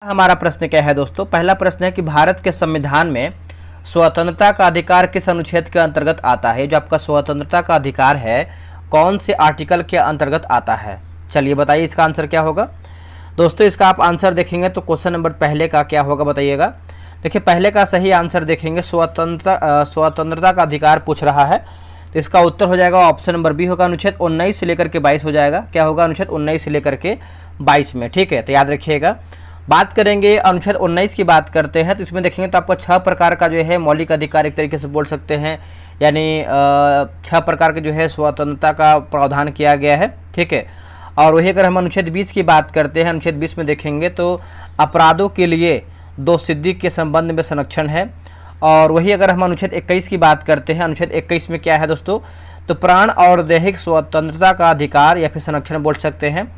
हमारा प्रश्न क्या है दोस्तों? पहला प्रश्न है कि भारत के संविधान में स्वतंत्रता का अधिकार किस अनुच्छेद के अंतर्गत आता है? जो आपका स्वतंत्रता का अधिकार है कौन से आर्टिकल के अंतर्गत आता है? चलिए बताइए इसका आंसर क्या होगा दोस्तों। इसका आप आंसर देखेंगे तो क्वेश्चन नंबर पहले का क्या होगा बताइएगा। देखिए पहले का सही आंसर देखेंगे, स्वतंत्रता का अधिकार पूछ रहा है तो इसका उत्तर हो जाएगा ऑप्शन नंबर बी होगा, अनुच्छेद 19 से लेकर के 22 हो जाएगा। क्या होगा? अनुच्छेद 19 से लेकर के 22 में। ठीक है, तो याद रखिएगा। बात करेंगे अनुच्छेद 19 की बात करते हैं तो इसमें देखेंगे तो आपको 6 प्रकार का जो है मौलिक अधिकार एक तरीके से बोल सकते हैं, यानी 6 प्रकार के जो है स्वतंत्रता का प्रावधान किया गया है। ठीक है, और वही अगर हम अनुच्छेद 20 की बात करते हैं, अनुच्छेद 20 में देखेंगे तो अपराधों के लिए दोषसिद्धि के संबंध में संरक्षण है। और वही अगर हम अनुच्छेद 21 की बात करते हैं, अनुच्छेद 21 में क्या है दोस्तों? तो प्राण और दैहिक स्वतंत्रता का अधिकार या फिर संरक्षण बोल सकते हैं।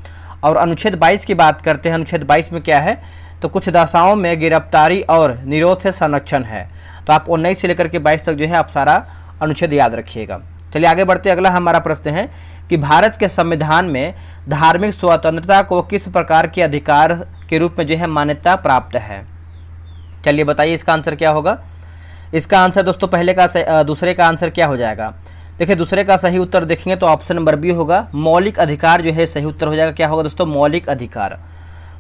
और अनुच्छेद 22 की बात करते हैं, अनुच्छेद 22 में क्या है? तो कुछ दशाओं में गिरफ्तारी और निरोध से संरक्षण है। तो आप 19 से लेकर के 22 तक जो है आप सारा अनुच्छेद याद रखिएगा। चलिए आगे बढ़ते। अगला हमारा प्रश्न है कि भारत के संविधान में धार्मिक स्वतंत्रता को किस प्रकार के अधिकार के रूप में जो है मान्यता प्राप्त है? चलिए बताइए इसका आंसर क्या होगा। इसका आंसर दोस्तों पहले का दूसरे का आंसर क्या हो जाएगा? देखिए दूसरे का सही उत्तर देखेंगे तो ऑप्शन नंबर बी होगा, मौलिक अधिकार जो है सही उत्तर हो जाएगा। क्या होगा दोस्तों? मौलिक अधिकार।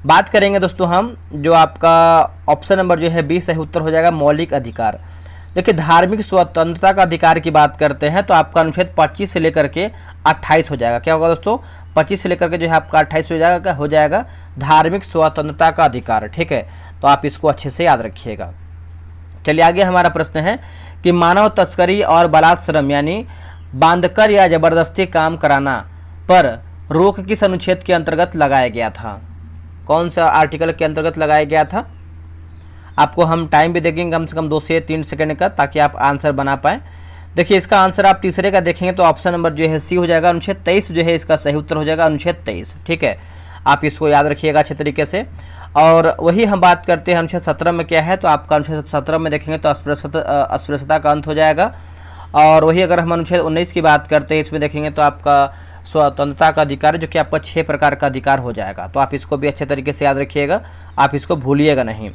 बात करेंगे दोस्तों हम, जो आपका ऑप्शन नंबर जो है बी सही उत्तर हो जाएगा, मौलिक अधिकार। देखिए धार्मिक स्वतंत्रता का अधिकार की बात करते हैं तो आपका अनुच्छेद 25 से लेकर के 28 हो जाएगा। क्या होगा दोस्तों? 25 से लेकर के जो है आपका 28 हो जाएगा धार्मिक स्वतंत्रता का अधिकार। ठीक है, तो आप इसको अच्छे से याद रखिएगा। चलिए आगे हमारा प्रश्न है कि मानव तस्करी और बलात्श्रम यानी बांधकर या जबरदस्ती काम कराना पर रोक किस अनुच्छेद के अंतर्गत लगाया गया था? कौन सा आर्टिकल के अंतर्गत लगाया गया था? आपको हम टाइम भी देंगे कम से कम 2 से 3 सेकंड का, ताकि आप आंसर बना पाएँ। देखिए इसका आंसर आप तीसरे का देखेंगे तो ऑप्शन नंबर जो है सी हो जाएगा, अनुच्छेद 23 जो है इसका सही उत्तर हो जाएगा, अनुच्छेद 23। ठीक है, आप इसको याद रखिएगा अच्छे तरीके से। और वही हम बात करते हैं अनुच्छेद 17 में क्या है, तो आपका अनुच्छेद 17 में देखेंगे तो अस्पृश्यता का अंत हो जाएगा। और वही अगर हम अनुच्छेद 19 की बात करते हैं, इसमें देखेंगे तो आपका स्वतंत्रता का अधिकार जो कि आपका 6 प्रकार का अधिकार हो जाएगा। तो आप इसको भी अच्छे तरीके से याद रखिएगा, आप इसको भूलिएगा नहीं।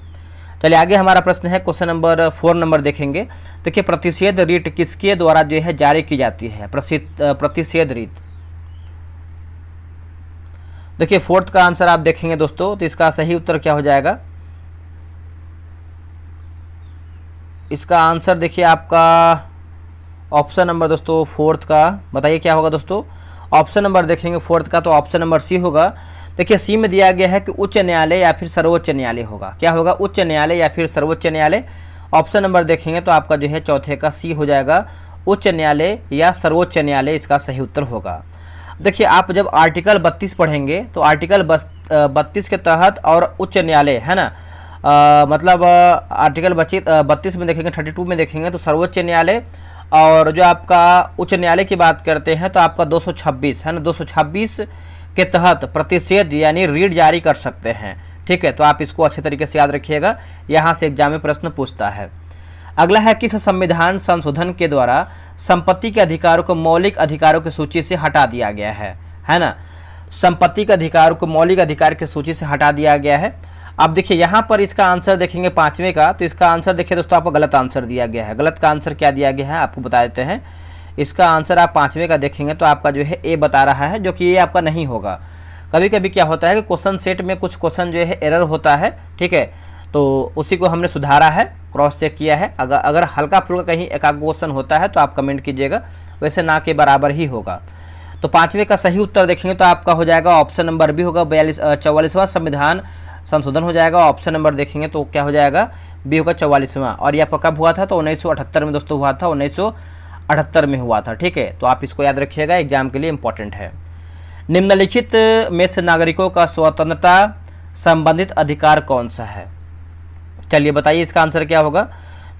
चलिए आगे हमारा प्रश्न है क्वेश्चन नंबर 4 नंबर देखेंगे। देखिए प्रतिषेध रीट किसके द्वारा जो है जारी की जाती है? प्रतिषेध रीट। देखिए 4th का आंसर आप देखेंगे दोस्तों तो इसका सही उत्तर क्या हो जाएगा? इसका आंसर देखिए आपका ऑप्शन नंबर दोस्तों 4th का, बताइए क्या होगा दोस्तों? ऑप्शन नंबर देखेंगे 4th का तो ऑप्शन नंबर सी होगा। देखिए सी में दिया गया है कि उच्च न्यायालय या फिर सर्वोच्च न्यायालय होगा। क्या होगा? उच्च न्यायालय या फिर सर्वोच्च न्यायालय। ऑप्शन नंबर देखेंगे तो आपका जो है चौथे का सी हो जाएगा, उच्च न्यायालय या सर्वोच्च न्यायालय इसका सही उत्तर होगा। देखिए आप जब आर्टिकल 32 पढ़ेंगे तो आर्टिकल 32 के तहत और उच्च न्यायालय है ना, मतलब आर्टिकल 32 में देखेंगे, 32 में देखेंगे तो सर्वोच्च न्यायालय, और जो आपका उच्च न्यायालय की बात करते हैं तो आपका 226 है ना, 226 के तहत प्रतिषेध यानी रीट जारी कर सकते हैं। ठीक है, तो आप इसको अच्छे तरीके से याद रखिएगा, यहाँ से एग्जाम में प्रश्न पूछता है। अगला है किस संविधान संशोधन के द्वारा संपत्ति के अधिकारों को मौलिक अधिकारों की सूची से हटा दिया गया है ना? संपत्ति के अधिकारों को मौलिक अधिकार की सूची से हटा दिया गया है। अब देखिए यहाँ पर इसका आंसर देखेंगे 5वें का, तो इसका आंसर देखिए दोस्तों आपको गलत आंसर दिया गया है। गलत का आंसर क्या दिया गया है आपको बता देते हैं। इसका आंसर आप 5वें का देखेंगे तो आपका जो है ए बता रहा है, जो कि ये आपका नहीं होगा। कभी कभी क्या होता है कि क्वेश्चन सेट में कुछ क्वेश्चन जो है एरर होता है। ठीक है, तो उसी को हमने सुधारा है, क्रॉस चेक किया है। अगर हल्का फुल्का कहीं एक आध क्वेश्चन होता है तो आप कमेंट कीजिएगा, वैसे ना के बराबर ही होगा। तो 5वें का सही उत्तर देखेंगे तो आपका हो जाएगा ऑप्शन नंबर बी होगा, 44वां संविधान संशोधन हो जाएगा। ऑप्शन नंबर देखेंगे तो क्या हो जाएगा? बी होगा 44वां। और यह कब हुआ था? तो 1978 में दोस्तों हुआ था, 1978 में हुआ था। ठीक है, तो आप इसको याद रखिएगा, एग्जाम के लिए इंपॉर्टेंट है। निम्नलिखित में से नागरिकों का स्वतंत्रता संबंधित अधिकार कौन सा है? चलिए बताइए इसका आंसर क्या होगा।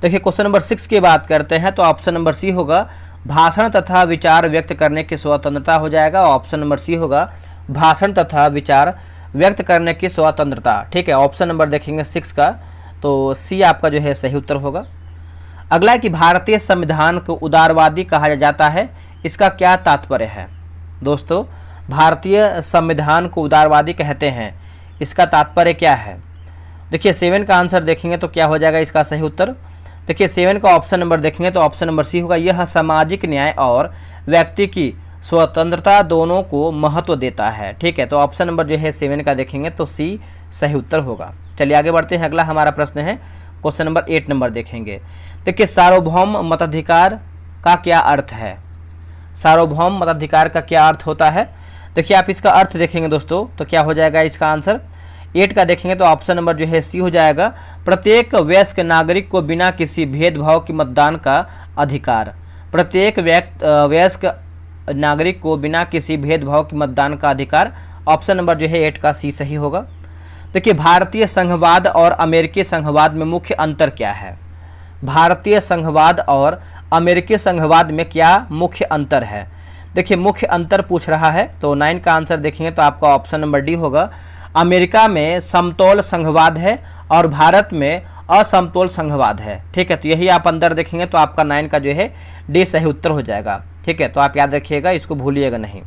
देखिए क्वेश्चन नंबर 6 की बात करते हैं तो ऑप्शन नंबर सी होगा, भाषण तथा विचार व्यक्त करने की स्वतंत्रता हो जाएगा। ऑप्शन नंबर सी होगा, भाषण तथा विचार व्यक्त करने की स्वतंत्रता। ठीक है, ऑप्शन नंबर देखेंगे 6 का तो सी आपका जो है सही उत्तर होगा। अगला है कि भारतीय संविधान को उदारवादी कहा जाता है, इसका क्या तात्पर्य है? दोस्तों भारतीय संविधान को उदारवादी कहते हैं, इसका तात्पर्य क्या है? देखिए 7 का आंसर देखेंगे तो क्या हो जाएगा इसका सही उत्तर। देखिए 7 का ऑप्शन नंबर देखेंगे तो ऑप्शन नंबर सी होगा, यह सामाजिक न्याय और व्यक्ति की स्वतंत्रता दोनों को महत्व देता है। ठीक है, तो ऑप्शन नंबर जो है 7 का देखेंगे तो सी सही उत्तर होगा। चलिए आगे बढ़ते हैं, अगला हमारा प्रश्न है क्वेश्चन नंबर 8 नंबर देखेंगे। देखिए सार्वभौम मताधिकार का क्या अर्थ है? सार्वभौम मताधिकार का क्या अर्थ होता है? देखिए आप इसका अर्थ देखेंगे दोस्तों तो क्या हो जाएगा इसका आंसर। 8 का देखेंगे तो ऑप्शन नंबर जो है सी हो जाएगा, प्रत्येक वयस्क नागरिक को बिना किसी भेदभाव की मतदान का अधिकार। प्रत्येक वयस्क नागरिक को बिना किसी भेदभाव की मतदान का अधिकार। ऑप्शन नंबर जो है 8 का सी सही होगा। देखिए भारतीय संघवाद और अमेरिकी संघवाद में मुख्य अंतर क्या है? भारतीय संघवाद और अमेरिकी संघवाद में क्या मुख्य अंतर है? देखिए मुख्य अंतर पूछ रहा है तो 9 का आंसर देखेंगे तो आपका ऑप्शन नंबर डी होगा, अमेरिका में समतोल संघवाद है और भारत में असमतोल संघवाद है। ठीक है, तो यही आप अंदर देखेंगे तो आपका 9 का जो है डी सही उत्तर हो जाएगा। ठीक है, तो आप याद रखिएगा, इसको भूलिएगा नहीं।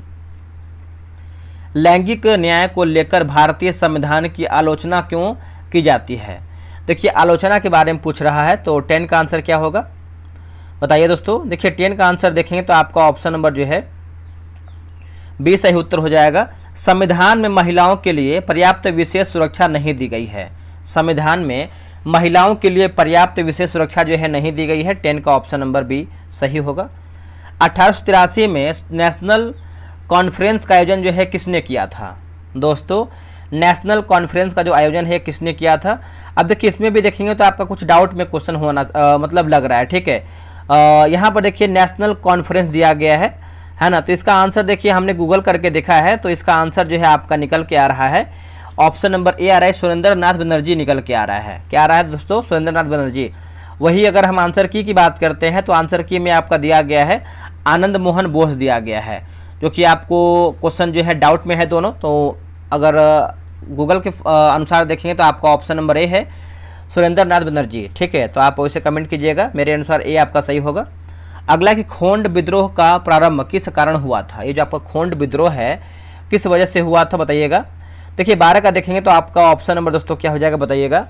लैंगिक न्याय को लेकर भारतीय संविधान की आलोचना क्यों की जाती है? देखिए आलोचना के बारे में पूछ रहा है तो 10 का आंसर क्या होगा बताइए दोस्तों। देखिए 10 का आंसर देखेंगे तो आपका ऑप्शन नंबर जो है बी सही उत्तर हो जाएगा, संविधान में महिलाओं के लिए पर्याप्त विशेष सुरक्षा नहीं दी गई है। संविधान में महिलाओं के लिए पर्याप्त विशेष सुरक्षा जो है नहीं दी गई है। 10 का ऑप्शन नंबर बी सही होगा। 1883 में नेशनल कॉन्फ्रेंस का आयोजन जो है किसने किया था? दोस्तों नेशनल कॉन्फ्रेंस का जो आयोजन है किसने किया था? अब देखिए इसमें भी देखेंगे तो आपका कुछ डाउट में क्वेश्चन होना मतलब लग रहा है। ठीक है, यहाँ पर देखिए नेशनल कॉन्फ्रेंस दिया गया है ना, तो इसका आंसर देखिए हमने गूगल करके देखा है तो इसका आंसर जो है आपका निकल के आ रहा है, ऑप्शन नंबर ए आ रहा है, सुरेंद्र नाथ बनर्जी निकल के आ रहा है। क्या आ रहा है दोस्तों? सुरेंद्र नाथ बनर्जी। वही अगर हम आंसर की बात करते हैं तो आंसर की में आपका दिया गया है आनंद मोहन बोस दिया गया है, जो कि आपको क्वेश्चन जो है डाउट में है दोनों। तो अगर गूगल के अनुसार देखेंगे तो आपका ऑप्शन नंबर ए है सुरेंद्र नाथ बनर्जी। ठीक है, तो आप वैसे कमेंट कीजिएगा, मेरे अनुसार ए आपका सही होगा। अगला कि खोंड विद्रोह का प्रारंभ किस कारण हुआ था? ये जो आपका खोंड विद्रोह है किस वजह से हुआ था बताइएगा। देखिए 12 का देखेंगे तो आपका ऑप्शन नंबर दोस्तों क्या हो जाएगा बताइएगा।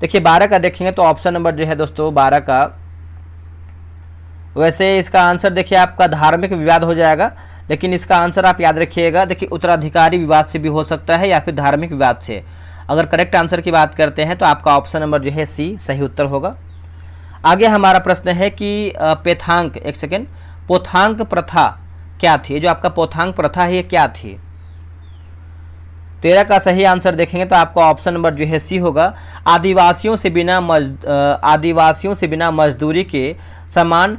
देखिए 12 का देखेंगे तो ऑप्शन नंबर जो है दोस्तों 12 का, वैसे इसका आंसर देखिए आपका धार्मिक विवाद हो जाएगा, लेकिन इसका आंसर आप याद रखिएगा। देखिए उत्तराधिकारी विवाद से भी हो सकता है या फिर धार्मिक विवाद से। अगर करेक्ट आंसर की बात करते हैं तो आपका ऑप्शन नंबर जो है सी सही उत्तर होगा। आगे हमारा प्रश्न है कि पेथांक, एक सेकेंड, पोथांक प्रथा क्या थी? जो आपका पोथांक प्रथा है ये क्या थी? 13 का सही आंसर देखेंगे तो आपका ऑप्शन नंबर जो है सी होगा, आदिवासियों से बिना मजदूरी के सामान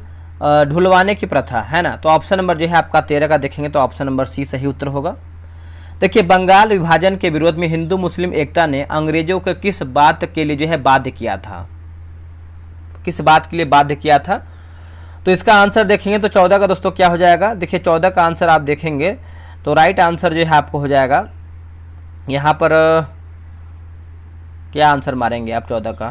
ढुलवाने की प्रथा, है ना। तो ऑप्शन नंबर जो है आपका 13 का देखेंगे तो ऑप्शन नंबर सी सही उत्तर होगा। देखिए बंगाल विभाजन के विरोध में हिंदू मुस्लिम एकता ने अंग्रेजों को किस बात के लिए जो है बाध्य किया था? किस बात के लिए बाध्य किया था? तो इसका आंसर देखेंगे तो 14 का दोस्तों क्या हो जाएगा। देखिए 14 का आंसर आप देखेंगे तो राइट आंसर जो है आपको हो जाएगा, यहाँ पर क्या आंसर मारेंगे आप 14 का।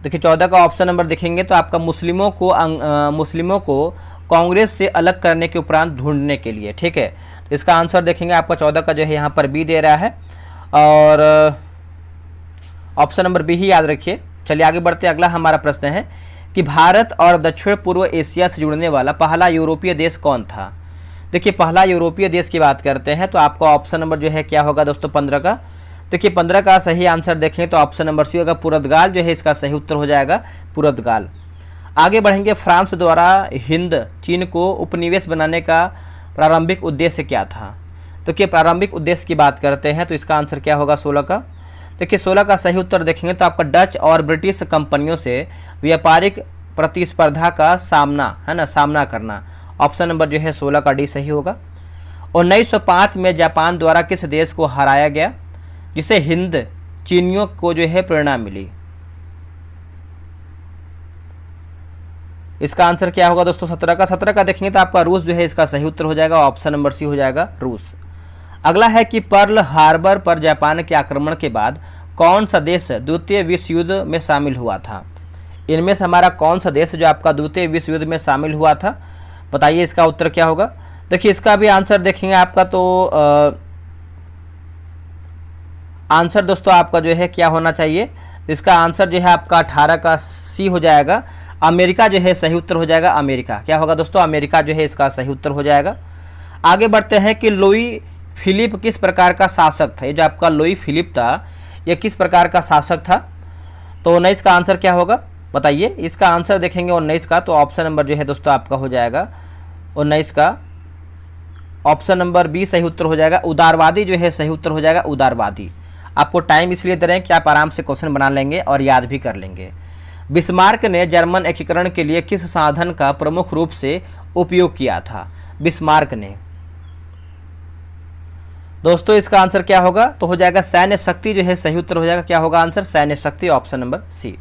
देखिए 14 का ऑप्शन नंबर देखेंगे तो आपका मुस्लिमों को कांग्रेस से अलग करने के उपरांत ढूंढने के लिए। ठीक है, तो इसका आंसर देखेंगे आपका 14 का जो है यहाँ पर बी दे रहा है और ऑप्शन नंबर बी ही याद रखिए। चलिए आगे बढ़ते हैं, अगला हमारा प्रश्न है कि भारत और दक्षिण पूर्व एशिया से जुड़ने वाला पहला यूरोपीय देश कौन था? देखिए पहला यूरोपीय देश की बात करते हैं तो आपका ऑप्शन नंबर जो है क्या होगा दोस्तों 15 का। देखिए 15 का सही आंसर देखें तो ऑप्शन नंबर सी होगा, पुर्तगाल जो है इसका सही उत्तर हो जाएगा, पुर्तगाल। आगे बढ़ेंगे, फ्रांस द्वारा हिंद चीन को उपनिवेश बनाने का प्रारंभिक उद्देश्य क्या था? तो क्या प्रारंभिक उद्देश्य की बात करते हैं तो इसका आंसर क्या होगा 16 का। देखिए 16 का सही उत्तर देखेंगे तो आपका डच और ब्रिटिश कंपनियों से व्यापारिक प्रतिस्पर्धा का सामना करना। ऑप्शन नंबर जो है 16 का डी सही होगा। 1905 में जापान द्वारा किस देश को हराया गया जिसे हिंद चीनियों को जो है प्रेरणा मिली? इसका आंसर क्या होगा दोस्तों 17 का। 17 का देखेंगे तो आपका रूस जो है इसका सही उत्तर हो जाएगा, ऑप्शन नंबर सी हो जाएगा, रूस। अगला है कि पर्ल हार्बर पर जापान के आक्रमण के बाद कौन सा देश द्वितीय विश्व युद्ध में शामिल हुआ था? इनमें से हमारा कौन सा देश जो आपका द्वितीय विश्व युद्ध में शामिल हुआ था बताइए, इसका उत्तर क्या होगा। देखिए इसका भी आंसर देखेंगे आपका तो आंसर दोस्तों आपका जो है क्या होना चाहिए, इसका आंसर जो है आपका 18 का सी हो जाएगा। अमेरिका जो है सही उत्तर हो जाएगा। अमेरिका क्या होगा दोस्तों, अमेरिका जो है इसका सही उत्तर हो जाएगा। आगे बढ़ते हैं कि लुई फिलिप किस प्रकार का शासक था। ये जो आपका लुई फिलिप था ये किस प्रकार का शासक था। तो 19 का आंसर क्या होगा बताइए। इसका आंसर देखेंगे 19 का, तो ऑप्शन नंबर जो है दोस्तों आपका हो जाएगा 19 का ऑप्शन नंबर बी सही उत्तर हो जाएगा। उदारवादी जो है सही उत्तर हो जाएगा। उदारवादी। आपको टाइम इसलिए दे रहे हैं कि आप आराम से क्वेश्चन बना लेंगे और याद भी कर लेंगे। बिस्मार्क ने जर्मन एकीकरण के लिए किस साधन का प्रमुख रूप से उपयोग किया था। बिस्मार्क ने दोस्तों इसका आंसर क्या होगा, तो हो जाएगा सैन्य शक्ति जो है सही उत्तर हो जाएगा। क्या होगा आंसर, सैन्य शक्ति, ऑप्शन नंबर सी।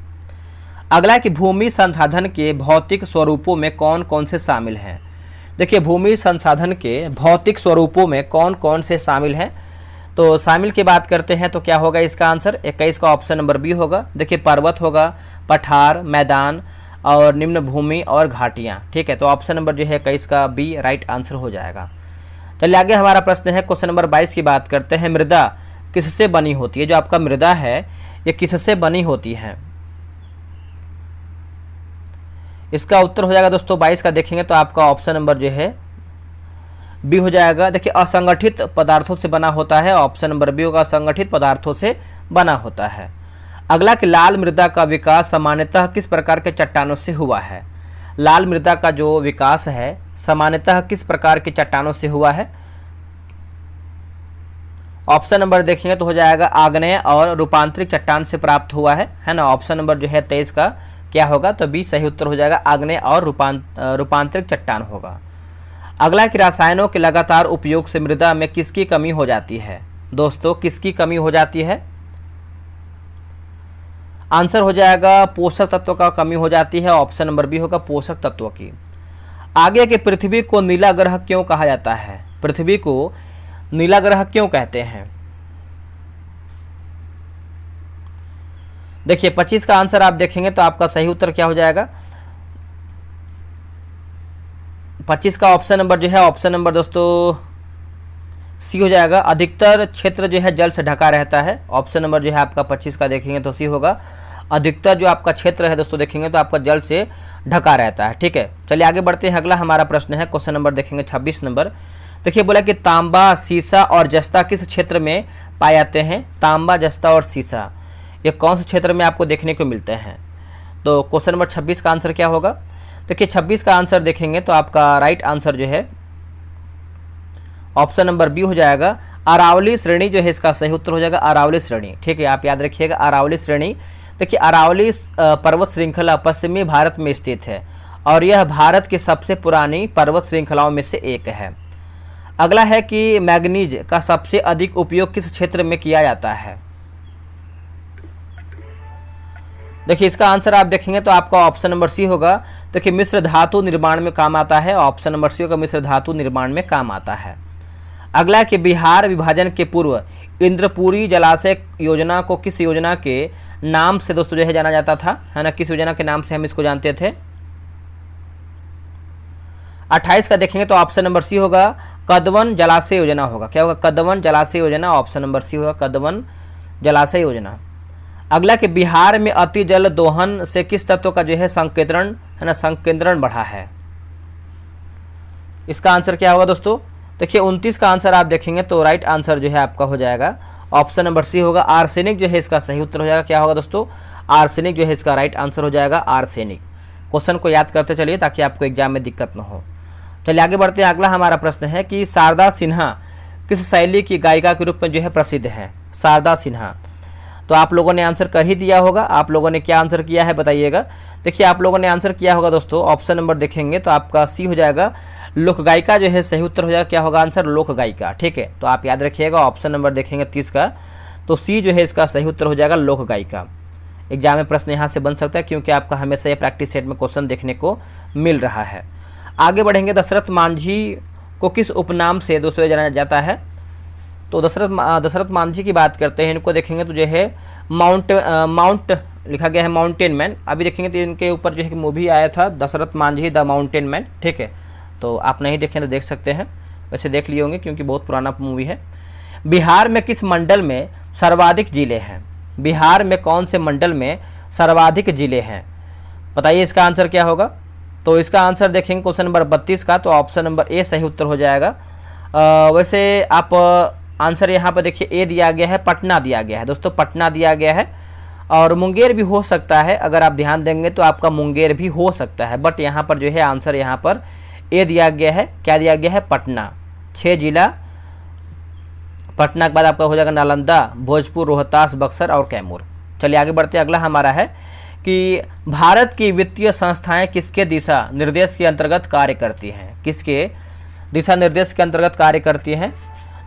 अगला कि भूमि संसाधन के भौतिक स्वरूपों में कौन कौन से शामिल हैं। देखिए भूमि संसाधन के भौतिक स्वरूपों में कौन कौन से शामिल हैं। तो शामिल की बात करते हैं तो क्या होगा इसका आंसर, 21 का ऑप्शन नंबर बी होगा। देखिए पर्वत होगा, पठार, मैदान और निम्न भूमि और घाटियाँ। ठीक है, तो ऑप्शन नंबर जो है 21 का बी राइट आंसर हो जाएगा। चलिए आगे हमारा प्रश्न है क्वेश्चन नंबर 22 की बात करते हैं। मृदा किससे बनी होती है। जो आपका मृदा है ये किससे बनी होती है। इसका उत्तर हो जाएगा दोस्तों 22 का देखेंगे तो आपका ऑप्शन नंबर जो है बी हो जाएगा। देखिए असंगठित पदार्थों से बना होता है। ऑप्शन नंबर बी होगा, असंगठित पदार्थों से बना होता है। अगला कि लाल मृदा का विकास सामान्यतः किस प्रकार के चट्टानों से हुआ है। लाल मृदा का जो विकास है सामान्यतः किस प्रकार की चट्टानों से हुआ है। ऑप्शन नंबर देखेंगे तो हो जाएगा आग्नेय और रूपांतरित चट्टान से प्राप्त हुआ है ना। ऑप्शन नंबर जो है 23 का क्या होगा, तो बी सही उत्तर हो जाएगा, आग्नेय और रूपांतरित चट्टान होगा। अगला कि रसायनों के लगातार उपयोग से मृदा में किसकी कमी हो जाती है। दोस्तों किसकी कमी हो जाती है। आंसर हो जाएगा पोषक तत्व का कमी हो जाती है। ऑप्शन नंबर बी होगा, पोषक तत्व की। आगे के पृथ्वी को नीला ग्रह क्यों कहा जाता है। पृथ्वी को नीला ग्रह क्यों कहते हैं। देखिए 25 का आंसर आप देखेंगे तो आपका सही उत्तर क्या हो जाएगा। 25 का ऑप्शन नंबर जो है ऑप्शन नंबर दोस्तों सी हो जाएगा। अधिकतर क्षेत्र जो है जल से ढका रहता है। ऑप्शन नंबर जो है आपका 25 का देखेंगे तो सी होगा। अधिकतर जो आपका क्षेत्र है दोस्तों देखेंगे तो आपका जल से ढका रहता है। ठीक है, चलिए आगे बढ़ते हैं। अगला हमारा प्रश्न है क्वेश्चन नंबर देखेंगे 26 नंबर। देखिए बोला कि तांबा, सीसा और जस्ता किस क्षेत्र में पाए जाते हैं। तांबा, जस्ता और सीसा ये कौन से क्षेत्र में आपको देखने को मिलते हैं। तो क्वेश्चन नंबर 26 का आंसर क्या होगा। देखिए 26 का आंसर देखेंगे तो आपका राइट आंसर जो है ऑप्शन नंबर बी हो जाएगा। अरावली श्रेणी जो है इसका सही उत्तर हो जाएगा, अरावली श्रेणी। ठीक है, आप याद रखिएगा अरावली श्रेणी। देखिए अरावली पर्वत श्रृंखला पश्चिमी भारत में स्थित है और यह भारत की सबसे पुरानी पर्वत श्रृंखलाओं में से एक है। अगला है कि मैग्नीज का सबसे अधिक उपयोग किस क्षेत्र में किया जाता है। देखिए इसका आंसर आप देखेंगे तो आपका ऑप्शन नंबर सी होगा। देखिए मिश्र धातु निर्माण में काम आता है। ऑप्शन नंबर सी होगा, मिश्र धातु निर्माण में काम आता है। अगला कि बिहार विभाजन के पूर्व इंद्रपुरी जलाशय योजना को किस योजना के नाम से दोस्तों जो है जाना जाता था, है ना। किस योजना के नाम से हम इसको जानते थे। 28 का देखेंगे तो ऑप्शन नंबर सी होगा, कदवन जलाशय योजना होगा। क्या होगा, कदवन जलाशय योजना। ऑप्शन नंबर सी होगा, कदवन जलाशय योजना। अगला कि बिहार में अति जल दोहन से किस तत्व का जो है संकेंद्रण, है ना, संकेंद्रण बढ़ा है। इसका आंसर क्या होगा दोस्तों। देखिए 29 का आंसर आप देखेंगे तो राइट आंसर जो है आपका हो जाएगा ऑप्शन नंबर सी होगा, आर्सेनिक जो है इसका सही उत्तर हो जाएगा। क्या होगा दोस्तों, आर्सेनिक जो है इसका राइट आंसर हो जाएगा, आर्सेनिक। क्वेश्चन को याद करते चलिए ताकि आपको एग्जाम में दिक्कत न हो। चलिए आगे बढ़ते हैं। अगला हमारा प्रश्न है कि शारदा सिन्हा किस शैली की गायिका के रूप में जो है प्रसिद्ध है। शारदा सिन्हा, तो आप लोगों ने आंसर कर ही दिया होगा। आप लोगों ने क्या आंसर किया है बताइएगा। देखिए आप लोगों ने आंसर किया होगा दोस्तों, ऑप्शन नंबर देखेंगे तो आपका सी हो जाएगा, लोक गायिका जो है सही उत्तर हो जाएगा। क्या होगा आंसर, लोक गायिका। ठीक है, तो आप याद रखिएगा ऑप्शन नंबर देखेंगे 30 का, तो सी जो है इसका सही उत्तर हो जाएगा, लोक गायिका। एग्जाम में प्रश्न यहाँ से बन सकता है क्योंकि आपका हमेशा ये प्रैक्टिस सेट में क्वेश्चन देखने को मिल रहा है। आगे बढ़ेंगे। दशरथ मांझी को किस उपनाम से दोस्तों जाना जाता है। तो दशरथ मांझी की बात करते हैं। इनको देखेंगे तो जो है माउंट लिखा गया है, माउंटेन मैन। अभी देखेंगे तो इनके ऊपर जो है मूवी आया था, Dashrath Manjhi the mountain man. ठीक है, तो आप नहीं देखें तो देख सकते हैं, वैसे देख लिए होंगे क्योंकि बहुत पुराना मूवी है। बिहार में किस मंडल में सर्वाधिक जिले हैं? बिहार में कौन से मंडल में सर्वाधिक जिले हैं? बताइए इसका आंसर क्या होगा। तो इसका आंसर देखेंगे क्वेश्चन नंबर 32 का, तो ऑप्शन नंबर ए सही उत्तर हो जाएगा। वैसे आप आंसर यहाँ पर देखिए ए दिया गया है, पटना दिया गया है दोस्तों, पटना दिया गया है। और मुंगेर भी हो सकता है, अगर आप ध्यान देंगे तो आपका मुंगेर भी हो सकता है, बट यहाँ पर जो है आंसर यहाँ पर ए दिया गया है। क्या दिया गया है? पटना। 6 जिला, पटना के बाद आपका हो जाएगा नालंदा, भोजपुर, रोहतास, बक्सर और कैमूर। चलिए आगे बढ़ते हैं। अगला हमारा है कि भारत की वित्तीय संस्थाएं किसके दिशा निर्देश के अंतर्गत कार्य करती हैं? किसके दिशा निर्देश के अंतर्गत कार्य करती हैं?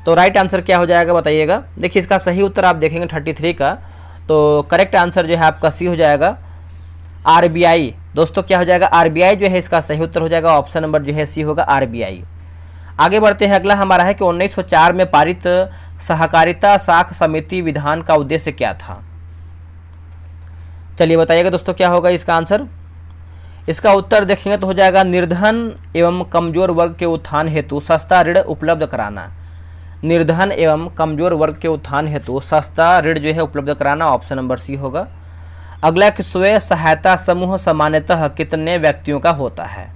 तो राइट आंसर क्या हो जाएगा बताइएगा। देखिए इसका सही उत्तर आप देखेंगे 33 का, तो करेक्ट आंसर जो है आपका सी हो जाएगा, आरबीआई। दोस्तों क्या हो जाएगा? आरबीआई जो है इसका सही उत्तर हो जाएगा, ऑप्शन नंबर जो है सी होगा, आरबीआई। आगे बढ़ते हैं। अगला हमारा है कि 1904 में पारित सहकारिता साख समिति विधान का उद्देश्य क्या था? चलिए बताइएगा दोस्तों क्या होगा इसका आंसर। इसका उत्तर देखेंगे तो हो जाएगा निर्धन एवं कमजोर वर्ग के उत्थान हेतु सस्ता ऋण उपलब्ध कराना। निर्धन एवं कमजोर वर्ग के उत्थान हेतु सस्ता ऋण जो है उपलब्ध कराना, ऑप्शन नंबर सी होगा। अगला कि स्वयं सहायता समूह सामान्यतः कितने व्यक्तियों का होता है?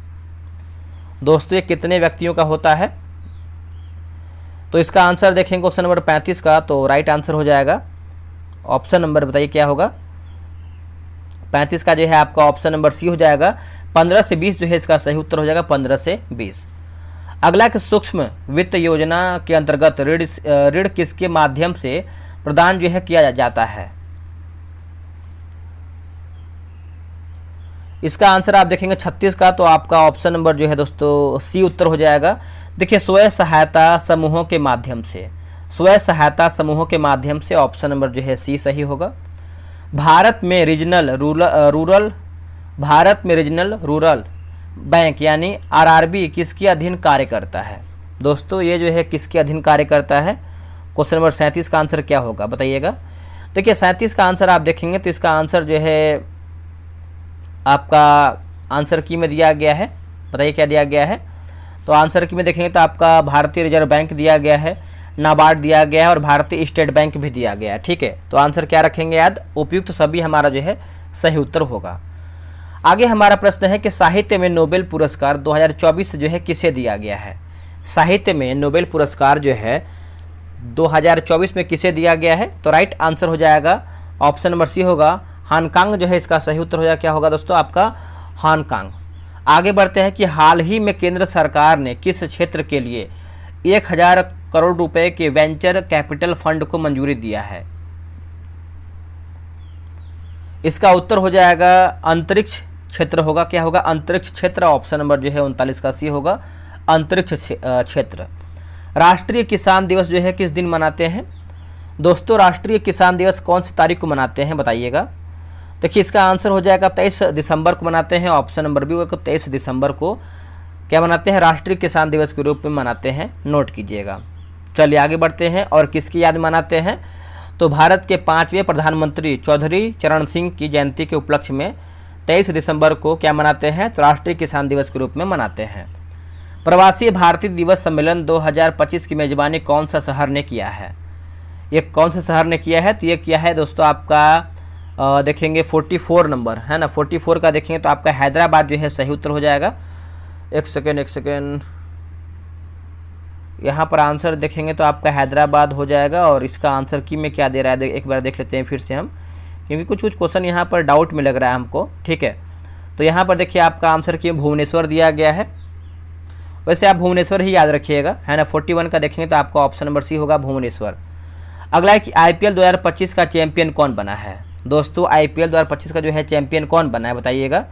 दोस्तों ये कितने व्यक्तियों का होता है? तो इसका आंसर देखेंगे क्वेश्चन नंबर 35 का, तो राइट आंसर हो जाएगा ऑप्शन नंबर बताइए क्या होगा। 35 का जो है आपका ऑप्शन नंबर सी हो जाएगा, 15 से 20 जो है इसका सही उत्तर हो जाएगा, 15 से 20। अगला कि सूक्ष्म वित्त योजना के अंतर्गत ऋण किसके माध्यम से प्रदान जो है किया जाता है? इसका आंसर आप देखेंगे 36 का, तो आपका ऑप्शन नंबर जो है दोस्तों सी उत्तर हो जाएगा। देखिए स्वयं सहायता समूहों के माध्यम से, स्वयं सहायता समूहों के माध्यम से, ऑप्शन नंबर जो है सी सही होगा। भारत में रीजनल रूरल बैंक यानी आरआरबी किसके अधीन कार्य करता है? दोस्तों ये जो है किसके अधीन कार्य करता है? क्वेश्चन नंबर 37 का आंसर क्या होगा बताइएगा। देखिए 37 का आंसर आप देखेंगे तो इसका आंसर जो है आपका आंसर की में दिया गया है। बताइए क्या दिया गया है। तो आंसर की में देखेंगे तो आपका भारतीय रिजर्व बैंक दिया गया है, नाबार्ड दिया गया है और भारतीय स्टेट बैंक भी दिया गया है। ठीक है, तो आंसर क्या रखेंगे याद? उपयुक्त सभी हमारा जो है सही उत्तर होगा। आगे हमारा प्रश्न है कि साहित्य में नोबेल पुरस्कार 2024 जो है किसे दिया गया है? साहित्य में नोबेल पुरस्कार जो है 2024 में किसे दिया गया है? तो राइट आंसर हो जाएगा ऑप्शन नंबर सी होगा, हांगकांग जो है इसका सही उत्तर हो जाएगा। क्या होगा दोस्तों आपका? हांगकांग। आगे बढ़ते हैं कि हाल ही में केंद्र सरकार ने किस क्षेत्र के लिए 1000 करोड़ रुपए के वेंचर कैपिटल फंड को मंजूरी दिया है? इसका उत्तर हो जाएगा अंतरिक्ष क्षेत्र होगा। क्या होगा? अंतरिक्ष क्षेत्र, ऑप्शन नंबर जो है 39 का सी होगा, अंतरिक्ष क्षेत्र। राष्ट्रीय किसान दिवस जो है किस दिन मनाते हैं? दोस्तों राष्ट्रीय किसान दिवस कौन सी तारीख को मनाते हैं बताइएगा। देखिए इसका आंसर हो जाएगा 23 दिसंबर को मनाते हैं, ऑप्शन नंबर बी होगा 23 दिसंबर को क्या मनाते हैं? राष्ट्रीय किसान दिवस के रूप में मनाते हैं, नोट कीजिएगा। चलिए आगे बढ़ते हैं। और किसकी याद मनाते हैं? तो भारत के 5वें प्रधानमंत्री चौधरी चरण सिंह की जयंती के उपलक्ष्य में 23 दिसंबर को क्या मनाते हैं? तो राष्ट्रीय किसान दिवस के रूप में मनाते हैं। प्रवासी भारतीय दिवस सम्मेलन 2025 की मेजबानी कौन सा शहर ने किया है? ये कौन से शहर ने किया है? तो ये किया है दोस्तों आपका देखेंगे 44 नंबर है ना, 44 का देखेंगे तो आपका हैदराबाद जो है सही उत्तर हो जाएगा। एक सेकेंड यहाँ पर आंसर देखेंगे तो आपका हैदराबाद हो जाएगा। और इसका आंसर की में क्या दे रहा है एक बार देख लेते हैं फिर से हम, क्योंकि कुछ क्वेश्चन यहाँ पर डाउट में लग रहा है हमको। ठीक है, तो यहाँ पर देखिए आपका आंसर की भुवनेश्वर दिया गया है। वैसे आप भुवनेश्वर ही याद रखिएगा है ना। 41 का देखेंगे तो आपका ऑप्शन नंबर सी होगा, भुवनेश्वर। अगला है कि IPL 2025 का चैंपियन कौन बना है? दोस्तों IPL 2025 का जो है चैंपियन कौन बना है बताइएगा।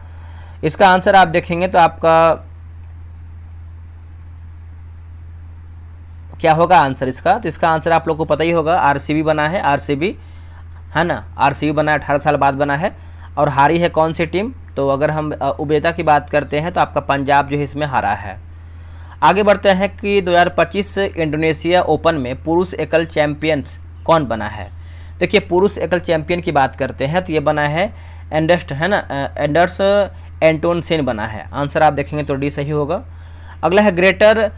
इसका आंसर आप देखेंगे तो आपका क्या होगा आंसर इसका? तो इसका आंसर आप लोग को पता ही होगा, RCB बना है, RCB है ना, RCB बना है, 18 साल बाद बना है। और हारी है कौन सी टीम? तो अगर हम उबेदा की बात करते हैं तो आपका पंजाब जो है इसमें हारा है। आगे बढ़ते हैं कि 2025 इंडोनेशिया ओपन में पुरुष एकल चैंपियंस कौन बना है? देखिए पुरुष एकल चैंपियन की बात करते हैं तो ये बना है एंडर्स एंटोनसेन बना है। आंसर आप देखेंगे तो डी सही होगा। अगला है ग्रेटर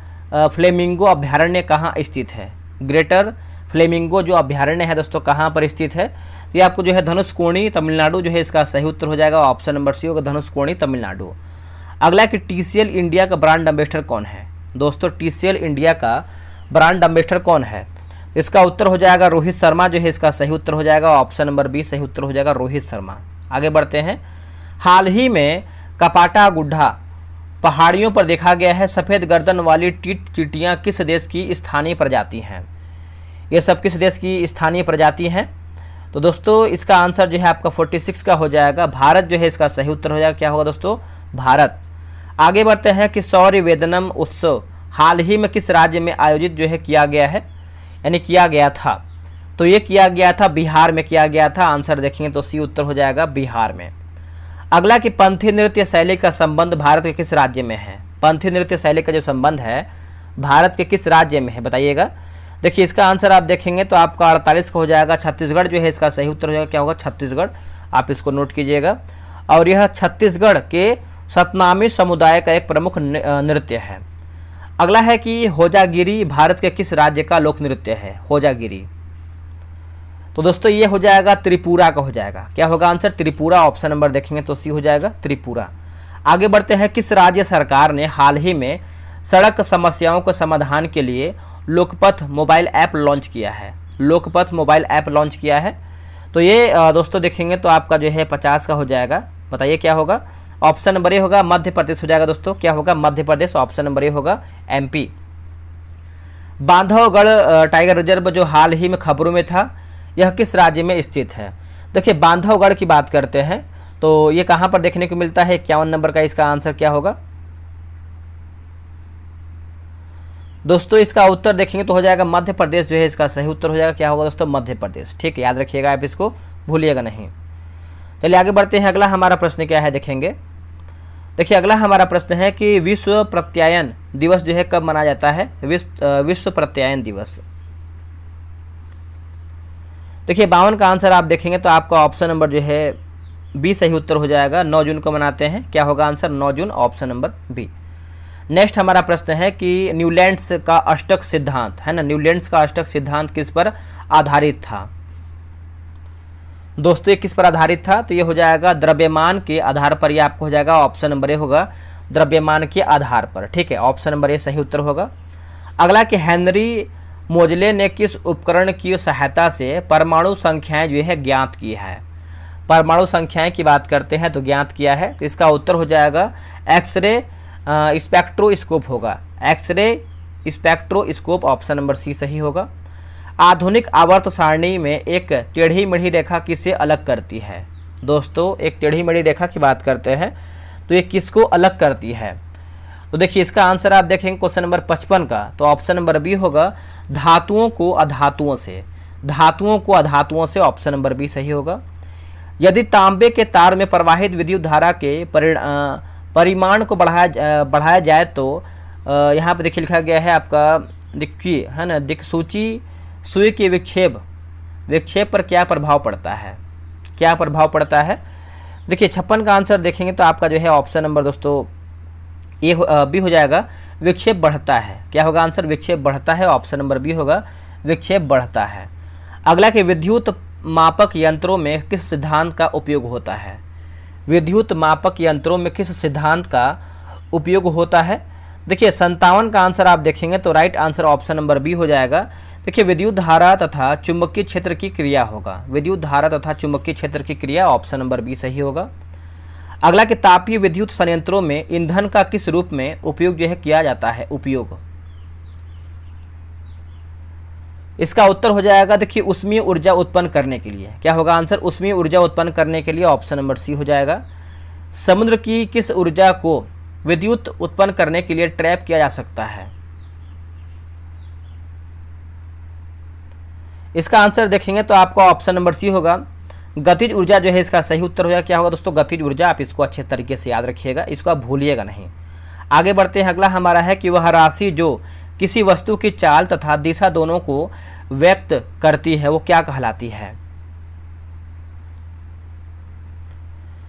फ्लेमिंगो अभ्यारण्य कहाँ स्थित है? ग्रेटर फ्लेमिंगो जो अभ्यारण्य है दोस्तों कहाँ पर स्थित है? तो ये आपको जो है धनुषकोडी तमिलनाडु जो है इसका सही उत्तर हो जाएगा, ऑप्शन नंबर सी होगा धनुषकोडी तमिलनाडु। अगला कि TCL इंडिया का ब्रांड एम्बेसडर कौन है? दोस्तों TCL इंडिया का ब्रांड एम्बेसडर कौन है? इसका उत्तर हो जाएगा रोहित शर्मा जो है इसका सही उत्तर हो जाएगा, ऑप्शन नंबर बी सही उत्तर हो जाएगा रोहित शर्मा। आगे बढ़ते हैं। हाल ही में कपाटा गुड्ढा पहाड़ियों पर देखा गया है सफ़ेद गर्दन वाली टीट चींटियाँ किस देश की स्थानीय प्रजाति हैं? ये सब किस देश की स्थानीय प्रजाति हैं? तो दोस्तों इसका आंसर जो है आपका 46 का हो जाएगा, भारत जो है इसका सही उत्तर हो जाएगा। क्या होगा दोस्तों? भारत। आगे बढ़ते हैं कि सौर्य वेदनम उत्सव हाल ही में किस राज्य में आयोजित जो है किया गया है, यानी किया गया था? तो ये किया गया था बिहार में किया गया था। आंसर देखेंगे तो सी उत्तर हो जाएगा बिहार में। अगला कि पंथी नृत्य शैली का संबंध भारत के किस राज्य में है? पंथी नृत्य शैली का जो संबंध है भारत के किस राज्य में है बताइएगा। देखिए इसका आंसर आप देखेंगे तो आपका 48 का हो जाएगा, छत्तीसगढ़ जो है इसका सही उत्तर हो जाएगा। क्या होगा? छत्तीसगढ़। आप इसको नोट कीजिएगा। और यह छत्तीसगढ़ के सतनामी समुदाय का एक प्रमुख नृत्य है। अगला है कि होजागिरी भारत के किस राज्य का लोक नृत्य है? होजागिरी। तो दोस्तों ये हो जाएगा त्रिपुरा का हो जाएगा। क्या होगा आंसर? त्रिपुरा। ऑप्शन नंबर देखेंगे तो सी हो जाएगा त्रिपुरा। आगे बढ़ते हैं। किस राज्य सरकार ने हाल ही में सड़क समस्याओं के समाधान के लिए लोकपथ मोबाइल ऐप लॉन्च किया है? लोकपथ मोबाइल ऐप लॉन्च किया है। तो ये दोस्तों देखेंगे तो आपका जो है 50 का हो जाएगा। बताइए क्या होगा? ऑप्शन नंबर ए होगा मध्य प्रदेश हो जाएगा दोस्तों। क्या होगा? Madhya Pradesh. Option number A होगा MP। बांधवगढ़ टाइगर रिजर्व जो हाल ही में खबरों में था, यह किस राज्य में स्थित है? देखिए बांधवगढ़ की बात करते हैं तो ये कहाँ पर देखने को मिलता है? 51 नंबर का इसका आंसर क्या होगा दोस्तों? इसका उत्तर देखेंगे तो हो जाएगा मध्य प्रदेश जो है इसका सही उत्तर हो जाएगा। क्या होगा दोस्तों? मध्य प्रदेश। ठीक है, याद रखिएगा आप इसको, भूलिएगा नहीं। चलिए आगे बढ़ते हैं। अगला हमारा प्रश्न क्या है देखेंगे। देखिए अगला हमारा प्रश्न है कि विश्व प्रत्यायन दिवस जो है कब मनाया जाता है? विश्व प्रत्यायन दिवस। देखिए 52 का आंसर आप देखेंगे तो आपका ऑप्शन नंबर जो है बी सही उत्तर हो जाएगा। 9 जून को मनाते हैं। क्या होगा आंसर? 9 जून। Option number B. नेक्स्ट हमारा प्रश्न है कि न्यूलैंड्स का अष्टक सिद्धांत है ना, न्यूलैंड्स का अष्टक सिद्धांत किस पर आधारित था? दोस्तों ये किस पर आधारित था? तो ये हो जाएगा द्रव्यमान के आधार पर। ये आपको हो जाएगा ऑप्शन नंबर ए होगा द्रव्यमान के आधार पर। ठीक है, ऑप्शन नंबर ए सही उत्तर होगा। अगला कि हेनरी मोजले ने किस उपकरण की सहायता से परमाणु संख्याएं जो है ज्ञात की है? परमाणु संख्याएं की बात करते हैं तो ज्ञात किया है। तो इसका उत्तर हो जाएगा एक्सरे स्पेक्ट्रोस्कोप होगा। X ray spectroscope. Option number C सही होगा। आधुनिक आवर्त सारणी में एक टेढ़ी मेढ़ी रेखा किसे अलग करती है? दोस्तों एक टेढ़ी मेढ़ी रेखा की बात करते हैं तो ये किसको अलग करती है? तो देखिए इसका आंसर आप देखेंगे क्वेश्चन नंबर 55 का, तो ऑप्शन नंबर बी होगा धातुओं को अधातुओं से। धातुओं को अधातुओं से। ऑप्शन नंबर बी सही होगा। यदि तांबे के तार में प्रवाहित विद्युत धारा के परिमाण को बढ़ाया जाए तो यहाँ पे देखिए लिखा गया है आपका दिक्सूची है ना, दिक्सूची सुई के विक्षेप पर क्या प्रभाव पड़ता है? क्या प्रभाव पड़ता है? देखिए 56 का आंसर देखेंगे तो आपका जो है ऑप्शन नंबर दोस्तों ए बी हो जाएगा विक्षेप बढ़ता है। क्या होगा आंसर? विक्षेप बढ़ता है। ऑप्शन नंबर बी होगा विक्षेप बढ़ता है। अगला कि विद्युत मापक यंत्रों में किस सिद्धांत का उपयोग होता है? विद्युत मापक यंत्रों में किस सिद्धांत का उपयोग होता है? देखिए 57 का आंसर आप देखेंगे तो right answer option number B हो जाएगा। देखिए विद्युत धारा तथा चुंबकीय क्षेत्र की क्रिया होगा। विद्युत धारा तथा चुंबकीय क्षेत्र की क्रिया। ऑप्शन नंबर बी सही होगा। अगला कि तापीय विद्युत संयंत्रों में ईंधन का किस रूप में उपयोग जो है किया जाता है? उपयोग। इसका उत्तर हो जाएगा देखिए उष्मीय ऊर्जा उत्पन्न करने के लिए। क्या होगा आंसर? उष्मीय ऊर्जा उत्पन्न करने के लिए। ऑप्शन नंबर सी हो जाएगा। समुद्र की किस ऊर्जा को विद्युत उत्पन्न करने के लिए ट्रैप किया जा सकता है? इसका आंसर देखेंगे तो आपका ऑप्शन नंबर सी होगा गतिज ऊर्जा जो है इसका सही उत्तर हो जाएगा। क्या होगा दोस्तों? गतिज ऊर्जा। आप इसको अच्छे तरीके से याद रखिएगा, इसको आप भूलिएगा नहीं। आगे बढ़ते हैं। अगला हमारा है कि वह राशि जो किसी वस्तु की चाल तथा दिशा दोनों को व्यक्त करती है वो क्या कहलाती है?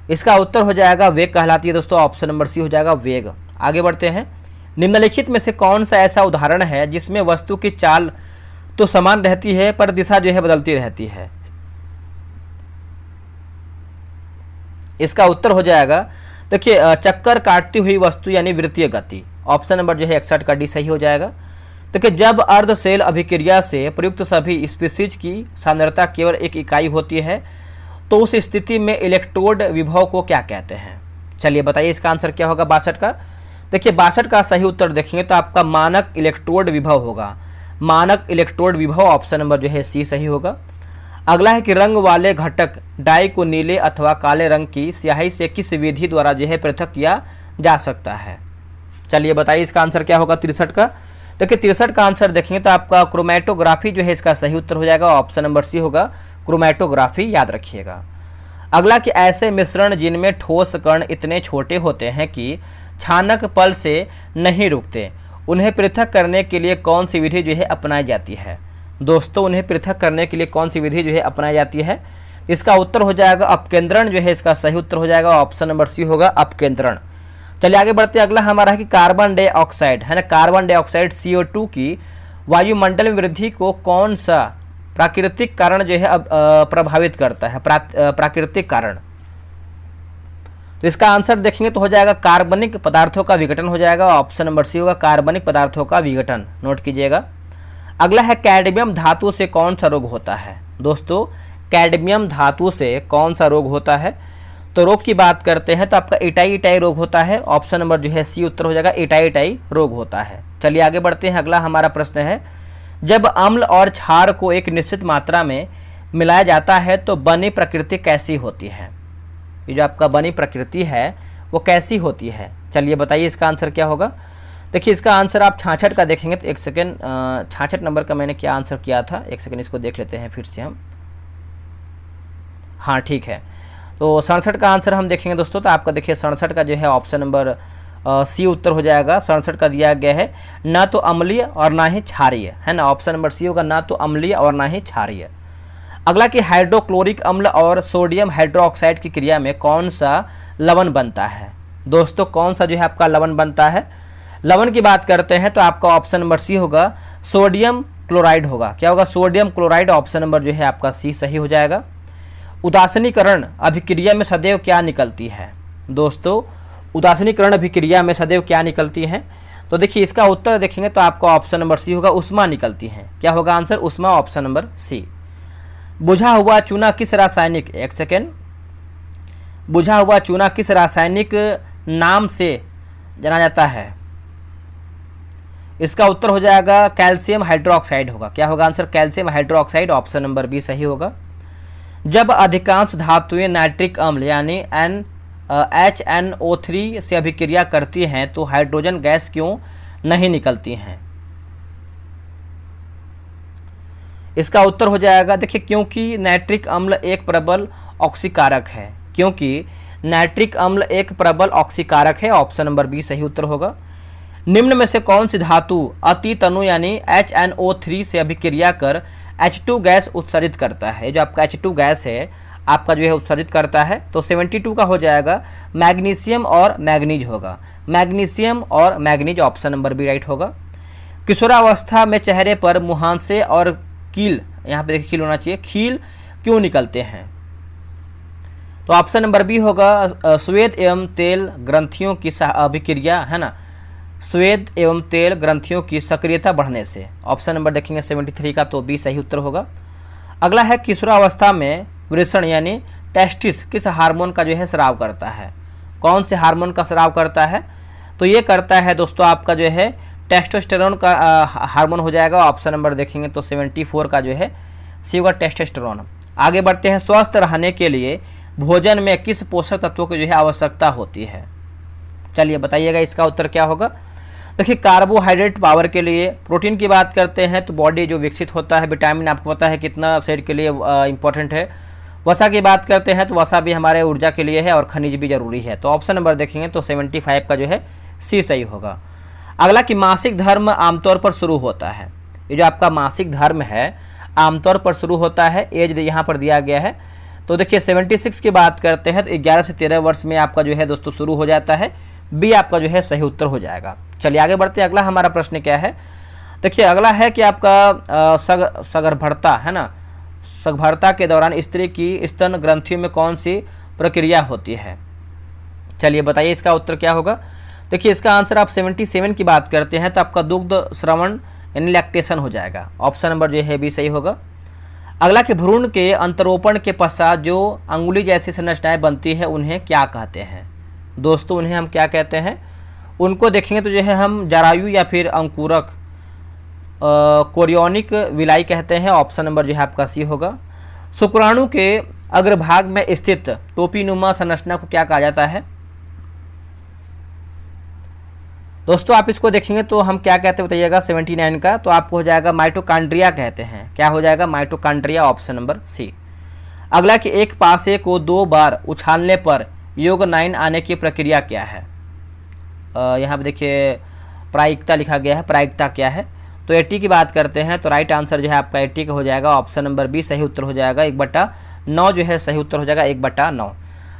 इसका उत्तर हो जाएगा वेग कहलाती है दोस्तों। ऑप्शन नंबर सी हो जाएगा वेग। आगे बढ़ते हैं। निम्नलिखित में से कौन सा ऐसा उदाहरण है जिसमें वस्तु की चाल तो समान रहती है पर दिशा जो है बदलती रहती है। इसका उत्तर हो जाएगा, देखिए चक्कर काटती हुई वस्तु यानी वृत्तीय गति। ऑप्शन नंबर जो है 61 का डी सही हो जाएगा। देखिए जब अर्ध सेल अभिक्रिया से प्रयुक्त सभी स्पीसीज की सांद्रता केवल एक इकाई होती है तो उस स्थिति में इलेक्ट्रोड विभव को क्या कहते हैं? चलिए बताइए इसका आंसर क्या होगा 62 का। देखिए 62 का सही उत्तर देखेंगे तो आपका मानक इलेक्ट्रोड विभव होगा। मानक इलेक्ट्रोड विभव ऑप्शन नंबर जो है सी सही होगा। अगला है कि रंग वाले घटक डाई को नीले अथवा काले रंग की स्याही से किस विधि द्वारा जो है पृथक किया जा सकता है? चलिए बताइए इसका आंसर क्या होगा 63 का। देखिए 63 का आंसर देखेंगे तो आपका क्रोमेटोग्राफी जो है इसका सही उत्तर हो जाएगा। ऑप्शन नंबर सी होगा क्रोमेटोग्राफी, याद रखिएगा। अगला कि ऐसे मिश्रण जिनमें ठोस कण इतने छोटे होते हैं कि छानक पल से नहीं रुकते, उन्हें पृथक करने के लिए कौन सी विधि जो है अपनाई जाती है? दोस्तों उन्हें पृथक करने के लिए कौन सी विधि जो है अपनाई जाती है? इसका उत्तर हो जाएगा अपकेंद्रण जो है इसका सही उत्तर हो जाएगा। ऑप्शन नंबर सी होगा अपकेंद्रण। चलिए आगे बढ़ते हैं। अगला हमारा है कि कार्बन डाइऑक्साइड है ना, कार्बन डाइऑक्साइड CO2 की वायुमंडल में वृद्धि को कौन सा प्राकृतिक कारण जो है प्रभावित करता है? प्राकृतिक कारण, तो इसका आंसर देखेंगे तो हो जाएगा कार्बनिक पदार्थों का विघटन हो जाएगा। ऑप्शन नंबर सी होगा कार्बनिक पदार्थों का विघटन, नोट कीजिएगा। अगला है कैडमियम धातु से कौन सा रोग होता है? दोस्तों कैडमियम धातु से कौन सा रोग होता है? तो रोग की बात करते हैं तो आपका इटाई रोग होता है। ऑप्शन नंबर जो है सी उत्तर हो जाएगा, इटाई रोग होता है। चलिए आगे बढ़ते हैं। अगला हमारा प्रश्न है, जब अम्ल और क्षार को एक निश्चित मात्रा में मिलाया जाता है तो बनी प्रकृति कैसी होती है? ये जो आपका बनी प्रकृति है वो कैसी होती है? चलिए बताइए इसका आंसर क्या होगा। देखिए इसका आंसर आप 66 का देखेंगे तो एक सेकेंड, 66 नंबर का मैंने क्या आंसर किया था, एक सेकेंड इसको देख लेते हैं फिर से हम। हाँ ठीक है, तो 67 का आंसर हम देखेंगे दोस्तों तो आपका देखिए 67 का जो है ऑप्शन नंबर सी उत्तर हो जाएगा। 67 का दिया गया है ना तो अम्लीय और ना ही क्षारीय, है ना। ऑप्शन नंबर सी होगा ना तो अम्लीय और ना ही क्षारीय। अगला कि हाइड्रोक्लोरिक अम्ल और सोडियम हाइड्रोक्साइड की क्रिया में कौन सा लवण बनता है? दोस्तों कौन सा जो है आपका लवण बनता है? लवण की बात करते हैं तो आपका ऑप्शन नंबर सी होगा सोडियम क्लोराइड होगा। क्या होगा? Sodium chloride. ऑप्शन नंबर जो है आपका सी सही हो जाएगा। उदासीनीकरण अभिक्रिया में सदैव क्या निकलती है? दोस्तों उदासीनीकरण अभिक्रिया में सदैव क्या निकलती है? तो देखिए इसका उत्तर देखेंगे तो आपका ऑप्शन नंबर सी होगा उष्मा निकलती है। क्या होगा आंसर? उष्मा, ऑप्शन नंबर सी। बुझा हुआ चूना किस रासायनिक, एक सेकेंड, बुझा हुआ चूना किस रासायनिक नाम से जाना जाता है? इसका उत्तर हो जाएगा कैल्शियम हाइड्रोक्साइड होगा। क्या होगा answer? Calcium hydroxide. Option number B सही होगा। जब अधिकांश धातुएं नाइट्रिक अम्ल यानी HNO3 से अभिक्रिया करती हैं तो हाइड्रोजन गैस क्यों नहीं निकलती हैं? इसका उत्तर हो जाएगा, देखिए क्योंकि नाइट्रिक अम्ल एक प्रबल ऑक्सीकारक है। क्योंकि नाइट्रिक अम्ल एक प्रबल ऑक्सीकारक है। ऑप्शन नंबर बी सही उत्तर होगा। निम्न में से कौन सी धातु अति तनु यानी HNO3 से अभिक्रिया कर H2 गैस उत्सर्जित करता है? जो आपका H2 गैस है आपका जो है उत्सर्जित करता है तो 72 का हो जाएगा मैग्नीशियम और मैग्नीज होगा। मैग्नीशियम और manganese, option number B right होगा। किशोरावस्था में चेहरे पर मुहांसे और कील, यहाँ पे देखिए कील होना चाहिए, खील क्यों निकलते हैं? तो ऑप्शन नंबर बी होगा स्वेद एवं तेल ग्रंथियों की अभिक्रिया, है ना, स्वेद एवं तेल ग्रंथियों की सक्रियता बढ़ने से। ऑप्शन नंबर देखेंगे 73 का तो बी सही उत्तर होगा। अगला है किशोरावस्था में वृषण यानी टेस्टिस किस हार्मोन का जो है स्राव करता है? कौन से हार्मोन का स्राव करता है? तो ये करता है दोस्तों आपका जो है टेस्टोस्टेरोन का हार्मोन हो जाएगा। ऑप्शन नंबर देखेंगे तो 74 का जो है सी होगा टेस्टोस्टेरोन। आगे बढ़ते हैं। स्वस्थ रहने के लिए भोजन में किस पोषक तत्वों की जो है आवश्यकता होती है? चलिए बताइएगा इसका उत्तर क्या होगा। देखिए कार्बोहाइड्रेट पावर के लिए, प्रोटीन की बात करते हैं तो बॉडी जो विकसित होता है, विटामिन आपको पता है कितना शरीर के लिए इंपॉर्टेंट है। वसा की बात करते हैं तो वसा भी हमारे ऊर्जा के लिए है और खनिज भी जरूरी है। तो ऑप्शन नंबर देखेंगे तो 75 का जो है सी सही होगा। अगला कि मासिक धर्म आमतौर पर शुरू होता है। ये जो आपका मासिक धर्म है आमतौर पर शुरू होता है, एज यहाँ पर दिया गया है तो देखिए 76 की बात करते हैं तो 11 से 13 वर्ष में आपका जो है दोस्तों शुरू हो जाता है। बी आपका जो है सही उत्तर हो जाएगा। चलिए आगे बढ़ते हैं। अगला हमारा प्रश्न क्या है, देखिए अगला है कि आपका सगर्भता है ना, सगर्भता के दौरान स्त्री की स्तन ग्रंथियों में कौन सी प्रक्रिया होती है? चलिए बताइए इसका उत्तर क्या होगा। देखिए इसका आंसर आप 77 की बात करते हैं तो आपका दुग्ध श्रवण यानी लैक्टेशन हो जाएगा। ऑप्शन नंबर जो है बी सही होगा। अगला कि भ्रूण के अंतरोपण के पश्चात जो अंगुली जैसी संरचनाएं बनती है उन्हें क्या कहते हैं? दोस्तों उन्हें हम क्या कहते हैं? उनको देखेंगे तो जो है हम जरायु या फिर अंकुरक कोरियोनिक विलाई कहते हैं। ऑप्शन नंबर जो है आपका सी होगा। शुक्राणु के अग्रभाग में स्थित टोपीनुमा संरचना को क्या कहा जाता है? दोस्तों आप इसको देखेंगे तो हम क्या कहते हैं बताइएगा 79 का, तो आपको हो जाएगा माइटोकॉन्ड्रिया कहते हैं। क्या हो जाएगा? माइटोकॉन्ड्रिया। Option number C. अगला कि एक पासे को 2 बार उछालने पर योग 9 आने की प्रक्रिया क्या है? यहाँ पे देखिए प्रायिकता लिखा गया है, प्रायिकता क्या है? तो 80 की बात करते हैं तो राइट आंसर जो है आपका 80 का हो जाएगा। ऑप्शन नंबर बी सही उत्तर हो जाएगा। 1/9 जो है सही उत्तर हो जाएगा, 1/9।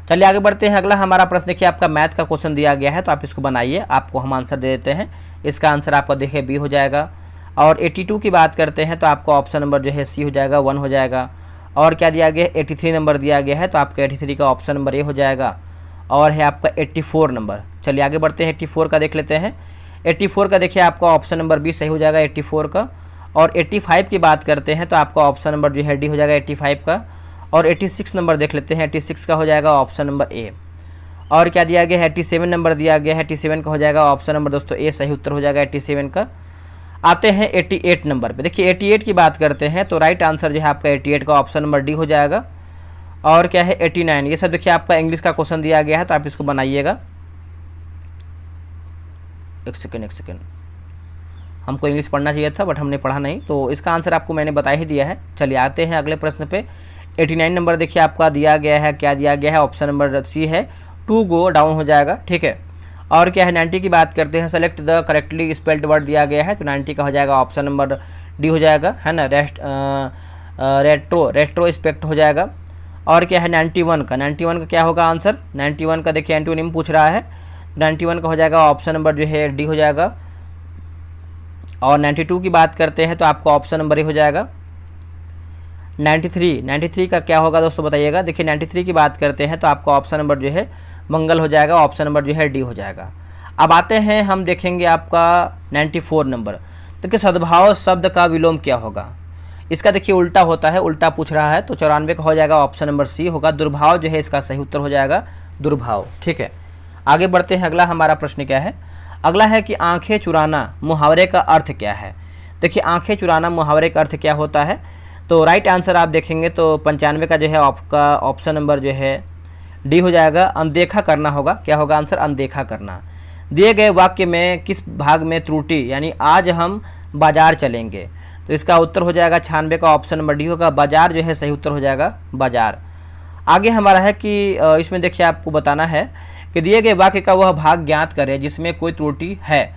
चलिए आगे बढ़ते हैं। अगला हमारा प्रश्न देखिए आपका मैथ का क्वेश्चन दिया गया है तो आप इसको बनाइए, आपको हम आंसर दे देते हैं। इसका आंसर आपका देखिए बी हो जाएगा। और 82 की बात करते हैं तो आपका ऑप्शन नंबर जो है सी हो जाएगा, 1 हो जाएगा। और क्या दिया गया है? 83 नंबर दिया गया है तो आपका 83 का ऑप्शन नंबर ए हो जाएगा। और है आपका 84 नंबर। चलिए आगे बढ़ते हैं, 84 का देख लेते हैं। 84 का देखिए आपका ऑप्शन नंबर बी सही हो जाएगा 84 का। और 85 की बात करते हैं तो आपका ऑप्शन नंबर जो है डी हो जाएगा 85 का। और 86 नंबर देख लेते हैं, 86 का हो जाएगा ऑप्शन नंबर ए। और क्या दिया गया है? 87 नंबर दिया गया है, 87 का हो जाएगा ऑप्शन नंबर दोस्तों ए सही उत्तर हो जाएगा 87 का। आते हैं 88 नंबर पे। देखिए 88 की बात करते हैं तो राइट आंसर जो है आपका 88 का ऑप्शन नंबर डी हो जाएगा। और क्या है 89। ये सब देखिए आपका इंग्लिश का क्वेश्चन दिया गया है तो आप इसको बनाइएगा। एक सेकेंड, हमको इंग्लिश पढ़ना चाहिए था बट हमने पढ़ा नहीं, तो इसका आंसर आपको मैंने बता ही दिया है। चलिए आते हैं अगले प्रश्न पे। 89 नंबर देखिए आपका दिया गया है, क्या दिया गया है? ऑप्शन नंबर सी है, 2 गो डाउन हो जाएगा, ठीक है। और क्या है 90 की बात करते हैं, select the correctly spelled word दिया गया है तो 90 का हो जाएगा ऑप्शन नंबर डी हो जाएगा, है ना। रेट्रोस्पेक्ट हो जाएगा। और क्या है 91 का क्या होगा आंसर? 91 का देखिए एंटोनिम पूछ रहा है, 91 का हो जाएगा ऑप्शन नंबर जो है डी हो जाएगा। और 92 की बात करते हैं तो आपका ऑप्शन नंबर ए हो जाएगा। 93 का क्या होगा दोस्तों बताइएगा। देखिए 93 की बात करते हैं तो आपका ऑप्शन नंबर जो है मंगल हो जाएगा, ऑप्शन नंबर जो है डी हो जाएगा। अब आते हैं हम देखेंगे आपका 94 नंबर। देखिए सद्भाव शब्द का विलोम क्या होगा? इसका देखिए उल्टा होता है, उल्टा पूछ रहा है तो 94 का हो जाएगा ऑप्शन नंबर सी होगा। दुर्भाव जो है इसका सही उत्तर हो जाएगा, दुर्भाव, ठीक है। आगे बढ़ते हैं। अगला हमारा प्रश्न क्या है? अगला है कि आंखें चुराना मुहावरे का अर्थ क्या है? देखिए आंखें चुराना मुहावरे का अर्थ क्या होता है? तो राइट आंसर आप देखेंगे तो 95 का जो है आपका ऑप्शन नंबर जो है डी हो जाएगा, अनदेखा करना होगा। क्या होगा आंसर? अनदेखा करना। दिए गए वाक्य में किस भाग में त्रुटि यानी आज हम बाजार चलेंगे, तो इसका उत्तर हो जाएगा 96 का ऑप्शन नंबर डी होगा, बाजार जो है सही उत्तर हो जाएगा, बाजार। आगे हमारा है कि इसमें देखिए आपको बताना है कि दिए गए वाक्य का वह भाग ज्ञात करें जिसमें कोई त्रुटि है।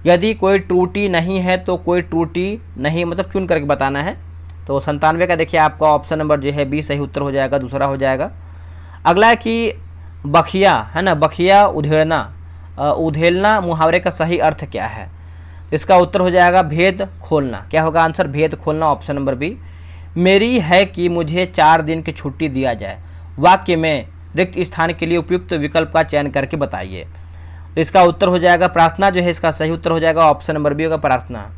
यदि कोई त्रुटि नहीं है तो कोई त्रुटि नहीं मतलब चुन करके बताना है। तो 97 का देखिए आपका ऑप्शन नंबर जो है बी सही उत्तर हो जाएगा, दूसरा हो जाएगा। अगला है कि बखिया, है ना, बखिया उधेलना मुहावरे का सही अर्थ क्या है? तो इसका उत्तर हो जाएगा भेद खोलना। क्या होगा आंसर? भेद खोलना, ऑप्शन नंबर बी। मेरी है कि मुझे 4 दिन की छुट्टी दिया जाए, वाक्य में रिक्त स्थान के लिए उपयुक्त विकल्प का चयन करके बताइए। तो इसका उत्तर हो जाएगा प्रार्थना जो है इसका सही उत्तर हो जाएगा, ऑप्शन नंबर बी होगा, प्रार्थना।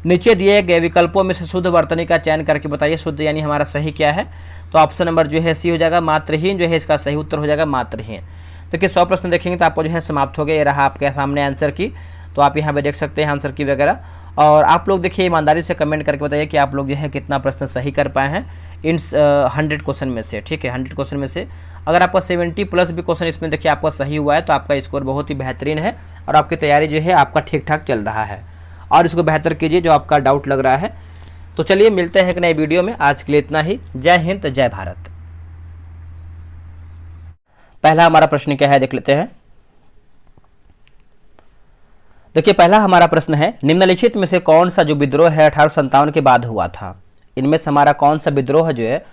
नीचे दिए गए विकल्पों में से शुद्ध वर्तनी का चयन करके बताइए। शुद्ध यानी हमारा सही क्या है? तो ऑप्शन नंबर जो है सी हो जाएगा, मात्रहीन जो है इसका सही उत्तर हो जाएगा, मात्रहीन। देखिए 100 प्रश्न देखेंगे तो आपको जो है समाप्त हो गया। ये रहा आपके सामने आंसर की, तो आप यहाँ पे देख सकते हैं आंसर की वगैरह। और आप लोग देखिए ईमानदारी से कमेंट करके बताइए कि आप लोग जो है कितना प्रश्न सही कर पाए हैं इन 100 क्वेश्चन में से, ठीक है। 100 क्वेश्चन में से अगर आपका 70 प्लस भी क्वेश्चन इसमें देखिए आपका सही हुआ है तो आपका स्कोर बहुत ही बेहतरीन है और आपकी तैयारी जो है आपका ठीक ठाक चल रहा है। और इसको बेहतर कीजिए जो आपका डाउट लग रहा है। तो चलिए मिलते हैं एक नए वीडियो में, आज के लिए इतना ही। जय हिंद, जय भारत। पहला हमारा प्रश्न क्या है देख लेते हैं। देखिए पहला हमारा प्रश्न है, निम्नलिखित में से कौन सा जो विद्रोह है 1857 के बाद हुआ था? इनमें से हमारा कौन सा विद्रोह जो है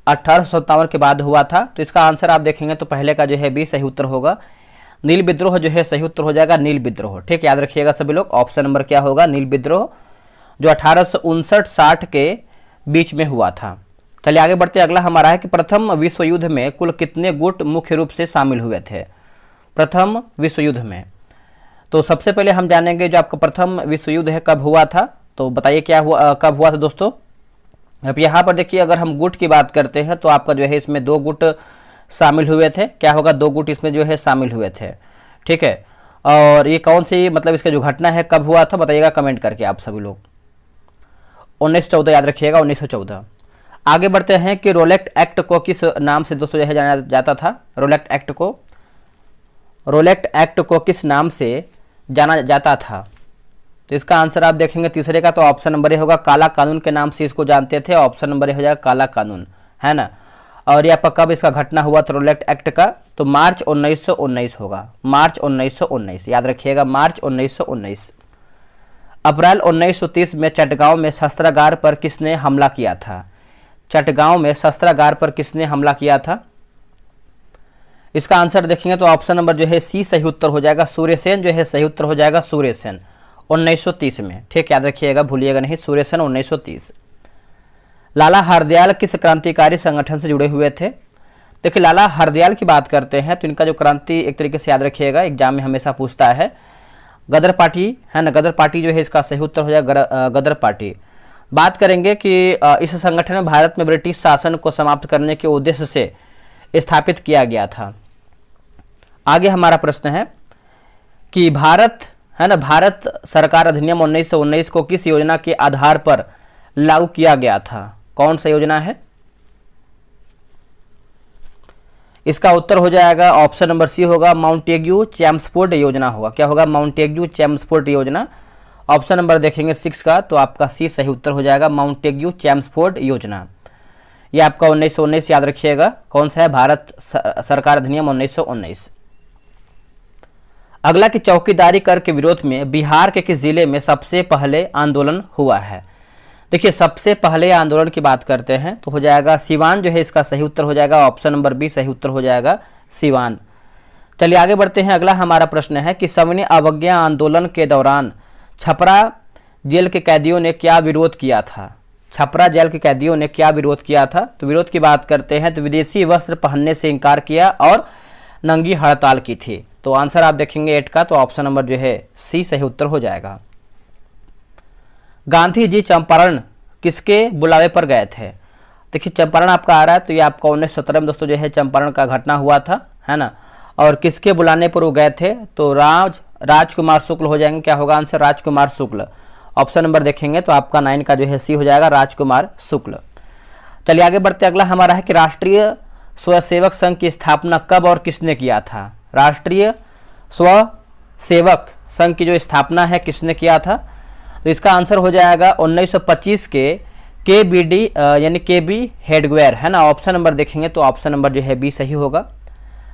1857 के बाद हुआ था? तो इसका आंसर आप देखेंगे तो पहले का जो है बी सही उत्तर होगा, नील विद्रोह जो है सही उत्तर हो जाएगा, नील विद्रोह, ठीक, याद रखिएगा सभी लोग। ऑप्शन नंबर क्या होगा? नील विद्रोह। जो 1859-60 के बीच में हुआ था। चलिए आगे बढ़ते, अगला हमारा है कि प्रथम विश्व युद्ध में कुल कितने गुट मुख्य रूप से शामिल हुए थे प्रथम विश्व युद्ध में। तो सबसे पहले हम जानेंगे जो आपका प्रथम विश्व युद्ध है कब हुआ था, तो बताइए क्या हुआ, कब हुआ था दोस्तों। अब यहाँ पर देखिए, अगर हम गुट की बात करते हैं तो आपका जो है इसमें 2 गुट शामिल हुए थे। क्या होगा, 2 गुट इसमें जो है शामिल हुए थे, ठीक है। और ये कौन सी, मतलब इसका जो घटना है कब हुआ था बताइएगा कमेंट करके आप सभी लोग। 1914 याद रखिएगा, 1914। आगे बढ़ते हैं कि रोलेट एक्ट को किस नाम से दोस्तों जो है जाना जाता था। रोलेट एक्ट को किस नाम से जाना जाता था। तो इसका आंसर आप देखेंगे तीसरे का, तो ऑप्शन नंबर ए होगा, काला कानून के नाम से इसको जानते थे। ऑप्शन नंबर ए हो जाएगा काला कानून, है ना। और ये आपका कब इसका घटना हुआ था रोलेट एक्ट का, तो मार्च 1919 होगा, मार्च 1919 याद रखिएगा, मार्च 1919। अप्रैल 1930 में चटगांव में शस्त्रागार पर किसने हमला किया था। चटगांव में शस्त्रागार पर किसने हमला किया था। इसका आंसर देखेंगे तो ऑप्शन नंबर जो है सी सही उत्तर हो जाएगा, सूर्यसेन जो है सही उत्तर हो जाएगा, सूर्यसेन 1930 में, ठीक याद रखिएगा, भूलिएगा नहीं, सूर्यसेन 1930। लाला हरदयाल किस क्रांतिकारी संगठन से जुड़े हुए थे। देखिए लाला हरदयाल की बात करते हैं तो इनका जो क्रांति एक तरीके से याद रखिएगा, एग्जाम में हमेशा पूछता है, गदर पार्टी है ना, गदर पार्टी जो है इसका सही उत्तर हो जाएगा, गदर पार्टी। बात करेंगे कि इस संगठन में भारत में ब्रिटिश शासन को समाप्त करने के उद्देश्य से स्थापित किया गया था। आगे हमारा प्रश्न है कि भारत है ना, भारत सरकार अधिनियम 1919 को किस योजना के आधार पर लागू किया गया था। कौन सा योजना है। इसका उत्तर हो जाएगा ऑप्शन नंबर सी होगा, माउंटेग्यू चैम्सफोर्ड योजना होगा। क्या होगा, माउंटेग्यू चैम्सफोर्ड योजना। ऑप्शन नंबर देखेंगे 6 का, तो आपका सी सही उत्तर हो जाएगा, माउंटेग्यू चैम्सफोर्ड योजना। ये आपका 1919 याद रखिएगा, कौन सा है, भारत सरकार अधिनियम 1919। अगला कि चौकीदारी कर के विरोध में बिहार के किस जिले में सबसे पहले आंदोलन हुआ है। देखिए सबसे पहले आंदोलन की बात करते हैं तो हो जाएगा सिवान, जो है इसका सही उत्तर हो जाएगा, ऑप्शन नंबर बी सही उत्तर हो जाएगा, सिवान। चलिए आगे बढ़ते हैं, अगला हमारा प्रश्न है कि सविनय अवज्ञा आंदोलन के दौरान छपरा जेल के कैदियों ने क्या विरोध किया था। छपरा जेल के कैदियों ने क्या विरोध किया था। तो विरोध की बात करते हैं तो विदेशी वस्त्र पहनने से इनकार किया और नंगी हड़ताल की थी। तो आंसर आप देखेंगे 8 का, तो ऑप्शन नंबर जो है सी सही उत्तर हो जाएगा। गांधी जी चंपारण किसके बुलावे पर गए थे। देखिए चंपारण आपका आ रहा है, तो ये आपका 1917 में दोस्तों जो है चंपारण का घटना हुआ था, है ना। और किसके बुलाने पर वो गए थे, तो राजकुमार शुक्ल हो जाएंगे। क्या होगा आंसर, राजकुमार शुक्ल। ऑप्शन नंबर देखेंगे तो आपका 9 का जो है सी हो जाएगा, राजकुमार शुक्ल। चलिए आगे बढ़ते, अगला हमारा है कि राष्ट्रीय स्वयंसेवक संघ की स्थापना कब और किसने किया था। राष्ट्रीय स्वयंसेवक संघ की जो स्थापना है किसने किया था। तो इसका आंसर हो जाएगा 1925 के बी यानी KB हेडगेवार, है ना। ऑप्शन नंबर देखेंगे तो ऑप्शन नंबर जो है बी सही होगा।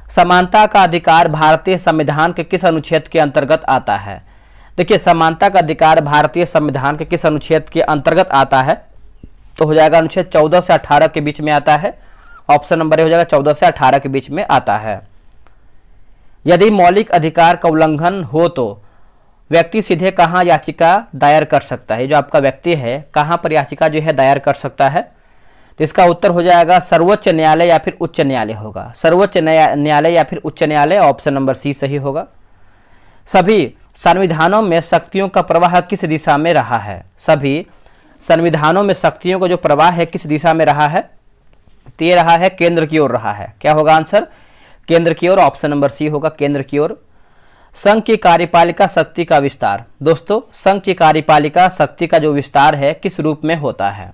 समानता का अधिकार भारतीय संविधान के किस अनुच्छेद के अंतर्गत आता है। देखिए समानता का अधिकार भारतीय संविधान के किस अनुच्छेद के अंतर्गत आता है, तो हो जाएगा अनुच्छेद 14 से 18 के बीच में आता है। ऑप्शन नंबर हो जाएगा 14 से 18 के बीच में आता है। यदि मौलिक अधिकार का उल्लंघन हो तो व्यक्ति सीधे कहाँ याचिका दायर कर सकता है। जो आपका व्यक्ति है कहाँ पर याचिका जो है दायर कर सकता है, तो इसका उत्तर हो जाएगा सर्वोच्च न्यायालय या फिर उच्च न्यायालय होगा, सर्वोच्च न्यायालय या फिर उच्च न्यायालय। ऑप्शन नंबर सी सही होगा। सभी संविधानों में शक्तियों का प्रवाह किस दिशा में रहा है। सभी संविधानों में शक्तियों का जो प्रवाह है किस दिशा में रहा है, तो ये रहा है केंद्र की ओर रहा है। क्या होगा आंसर, केंद्र की ओर। ऑप्शन नंबर सी होगा, केंद्र की ओर। संघ की कार्यपालिका शक्ति का विस्तार। दोस्तों संघ की कार्यपालिका शक्ति का जो विस्तार है किस रूप में होता है,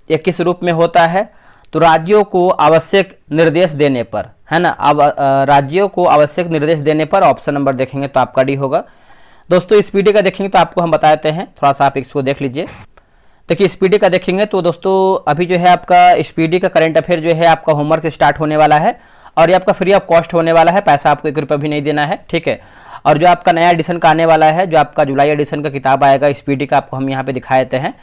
यह किस रूप में होता है, तो राज्यों को आवश्यक निर्देश देने पर, है ना। राज्यों को आवश्यक निर्देश देने पर। ऑप्शन नंबर देखेंगे तो आपका डी होगा। दोस्तों स्पीडी का देखेंगे तो आपको हम बताते हैं, थोड़ा सा आप इसको देख लीजिए। देखिए स्पीडी का देखेंगे तो दोस्तों अभी जो है आपका स्पीडी का करंट अफेयर जो है आपका होमवर्क स्टार्ट होने वाला है और ये आपका फ्री ऑफ कॉस्ट होने वाला है, पैसा आपको 1 रुपया भी नहीं देना है, ठीक है। और जो आपका नया एडिशन का आने वाला है, जो आपका जुलाई एडिशन का किताब आएगा स्पीडी का, आपको हम यहाँ पे दिखा देते हैं।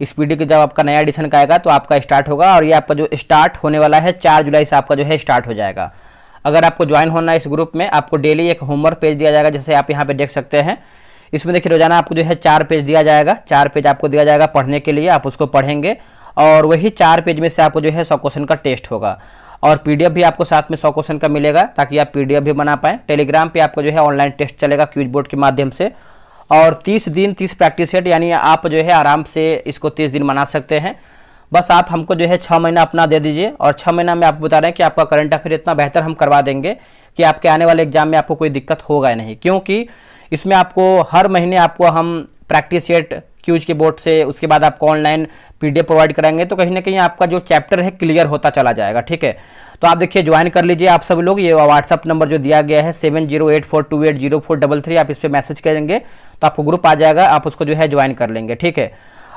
स्पीडी का जब आपका नया एडिशन का आएगा तो आपका स्टार्ट होगा और ये आपका जो स्टार्ट होने वाला है 4 जुलाई से आपका जो है स्टार्ट हो जाएगा। अगर आपको ज्वाइन होना है इस ग्रुप में, आपको डेली एक होमवर्क पेज दिया जाएगा, जैसे आप यहाँ पे देख सकते हैं। इसमें देखिए रोजाना आपको जो है 4 पेज दिया जाएगा, 4 पेज आपको दिया जाएगा पढ़ने के लिए, आप उसको पढ़ेंगे और वही 4 पेज में से आपको जो है 100 क्वेश्चन का टेस्ट होगा और पीडीएफ भी आपको साथ में 100 क्वेश्चन का मिलेगा ताकि आप पीडीएफ भी बना पाएँ। टेलीग्राम पे आपको जो है ऑनलाइन टेस्ट चलेगा क्विज बोर्ड के माध्यम से और 30 दिन 30 प्रैक्टिस सेट, यानी आप जो है आराम से इसको 30 दिन बना सकते हैं। बस आप हमको जो है 6 महीना अपना दे दीजिए और 6 महीना में आपको बता रहे हैं कि आपका करंट अफेयर इतना बेहतर हम करवा देंगे कि आपके आने वाले एग्जाम में आपको कोई दिक्कत होगा नहीं, क्योंकि इसमें आपको हर महीने आपको हम प्रैक्टिस सेट क्यूज के बोर्ड से, उसके बाद आपको ऑनलाइन पीडीएफ प्रोवाइड कराएंगे, तो कहीं ना कहीं आपका जो चैप्टर है क्लियर होता चला जाएगा। ठीक है, तो आप देखिए ज्वाइन कर लीजिए आप सभी लोग। ये व्हाट्सअप नंबर जो दिया गया है 7084280433, आप इस पर मैसेज करेंगे तो आपको ग्रुप आ जाएगा, आप उसको जो है ज्वाइन कर लेंगे। ठीक है,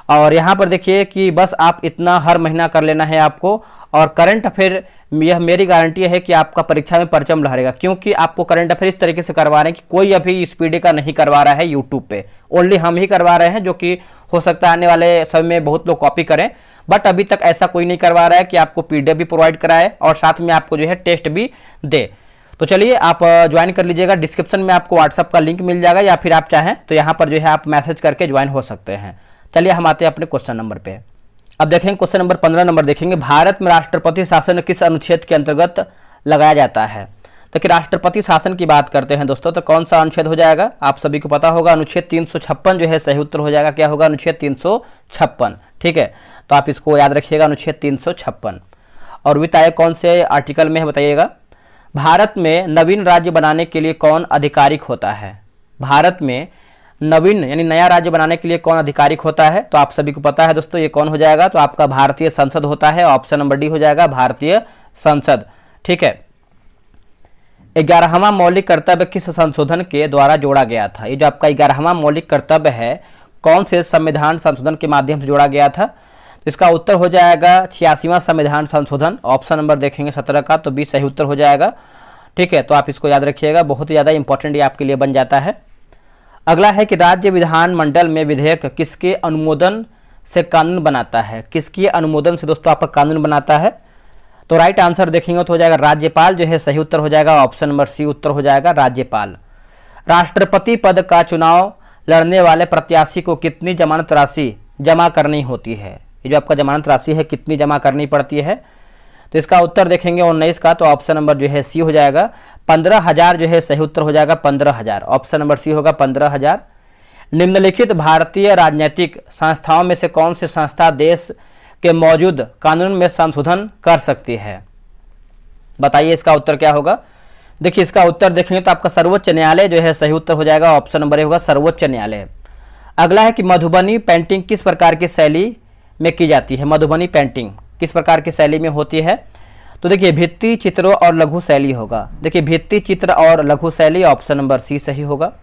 और यहाँ पर देखिए कि बस आप इतना हर महीना कर लेना है आपको। और करंट अफेयर, यह मेरी गारंटी है कि आपका परीक्षा में परचम लहरेगा, क्योंकि आपको करंट अफेयर इस तरीके से करवा रहे हैं कि कोई अभी स्पीडी का नहीं करवा रहा है यूट्यूब पे, ओनली हम ही करवा रहे हैं, जो कि हो सकता है आने वाले समय में बहुत लोग कॉपी करें, बट अभी तक ऐसा कोई नहीं करवा रहा है कि आपको पीडीएफ भी प्रोवाइड कराए और साथ में आपको जो है टेस्ट भी दे। तो चलिए आप ज्वाइन कर लीजिएगा, डिस्क्रिप्शन में आपको व्हाट्सअप का लिंक मिल जाएगा या फिर आप चाहें तो यहाँ पर जो है आप मैसेज करके ज्वाइन हो सकते हैं। चलिए हम आते हैं अपने क्वेश्चन नंबर पे। अब देखेंगे क्वेश्चन नंबर 15 नंबर देखेंगे, भारत में राष्ट्रपति शासन किस अनुच्छेद के अंतर्गत लगाया जाता है। तो कि राष्ट्रपति शासन की बात करते हैं दोस्तों, तो कौन सा अनुच्छेद हो जाएगा, आप सभी को पता होगा अनुच्छेद 356 जो है सही उत्तर हो जाएगा। क्या होगा, अनुच्छेद 356। ठीक है, तो आप इसको याद रखिएगा, अनुच्छेद 356। और वित्त आयोग कौन से आर्टिकल में है बताइएगा। भारत में नवीन राज्य बनाने के लिए कौन आधिकारिक होता है। भारत में नवीन यानी नया राज्य बनाने के लिए कौन आधिकारिक होता है, तो आप सभी को पता है दोस्तों, ये कौन हो जाएगा, तो आपका भारतीय संसद होता है। ऑप्शन नंबर डी हो जाएगा, भारतीय संसद। ठीक है, 11वां मौलिक कर्तव्य किस संशोधन के द्वारा जोड़ा गया था। ये जो आपका 11वां मौलिक कर्तव्य है कौन से संविधान संशोधन के माध्यम से जोड़ा गया था, तो इसका उत्तर हो जाएगा 86वां संविधान संशोधन। ऑप्शन नंबर देखेंगे 17 का, तो 20 सही उत्तर हो जाएगा। ठीक है, तो आप इसको याद रखिएगा, बहुत ही ज़्यादा इंपॉर्टेंट ये आपके लिए बन जाता है। अगला है कि राज्य विधानमंडल में विधेयक किसके अनुमोदन से कानून बनाता है। किसके अनुमोदन से दोस्तों आपका कानून बनाता है, तो राइट आंसर देखेंगे तो हो जाएगा राज्यपाल जो है सही उत्तर हो जाएगा। ऑप्शन नंबर सी उत्तर हो जाएगा, राज्यपाल। राष्ट्रपति पद का चुनाव लड़ने वाले प्रत्याशी को कितनी जमानत राशि जमा करनी होती है। ये जो आपका जमानत राशि है कितनी जमा करनी पड़ती है, तो इसका उत्तर देखेंगे 19 का, तो ऑप्शन नंबर जो है सी हो जाएगा। 15,000 जो है सही उत्तर हो जाएगा, 15,000। ऑप्शन नंबर सी होगा 15,000। निम्नलिखित भारतीय राजनीतिक संस्थाओं में से कौन सी संस्था देश के मौजूद कानून में संशोधन कर सकती है, बताइए इसका उत्तर क्या होगा। देखिए इसका उत्तर देखेंगे तो आपका सर्वोच्च न्यायालय जो है सही उत्तर हो जाएगा। ऑप्शन नंबर ए होगा, सर्वोच्च न्यायालय। अगला है कि मधुबनी पेंटिंग किस प्रकार की शैली में की जाती है। मधुबनी पेंटिंग किस प्रकार की शैली में होती है, तो देखिए भित्ति चित्रों और लघु शैली होगा। देखिए भित्ति चित्र और लघु शैली, ऑप्शन नंबर सी सही होगा।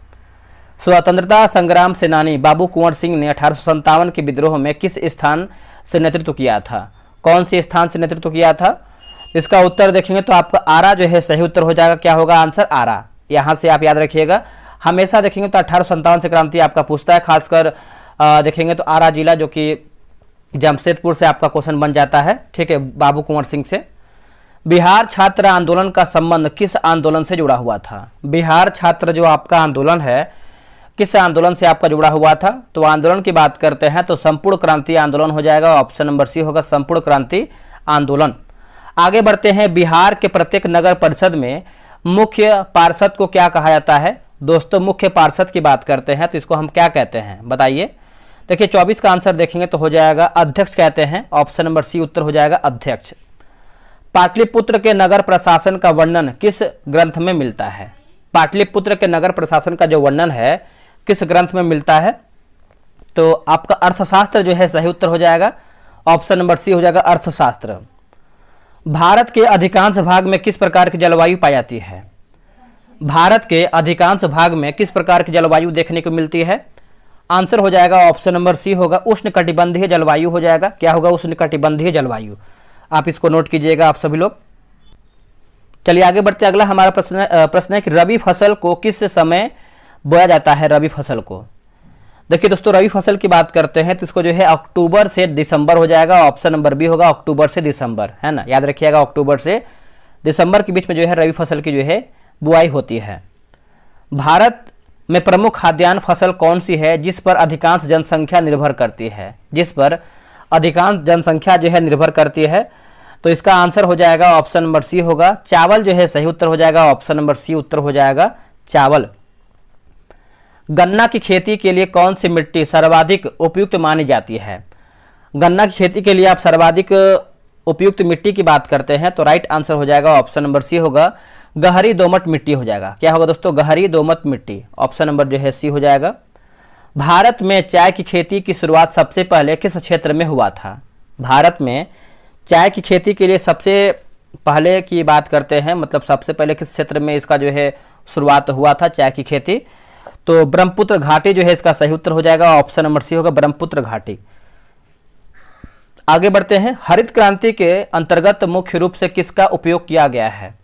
स्वतंत्रता संग्राम सेनानी बाबू कुंवर सिंह ने 1857 के विद्रोह में किस स्थान से नेतृत्व किया था। कौन से स्थान से नेतृत्व किया था, इसका उत्तर देखेंगे तो आपका आरा जो है सही उत्तर हो जाएगा। क्या होगा आंसर, आरा। यहाँ से आप याद रखिएगा, हमेशा देखेंगे तो 1857 से क्रांति आपका पूछता है, खासकर देखेंगे तो आरा जिला जो कि जमशेदपुर से आपका क्वेश्चन बन जाता है। ठीक है, बाबू कुंवर सिंह से। बिहार छात्र आंदोलन का संबंध किस आंदोलन से जुड़ा हुआ था। बिहार छात्र जो आपका आंदोलन है किस आंदोलन से आपका जुड़ा हुआ था, तो आंदोलन की बात करते हैं तो संपूर्ण क्रांति आंदोलन हो जाएगा। ऑप्शन नंबर सी होगा, संपूर्ण क्रांति आंदोलन। आगे बढ़ते हैं, बिहार के प्रत्येक नगर परिषद में मुख्य पार्षद को क्या कहा जाता है। दोस्तों मुख्य पार्षद की बात करते हैं तो इसको हम क्या कहते हैं बताइए। देखिए 24 का आंसर देखेंगे तो हो जाएगा अध्यक्ष कहते हैं। ऑप्शन नंबर सी उत्तर हो जाएगा, अध्यक्ष। पाटलिपुत्र के नगर प्रशासन का वर्णन किस ग्रंथ में मिलता है। पाटलिपुत्र के नगर प्रशासन का जो वर्णन है किस ग्रंथ में मिलता है, तो आपका अर्थशास्त्र जो है सही उत्तर हो जाएगा। ऑप्शन नंबर सी हो जाएगा, अर्थशास्त्र। भारत के अधिकांश भाग में किस प्रकार की जलवायु पाई जाती है। भारत के अधिकांश भाग में किस प्रकार की जलवायु देखने को मिलती है, आंसर हो जाएगा ऑप्शन नंबर सी होगा, उष्णकटिबंधीय जलवायु हो जाएगा। क्या होगा, उष्णकटिबंधीय जलवायु। आप इसको नोट कीजिएगा आप सभी लोग। चलिए आगे बढ़ते, अगला हमारा प्रश्न है कि रबी फसल को किस समय बोया जाता है। रबी फसल को देखिए दोस्तों, रबी फसल की बात करते हैं तो इसको जो है अक्टूबर से दिसंबर हो जाएगा। ऑप्शन नंबर बी होगा, अक्टूबर से दिसंबर, है ना, याद रखिएगा अक्टूबर से दिसंबर के बीच में जो है रबी फसल की जो है बुआई होती है। भारत में प्रमुख खाद्यान्न फसल कौन सी है जिस पर अधिकांश जनसंख्या निर्भर करती है? जिस पर अधिकांश जनसंख्या जो है निर्भर करती है, तो इसका आंसर हो जाएगा ऑप्शन नंबर सी होगा चावल जो है सही उत्तर हो जाएगा, ऑप्शन नंबर सी उत्तर हो जाएगा चावल। गन्ना की खेती के लिए कौन सी मिट्टी सर्वाधिक उपयुक्त मानी जाती है? गन्ना की खेती के लिए आप सर्वाधिक उपयुक्त मिट्टी की बात करते हैं तो राइट आंसर हो जाएगा ऑप्शन नंबर सी होगा गहरी दोमट मिट्टी हो जाएगा। क्या होगा दोस्तों? गहरी दोमट मिट्टी, ऑप्शन नंबर जो है सी हो जाएगा। भारत में चाय की खेती की शुरुआत सबसे पहले किस क्षेत्र में हुआ था? भारत में चाय की खेती के लिए सबसे पहले की बात करते हैं, मतलब सबसे पहले किस क्षेत्र में इसका जो है शुरुआत हुआ था चाय की खेती? तो ब्रह्मपुत्र घाटी जो है इसका सही उत्तर हो जाएगा, ऑप्शन नंबर सी होगा ब्रह्मपुत्र घाटी। आगे बढ़ते हैं। हरित क्रांति के अंतर्गत मुख्य रूप से किसका उपयोग किया गया है?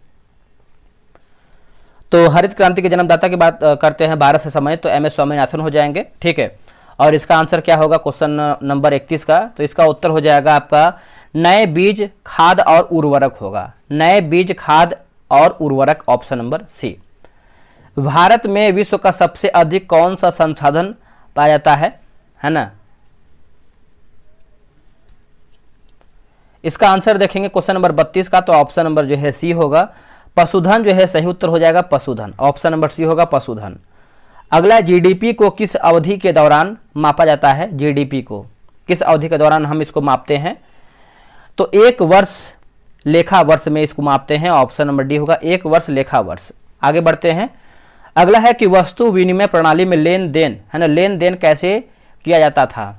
तो हरित क्रांति के जन्मदाता की बात करते हैं भारत से संबंधित, तो एम एस स्वामीनाथन हो जाएंगे, ठीक है। और इसका आंसर क्या होगा क्वेश्चन नंबर 31 का? तो इसका उत्तर हो जाएगा आपका नए बीज खाद और उर्वरक होगा, नए बीज खाद और उर्वरक, ऑप्शन नंबर सी। भारत में विश्व का सबसे अधिक कौन सा संसाधन पाया जाता है ना? इसका आंसर देखेंगे क्वेश्चन नंबर 32 का, तो ऑप्शन नंबर जो है सी होगा पशुधन जो है सही उत्तर हो जाएगा पशुधन, ऑप्शन नंबर सी होगा पशुधन। अगला जीडीपी को किस अवधि के दौरान मापा जाता है? जीडीपी को किस अवधि के दौरान हम इसको मापते हैं? तो एक वर्ष लेखा वर्ष में इसको मापते हैं, ऑप्शन नंबर डी होगा एक वर्ष लेखा वर्ष। आगे बढ़ते हैं। अगला है कि वस्तु विनिमय प्रणाली में लेन देन है ना, लेन देन कैसे किया जाता था?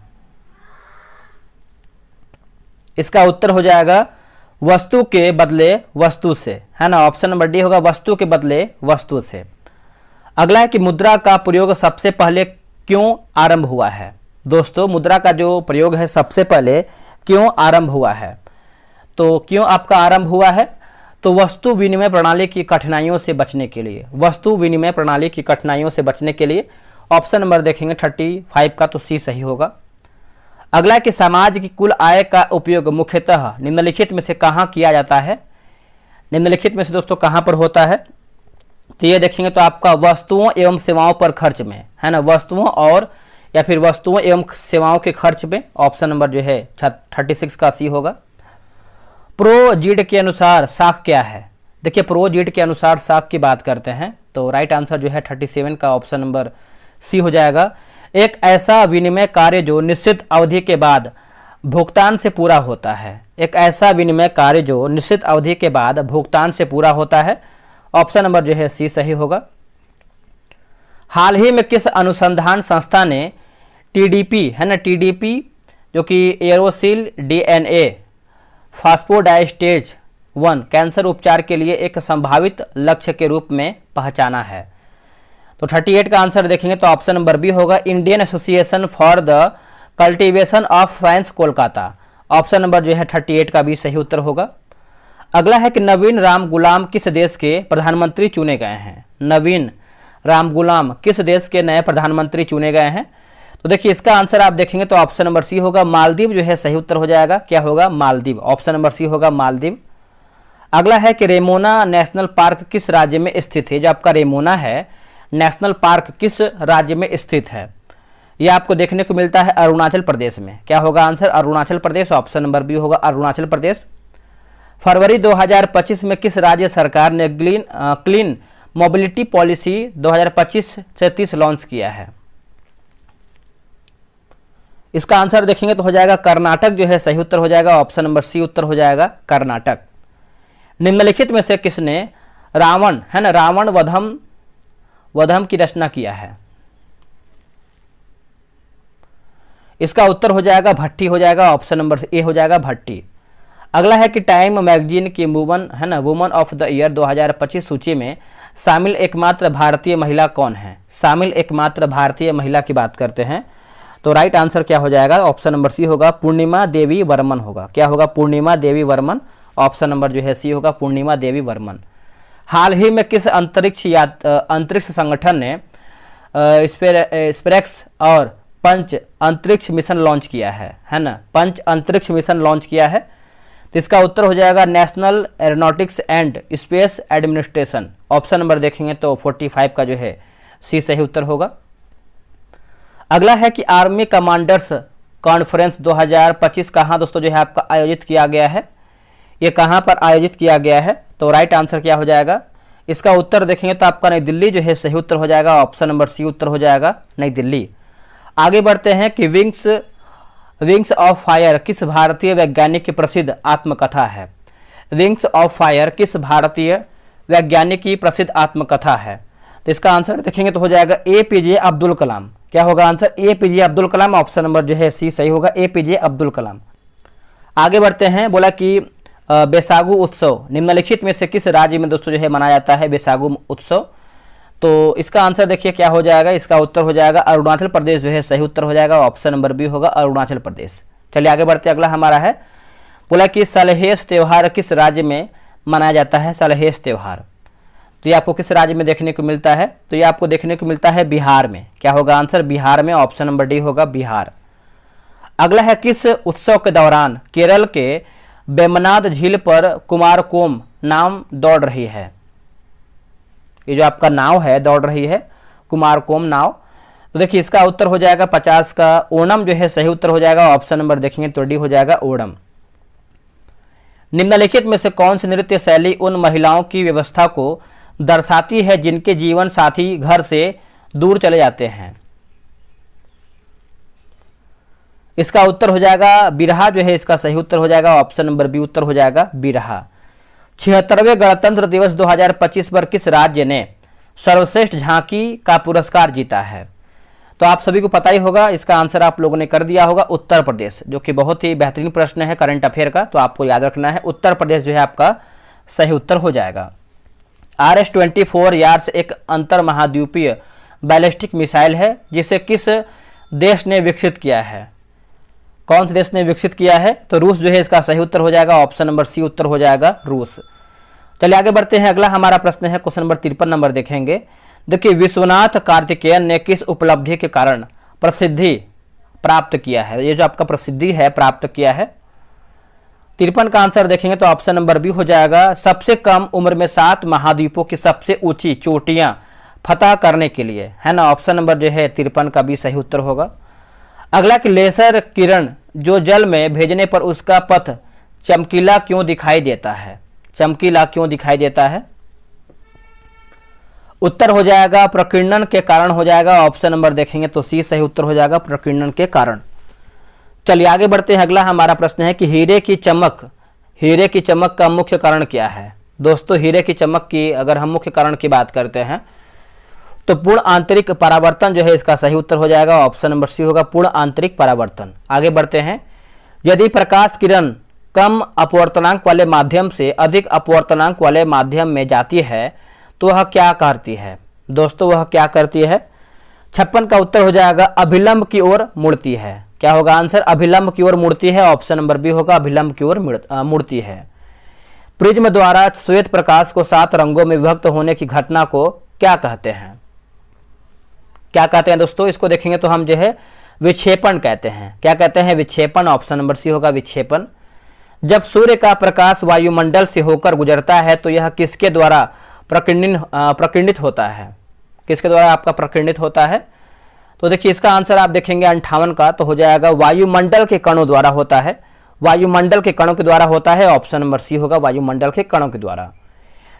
इसका उत्तर हो जाएगा वस्तु के बदले वस्तु से, है ना, ऑप्शन नंबर डी होगा वस्तु के बदले वस्तु से। अगला है कि मुद्रा का प्रयोग सबसे पहले क्यों आरंभ हुआ है? दोस्तों मुद्रा का जो प्रयोग है सबसे पहले क्यों आरंभ हुआ है? तो क्यों आपका आरंभ हुआ है? तो वस्तु विनिमय प्रणाली की कठिनाइयों से बचने के लिए, वस्तु विनिमय प्रणाली की कठिनाइयों से बचने के लिए, ऑप्शन नंबर देखेंगे 35 का, तो सी सही होगा। अगला कि समाज की कुल आय का उपयोग मुख्यतः निम्नलिखित में से कहाँ किया जाता है? निम्नलिखित में से दोस्तों कहाँ पर होता है? तो ये देखेंगे तो आपका वस्तुओं एवं सेवाओं पर खर्च में, है ना, वस्तुओं और या फिर वस्तुओं एवं सेवाओं के खर्च में, ऑप्शन नंबर जो है 36 का सी होगा। प्रोजीड के अनुसार साख क्या है? देखिए प्रोजीड के अनुसार साख की बात करते हैं तो राइट आंसर जो है 37 का, ऑप्शन नंबर सी हो जाएगा। एक ऐसा विनिमय कार्य जो निश्चित अवधि के बाद भुगतान से पूरा होता है, एक ऐसा विनिमय कार्य जो निश्चित अवधि के बाद भुगतान से पूरा होता है, ऑप्शन नंबर जो है सी सही होगा। हाल ही में किस अनुसंधान संस्था ने टीडीपी, है ना, टीडीपी जो कि एरोसिल डीएनए फास्फोडाइस्टेज 1 कैंसर उपचार के लिए एक संभावित लक्ष्य के रूप में पहचाना है? तो 38 का आंसर देखेंगे तो ऑप्शन नंबर बी होगा Indian association for the cultivation of science Kolkata, option number जो है 38 का भी सही उत्तर होगा। अगला है कि नवीन राम गुलाम किस देश के प्रधानमंत्री चुने गए हैं? नवीन राम गुलाम किस देश के नए प्रधानमंत्री चुने गए हैं? तो देखिए इसका आंसर आप देखेंगे तो ऑप्शन नंबर सी होगा मालदीव जो है सही उत्तर हो जाएगा। क्या होगा? मालदीव, ऑप्शन नंबर सी होगा मालदीव। अगला है कि रेमोना नेशनल पार्क किस राज्य में स्थित है? जो आपका रेमोना है नेशनल पार्क किस राज्य में स्थित है? यह आपको देखने को मिलता है अरुणाचल प्रदेश में। क्या होगा answer? Arunachal Pradesh, option number B होगा अरुणाचल प्रदेश। फरवरी 2025 में किस राज्य सरकार ने क्लीन मोबिलिटी पॉलिसी 2025 से 30 लॉन्च किया है? इसका आंसर देखेंगे तो हो जाएगा कर्नाटक जो है सही उत्तर हो जाएगा, ऑप्शन नंबर सी उत्तर हो जाएगा कर्नाटक। निम्नलिखित में से किसने रावण, है ना, रावण वधम की रचना किया है? इसका उत्तर हो जाएगा भट्टी हो जाएगा, ऑप्शन नंबर ए हो जाएगा भट्टी। अगला है कि टाइम मैगजीन की वुमन ऑफ द ईयर 2025 सूची में शामिल एकमात्र भारतीय महिला कौन है? शामिल एकमात्र भारतीय महिला की बात करते हैं तो राइट आंसर क्या हो जाएगा? ऑप्शन नंबर सी होगा पूर्णिमा देवी वर्मन होगा। क्या होगा? पूर्णिमा देवी वर्मन, ऑप्शन नंबर जो है सी होगा पूर्णिमा देवी वर्मन। हाल ही में किस अंतरिक्ष संगठन ने स्पेरेक्स और पंच अंतरिक्ष मिशन लॉन्च किया है ना, पंच अंतरिक्ष मिशन लॉन्च किया है? तो इसका उत्तर हो जाएगा national aeronautics and space administration, option number देखेंगे तो 45 का जो है सी सही उत्तर होगा। अगला है कि आर्मी कमांडर्स कॉन्फ्रेंस 2025 कहाँ दोस्तों जो है आपका आयोजित किया गया है, ये कहाँ पर आयोजित किया गया है? तो राइट आंसर क्या हो जाएगा? इसका उत्तर देखेंगे तो आपका नई दिल्ली जो है सही उत्तर हो जाएगा, ऑप्शन नंबर सी उत्तर हो जाएगा, नई दिल्ली। आगे बढ़ते हैं कि विंग्स ऑफ फायर किस भारतीय वैज्ञानिक की प्रसिद्ध आत्मकथा है? विंग्स ऑफ फायर किस भारतीय वैज्ञानिक की प्रसिद्ध आत्मकथा है? तो इसका आंसर देखेंगे तो हो जाएगा एपीजे अब्दुल कलाम। क्या होगा answer? APJ Abdul Kalam, option number जो है सी सही होगा, एपीजे अब्दुल कलाम। आगे बढ़ते हैं, बोला कि बैसागु उत्सव निम्नलिखित में से किस राज्य में दोस्तों जो है मनाया जाता है बैसागु उत्सव? तो इसका आंसर देखिए क्या हो जाएगा, इसका उत्तर हो जाएगा अरुणाचल प्रदेश जो है सही उत्तर हो जाएगा, ऑप्शन नंबर बी होगा अरुणाचल प्रदेश। चलिए आगे बढ़ते, अगला हमारा है, बोला कि सलहेस त्यौहार किस राज्य में मनाया जाता है? सलहेस त्यौहार तो ये आपको किस राज्य में देखने को मिलता है? तो ये आपको देखने को मिलता है बिहार में। क्या होगा आंसर? बिहार में, ऑप्शन नंबर डी होगा बिहार। अगला है, किस उत्सव के दौरान केरल के वेम्बनाड झील पर कुमारकोम नाव दौड़ रही है? ये जो आपका नाव है दौड़ रही है कुमारकोम नाव, तो देखिए इसका उत्तर हो जाएगा 50 का ओणम जो है सही उत्तर हो जाएगा, ऑप्शन नंबर देखेंगे तो डी हो जाएगा ओणम। निम्नलिखित में से कौन सी नृत्य शैली उन महिलाओं की व्यवस्था को दर्शाती है जिनके जीवन साथी घर से दूर चले जाते हैं? इसका उत्तर हो जाएगा बिरहा जो है इसका सही उत्तर हो जाएगा, ऑप्शन नंबर बी उत्तर हो जाएगा बिरहा। 76वें गणतंत्र दिवस 2025 पर किस राज्य ने सर्वश्रेष्ठ झांकी का पुरस्कार जीता है? तो आप सभी को पता ही होगा, इसका आंसर आप लोगों ने कर दिया होगा उत्तर प्रदेश, जो कि बहुत ही बेहतरीन प्रश्न है करंट अफेयर का, तो आपको याद रखना है उत्तर प्रदेश जो है आपका सही उत्तर हो जाएगा। RS-24 यार्स एक अंतर महाद्वीपीय बैलिस्टिक मिसाइल है जिसे किस देश ने विकसित किया है? कौन से देश ने विकसित किया है? तो रूस जो है इसका सही उत्तर हो जाएगा, ऑप्शन नंबर सी उत्तर हो जाएगा रूस। चलिए आगे बढ़ते हैं, अगला हमारा प्रश्न है क्वेश्चन नंबर 53 नंबर देखेंगे। देखिए विश्वनाथ कार्तिकेयन ने किस उपलब्धि के कारण प्रसिद्धि प्राप्त किया है? ये जो आपका प्रसिद्धि है प्राप्त किया है, 53 का आंसर देखेंगे तो ऑप्शन नंबर बी हो जाएगा, सबसे कम उम्र में 7 महाद्वीपों की सबसे ऊंची चोटियां फतह करने के लिए, है ना, ऑप्शन नंबर जो है 53 का भी सही उत्तर होगा। अगला कि लेसर किरण जो जल में भेजने पर उसका पथ चमकीला क्यों दिखाई देता है? चमकीला क्यों दिखाई देता है? उत्तर हो जाएगा प्रकीर्णन के कारण हो जाएगा, ऑप्शन नंबर देखेंगे तो सी सही उत्तर हो जाएगा, प्रकीर्णन के कारण। चलिए आगे बढ़ते हैं, अगला हमारा प्रश्न है कि हीरे की चमक का मुख्य कारण क्या है? दोस्तों हीरे की चमक की अगर हम मुख्य कारण की बात करते हैं तो पूर्ण आंतरिक परावर्तन जो है इसका सही उत्तर हो जाएगा, ऑप्शन नंबर सी होगा, पूर्ण आंतरिक परावर्तन। आगे बढ़ते हैं, यदि प्रकाश किरण कम अपवर्तनांक वाले माध्यम से अधिक अपवर्तनांक वाले माध्यम में जाती है तो वह क्या करती है? दोस्तों वह क्या करती है? 56 का उत्तर हो जाएगा अभिलंब की ओर मुड़ती है। क्या होगा आंसर? अभिलंब की ओर मुड़ती है, ऑप्शन नंबर बी होगा, अभिलंब की ओर मुड़ती है। प्रिज्म द्वारा श्वेत प्रकाश को 7 रंगों में विभक्त होने की घटना को क्या कहते हैं? क्या कहते हैं दोस्तों? इसको देखेंगे तो हम जो है विक्षेपण कहते हैं। क्या कहते हैं? विक्षेपण, ऑप्शन नंबर सी होगा विक्षेपण। जब सूर्य का प्रकाश वायुमंडल से होकर गुजरता है तो यह किसके द्वारा प्रकीर्णित होता है? किसके द्वारा आपका प्रकीर्णित होता है? तो देखिए इसका आंसर आप देखेंगे 58 का तो हो जाएगा वायुमंडल के कणों द्वारा होता है, वायुमंडल के कणों के द्वारा होता है, ऑप्शन नंबर सी होगा, वायुमंडल के कणों के द्वारा।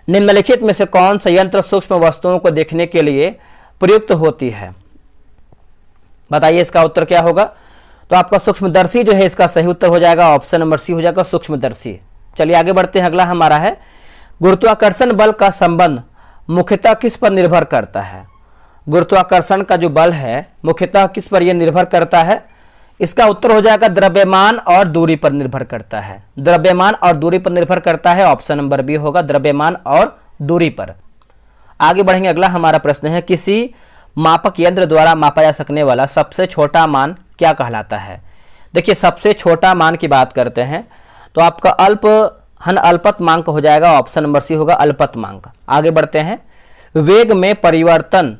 निम्नलिखित में से कौन सा यंत्र सूक्ष्म वस्तुओं को देखने के लिए प्रयुक्त होती है? बताइए इसका उत्तर क्या होगा? तो आपका सूक्ष्मदर्शी जो है इसका सही उत्तर हो जाएगा, ऑप्शन नंबर सी हो जाएगा, सूक्ष्मदर्शी। चलिए आगे बढ़ते हैं, अगला हमारा है गुरुत्वाकर्षण बल का संबंध मुख्यतः किस पर निर्भर करता है? गुरुत्वाकर्षण का जो बल है मुख्यतः किस पर यह निर्भर करता है? इसका उत्तर हो जाएगा द्रव्यमान और दूरी पर निर्भर करता है, द्रव्यमान और दूरी पर निर्भर करता है, ऑप्शन नंबर बी होगा, द्रव्यमान और दूरी पर। आगे बढ़ेंगे, अगला हमारा प्रश्न है किसी मापक यंत्र द्वारा मापा जा सकने वाला सबसे छोटा मान क्या कहलाता है? देखिए सबसे छोटा मान की बात करते हैं तो आपका अल्पतमांक हो जाएगा, ऑप्शन नंबर सी होगा, अल्पतमांक। आगे बढ़ते हैं, वेग में परिवर्तन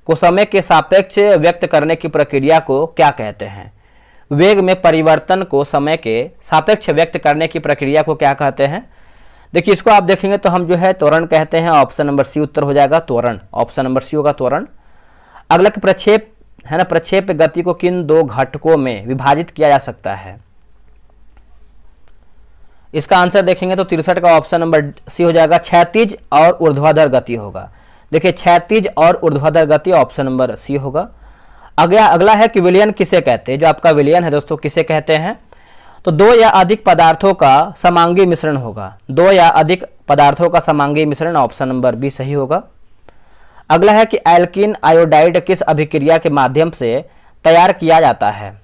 को समय के सापेक्ष व्यक्त करने की प्रक्रिया को क्या कहते हैं? वेग में परिवर्तन को समय के सापेक्ष व्यक्त करने की प्रक्रिया को क्या कहते हैं? देखिए इसको आप देखेंगे तो हम जो है त्वरण कहते हैं, ऑप्शन नंबर सी उत्तर हो जाएगा, त्वरण, ऑप्शन नंबर सी होगा त्वरण। अगला कि प्रक्षेप है ना, प्रक्षेप गति को किन दो घटकों में विभाजित किया जा सकता है? इसका आंसर देखेंगे तो 63 का ऑप्शन नंबर सी हो जाएगा, क्षैतिज और ऊर्ध्वाधर गति होगा। देखिए क्षैतिज और ऊर्ध्वाधर गति ऑप्शन नंबर सी होगा। अगला है कि विलयन किसे कहते हैं? जो आपका विलयन है दोस्तों किसे कहते हैं? तो दो या अधिक पदार्थों का समांगी मिश्रण होगा। दो या अधिक पदार्थों का समांगी मिश्रण ऑप्शन नंबर बी सही होगा। अगला है कि एल्कीन आयोडाइड किस अभिक्रिया के माध्यम से तैयार किया जाता है?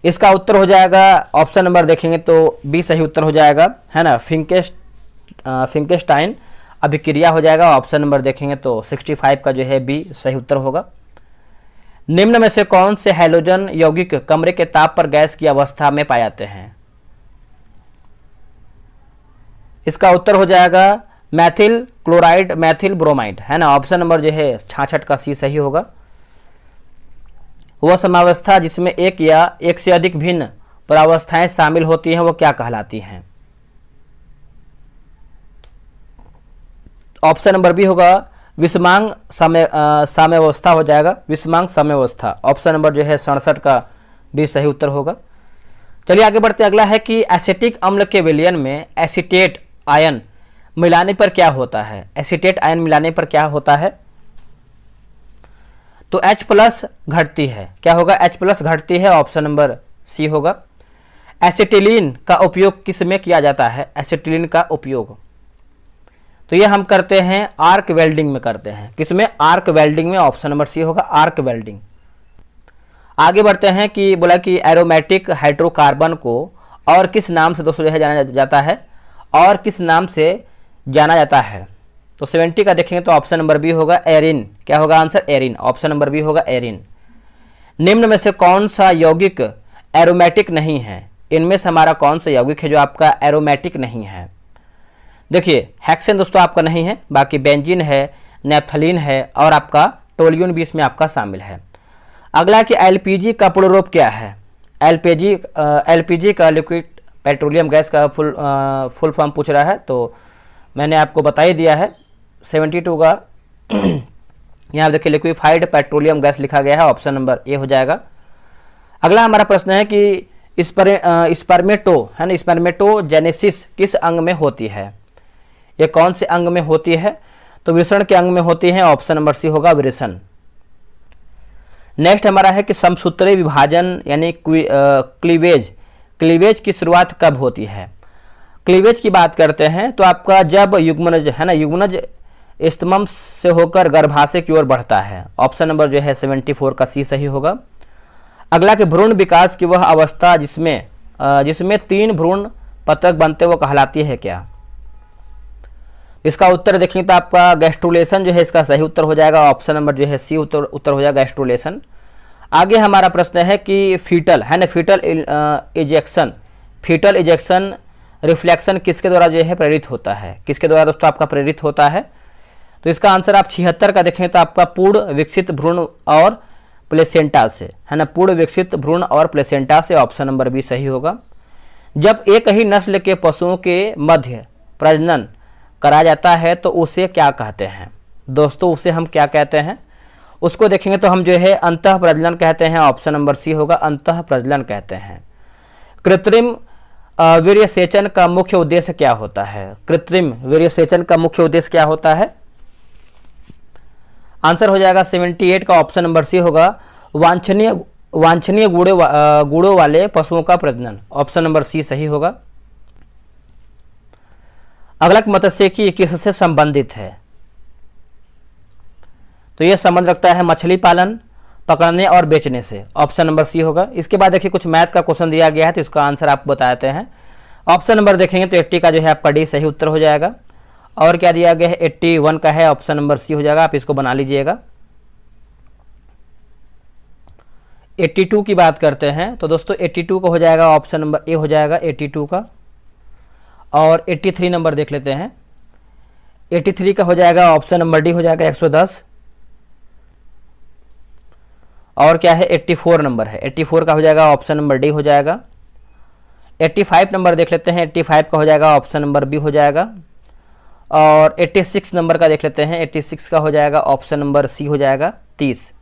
इसका उत्तर हो जाएगा ऑप्शन नंबर देखेंगे तो बी सही उत्तर हो जाएगा, है ना, फिंकेस्टाइन अभिक्रिया हो जाएगा। ऑप्शन नंबर देखेंगे तो 65 का जो है बी सही उत्तर होगा। निम्न में से कौन से हैलोजन यौगिक कमरे के ताप पर गैस की अवस्था में पाए जाते हैं? इसका उत्तर हो जाएगा मैथिल क्लोराइड, मैथिल ब्रोमाइड, है ना। ऑप्शन नंबर जो है 66 का सी सही होगा। वह समावस्था जिसमें एक या एक से अधिक भिन्न परावस्थाएं शामिल होती हैं वो क्या कहलाती हैं? ऑप्शन नंबर बी होगा विषमांग साम्यावस्था हो जाएगा, विषमांग साम्यावस्था। ऑप्शन नंबर जो है 67 का बी सही उत्तर होगा। चलिए आगे बढ़ते। अगला है कि एसिटिक अम्ल के विलयन में एसीटेट आयन मिलाने पर क्या होता है? एसीटेट आयन मिलाने पर क्या होता है? तो H प्लस घटती है। क्या होगा? H प्लस घटती है। ऑप्शन नंबर सी होगा। एसिटिलीन का उपयोग किस में किया जाता है? एसिटिलीन का उपयोग तो ये हम करते हैं आर्क वेल्डिंग में करते हैं। किसमें? आर्क वेल्डिंग में। ऑप्शन नंबर सी होगा, आर्क वेल्डिंग। आगे बढ़ते हैं कि बोला कि एरोमेटिक हाइड्रोकार्बन को और किस नाम से दोस्तों जो है जाना जाता है? और किस नाम से जाना जाता है? तो 70 का देखेंगे तो ऑप्शन नंबर बी होगा एरिन। क्या होगा आंसर? एरिन। ऑप्शन नंबर बी होगा एरिन। निम्न में से कौन सा यौगिक एरोमेटिक नहीं है? इनमें से हमारा कौन सा यौगिक है जो आपका एरोमेटिक नहीं है? देखिए हेक्सेन दोस्तों आपका नहीं है, बाकी बेंजीन है, नेफ्थलीन है और आपका टोल्यून भी इसमें आपका शामिल है। अगला कि एलपीजी का पूर्ण रूप क्या है? एलपीजी का लिक्विड पेट्रोलियम गैस का फुल फॉर्म पूछ रहा है, तो मैंने आपको बता ही दिया है। 72 का यहाँ देखिए लिक्विफाइड पेट्रोलियम गैस लिखा गया है। ऑप्शन नंबर ए हो जाएगा। अगला हमारा प्रश्न है कि स्पर्मेटो है ना, स्पर्मेटोजेनेसिस किस अंग में होती है? ये कौन से अंग में होती है? तो वृषण के अंग में होती है। ऑप्शन नंबर सी होगा वृषण। नेक्स्ट हमारा है कि समसूत्री विभाजन यानी क्लीवेज की शुरुआत कब होती है? क्लीवेज की बात करते हैं तो आपका जब युग्मनज है ना, युग्मनज स्तंभ से होकर गर्भाशय की ओर बढ़ता है। ऑप्शन नंबर जो है 74 का सी सही होगा। अगला कि भ्रूण विकास की वह अवस्था जिसमें 3 भ्रूण पत्रक बनते वो कहलाती है क्या? इसका उत्तर देखेंगे तो आपका गैस्ट्रुलेशन जो है इसका सही उत्तर हो जाएगा। ऑप्शन नंबर जो है सी उत्तर हो जाएगा गैस्ट्रुलेशन। आगे हमारा प्रश्न है कि फीटल है ना, फीटल इजेक्शन रिफ्लेक्शन किसके द्वारा जो है प्रेरित होता है? किसके द्वारा दोस्तों आपका प्रेरित होता है? तो इसका आंसर आप 76 का देखें तो आपका पूर्ण विकसित भ्रूण और प्लेसेंटा से, है ना, पूर्ण विकसित भ्रूण और प्लेसेंटा से। ऑप्शन नंबर बी सही होगा। जब एक ही नस्ल के पशुओं के मध्य प्रजनन कराया जाता है तो उसे क्या कहते हैं? दोस्तों उसे हम क्या कहते हैं? उसको देखेंगे तो हम जो है अंतः प्रजनन कहते हैं। ऑप्शन नंबर सी होगा, अंतः प्रजनन कहते हैं। कृत्रिम वीर्यसेचन का मुख्य उद्देश्य क्या होता है? कृत्रिम वीर्यसेचन का मुख्य उद्देश्य क्या होता है? आंसर हो जाएगा 78 का ऑप्शन नंबर सी होगा, वांछनीय गुणों वाले पशुओं का प्रजनन। ऑप्शन नंबर सी सही होगा। अगला मत्स्यिकी किससे संबंधित है? तो यह संबंध रखता है मछली पालन, पकड़ने और बेचने से। ऑप्शन नंबर सी होगा। इसके बाद देखिए कुछ मैथ का क्वेश्चन दिया गया है तो इसका आंसर आप बताते हैं। ऑप्शन नंबर देखेंगे तो 80 का जो है आपका डी सही उत्तर हो जाएगा। और क्या दिया गया है? 81 का है। ऑप्शन नंबर सी हो जाएगा। आप इसको बना लीजिएगा। 82 की बात करते हैं तो दोस्तों 82 का हो जाएगा ऑप्शन नंबर ए हो जाएगा 82 का। और 83 नंबर देख लेते हैं। 83 का हो जाएगा ऑप्शन नंबर डी हो जाएगा 110। और क्या है? 84 नंबर है। 84 का हो जाएगा ऑप्शन नंबर डी हो जाएगा। 85 नंबर देख लेते हैं। 85 का हो जाएगा ऑप्शन नंबर बी हो जाएगा। और 86 नंबर का देख लेते हैं। 86 का हो जाएगा ऑप्शन नंबर सी हो जाएगा 30।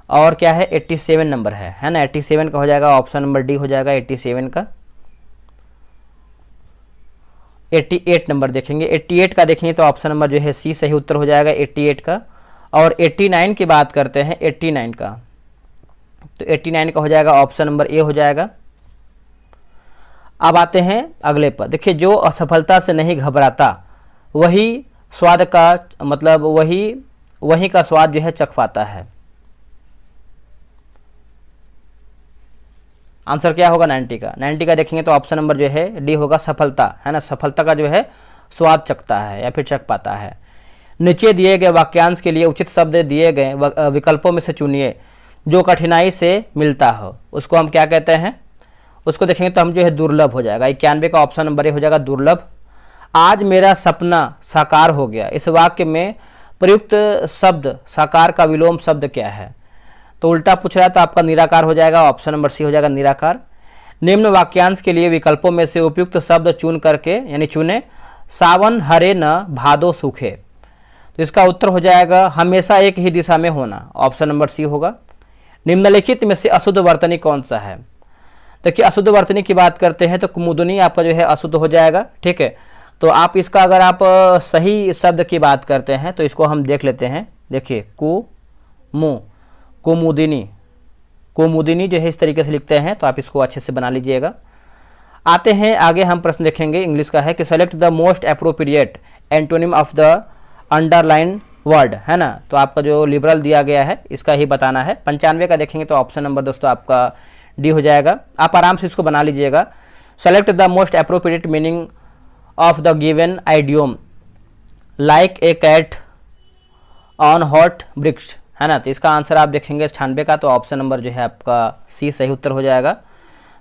और क्या है 87 नंबर है ना। 87 का हो जाएगा ऑप्शन नंबर डी हो जाएगा 87 का। 88 नंबर देखेंगे। 88 का देखेंगे तो ऑप्शन नंबर जो है सी सही उत्तर हो जाएगा 88 का। और 89 की बात करते हैं 89 का, तो 89 का हो जाएगा ऑप्शन नंबर ए हो जाएगा। अब आते हैं अगले पर। देखिए, जो असफलता से नहीं घबराता वही स्वाद का मतलब वही का स्वाद जो है चख पाता है। आंसर क्या होगा 90 का। 90 का देखेंगे तो ऑप्शन नंबर जो है डी होगा सफलता, है ना। सफलता का जो है स्वाद चखता है या फिर चख पाता है। नीचे दिए गए वाक्यांश के लिए उचित शब्द दिए गए विकल्पों में से चुनिए जो कठिनाई से मिलता हो। उसको हम क्या कहते हैं, उसको देखेंगे तो हम जो है दुर्लभ हो जाएगा। 91 का ऑप्शन नंबर ए हो जाएगा दुर्लभ। आज मेरा सपना साकार हो गया, इस वाक्य में प्रयुक्त शब्द साकार का विलोम शब्द क्या है। तो उल्टा पूछ रहा है तो आपका निराकार हो जाएगा, ऑप्शन नंबर सी हो जाएगा निराकार। निम्न वाक्यांश के लिए विकल्पों में से उपयुक्त शब्द चुन करके यानी चुने। सावन हरे न भादो सूखे, तो इसका उत्तर हो जाएगा हमेशा एक ही दिशा में होना, ऑप्शन नंबर सी होगा। निम्नलिखित में से अशुद्ध वर्तनी कौन सा है। देखिए, अशुद्ध वर्तनी की बात करते हैं तो कुमुदनी आपका जो है अशुद्ध हो जाएगा, ठीक है। तो आप इसका अगर आप सही शब्द की बात करते हैं तो इसको हम देख लेते हैं। देखिए, कुमुदिनी जो है इस तरीके से लिखते हैं, तो आप इसको अच्छे से बना लीजिएगा। आते हैं आगे, हम प्रश्न देखेंगे इंग्लिश का है कि select the most appropriate antonym of the underline word, है ना। तो आपका जो लिबरल दिया गया है इसका ही बताना है। 95 का देखेंगे तो ऑप्शन नंबर दोस्तों आपका डी हो जाएगा। आप आराम से इसको बना लीजिएगा। Select the most appropriate meaning of the given idiom like a cat on hot bricks, है ना। तो इसका आंसर आप देखेंगे 96 का, तो ऑप्शन नंबर जो है आपका सी सही उत्तर हो जाएगा।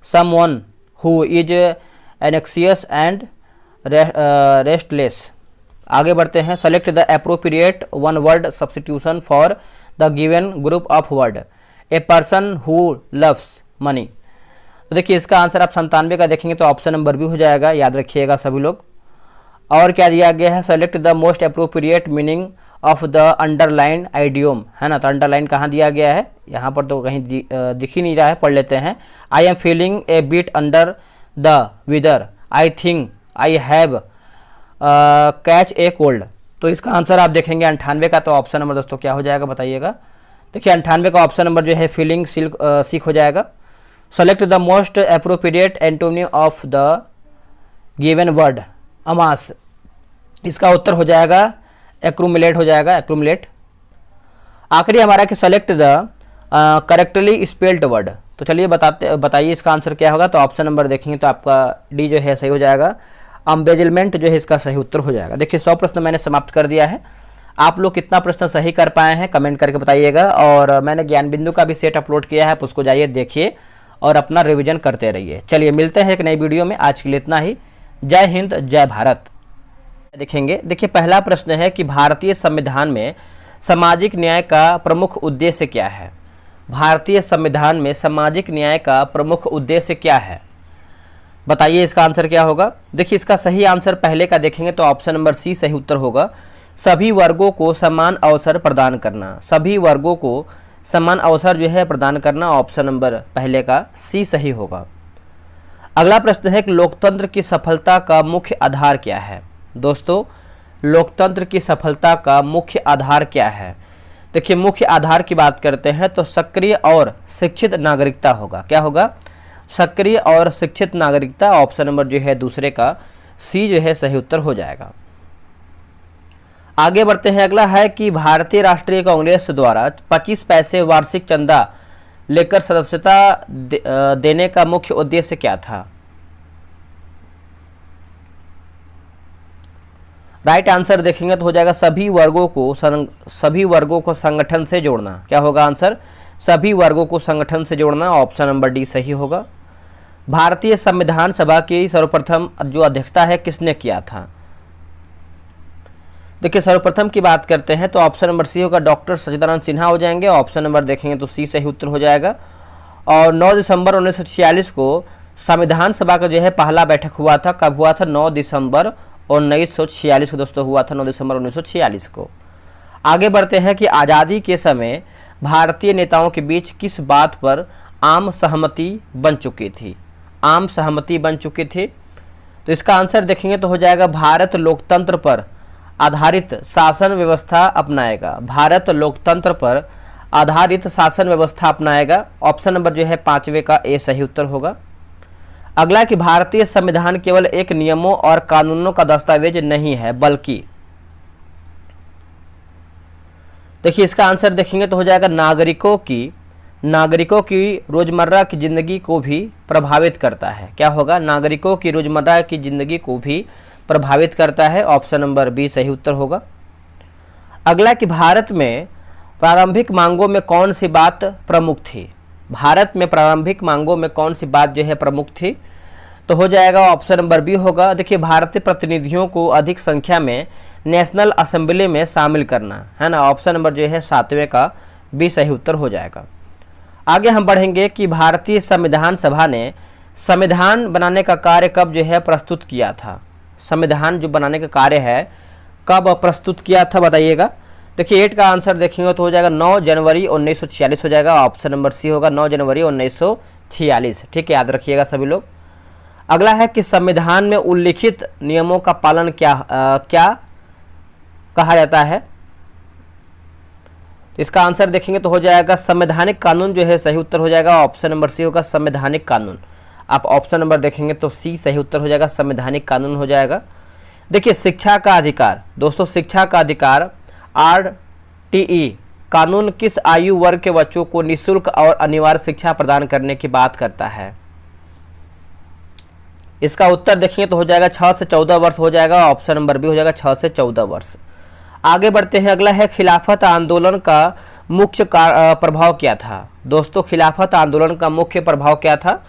Someone who is एनेक्सियस and restless. आगे बढ़ते हैं। Select the appropriate one word substitution for the given group of word. A person who loves money. तो देखिए, इसका आंसर आप 97 का देखेंगे तो ऑप्शन नंबर बी हो जाएगा, याद रखिएगा सभी लोग। और क्या दिया गया है, select the most appropriate meaning of the underline idiom, है ना। तो अंडरलाइन कहाँ दिया गया है, यहाँ पर तो कहीं दिख ही नहीं रहा है, पढ़ लेते हैं। I am feeling a bit under the weather, I think I have catch a cold. तो इसका आंसर आप देखेंगे 98 का, तो ऑप्शन नंबर दोस्तों क्या हो जाएगा बताइएगा। देखिए, 98 का ऑप्शन नंबर जो है फीलिंग सिक हो जाएगा। Select the most appropriate antonym of the given word amass. इसका उत्तर हो जाएगा एक्रूमुलेट हो जाएगा, एक्रूमुलेट। आखिरी हमारा कि select the correctly spelled word. तो चलिए बताइए इसका आंसर क्या होगा। तो ऑप्शन नंबर देखेंगे तो आपका डी जो है सही हो जाएगा। अम्बेजलमेंट जो है इसका सही उत्तर हो जाएगा। देखिए, 100 प्रश्न मैंने समाप्त कर दिया है। आप लोग कितना प्रश्न सही कर पाए हैं कमेंट करके बताइएगा। और मैंने ज्ञान बिंदु का भी सेट अपलोड किया है, आप उसको जाइए देखिए और अपना रिवीजन करते रहिए। चलिए मिलते हैं एक नई वीडियो में, आज के लिए इतना ही। जय हिंद, जय भारत। देखेंगे, देखिए पहला प्रश्न है कि भारतीय संविधान में सामाजिक न्याय का प्रमुख उद्देश्य क्या है। भारतीय संविधान में सामाजिक न्याय का प्रमुख उद्देश्य क्या है, बताइए इसका आंसर क्या होगा। देखिए, इसका सही आंसर पहले का देखेंगे तो ऑप्शन नंबर सी सही उत्तर होगा। सभी वर्गों को समान अवसर प्रदान करना, सभी वर्गों को समान अवसर जो है प्रदान करना, ऑप्शन नंबर पहले का सी सही होगा। अगला प्रश्न है कि लोकतंत्र की सफलता का मुख्य आधार क्या है। दोस्तों, लोकतंत्र की सफलता का मुख्य आधार क्या है। देखिए, मुख्य आधार की बात करते हैं तो सक्रिय और शिक्षित नागरिकता होगा। क्या होगा, सक्रिय और शिक्षित नागरिकता, ऑप्शन नंबर जो है दूसरे का सी जो है सही उत्तर हो जाएगा। आगे बढ़ते हैं। अगला है कि भारतीय राष्ट्रीय कांग्रेस द्वारा 25 पैसे वार्षिक चंदा लेकर सदस्यता देने का मुख्य उद्देश्य क्या था। राइट आंसर देखेंगे तो हो जाएगा सभी वर्गों को संगठन से जोड़ना। क्या होगा आंसर, सभी वर्गों को संगठन से जोड़ना, ऑप्शन नंबर डी सही होगा। भारतीय संविधान सभा की सर्वप्रथम जो अध्यक्षता है किसने किया था। देखिए, सर्वप्रथम की बात करते हैं तो ऑप्शन नंबर सी होगा, डॉक्टर सच्चिदानंद सिन्हा हो जाएंगे। ऑप्शन नंबर देखेंगे तो सी सही उत्तर हो जाएगा। और 9 दिसंबर 1946 को संविधान सभा का जो है पहला बैठक हुआ था। कब हुआ था, 9 दिसंबर 1946 को दोस्तों हुआ था, 9 दिसंबर 1946 को। आगे बढ़ते हैं कि आज़ादी के समय भारतीय नेताओं के बीच किस बात पर आम सहमति बन चुकी थी? आम सहमति बन चुकी थी, तो इसका आंसर देखेंगे तो हो जाएगा भारत लोकतंत्र पर आधारित शासन व्यवस्था अपनाएगा। भारत लोकतंत्र पर आधारित शासन व्यवस्था अपनाएगा। ऑप्शन नंबर जो है 5वें का ए सही उत्तर होगा। अगला कि भारतीय संविधान केवल एक नियमों और कानूनों का दस्तावेज नहीं है बल्कि, देखिए इसका आंसर देखेंगे तो हो जाएगा नागरिकों की रोजमर्रा की जिंदगी को भी प्रभावित करता है। क्या होगा? नागरिकों की रोजमर्रा की जिंदगी को भी प्रभावित करता है। ऑप्शन नंबर बी सही उत्तर होगा। अगला कि भारत में प्रारंभिक मांगों में कौन सी बात प्रमुख थी? भारत में प्रारंभिक मांगों में कौन सी बात जो है प्रमुख थी? तो हो जाएगा ऑप्शन नंबर बी होगा। देखिए भारतीय प्रतिनिधियों को अधिक संख्या में नेशनल असेंबली में शामिल करना, है ना। ऑप्शन नंबर जो है 7वें का बी सही उत्तर हो जाएगा। आगे हम बढ़ेंगे कि भारतीय संविधान सभा ने संविधान बनाने का कार्य कब जो है प्रस्तुत किया था? संविधान जो बनाने का कार्य है कब प्रस्तुत किया था बताइएगा। देखिए 8 का आंसर देखेंगे तो हो जाएगा 9 जनवरी 1946 हो जाएगा। ऑप्शन नंबर सी होगा 9 जनवरी 1946। ठीक है, याद रखिएगा सभी लोग। अगला है कि संविधान में उल्लिखित नियमों का पालन क्या कहा जाता है? इसका आंसर देखेंगे तो हो जाएगा संवैधानिक कानून जो है सही उत्तर हो जाएगा। ऑप्शन नंबर सी होगा संवैधानिक कानून। आप ऑप्शन नंबर देखेंगे तो सी सही उत्तर हो जाएगा, संवैधानिक कानून हो जाएगा। देखिए शिक्षा का अधिकार, दोस्तों शिक्षा का अधिकार RTE कानून किस आयु वर्ग के बच्चों को निःशुल्क और अनिवार्य शिक्षा प्रदान करने की बात करता है? इसका उत्तर देखेंगे तो हो जाएगा 6 से 14 वर्ष हो जाएगा। ऑप्शन नंबर बी हो जाएगा 6 से 14 वर्ष। आगे बढ़ते हैं। अगला है खिलाफत आंदोलन का मुख्य प्रभाव क्या था? दोस्तों खिलाफत आंदोलन का मुख्य प्रभाव क्या था?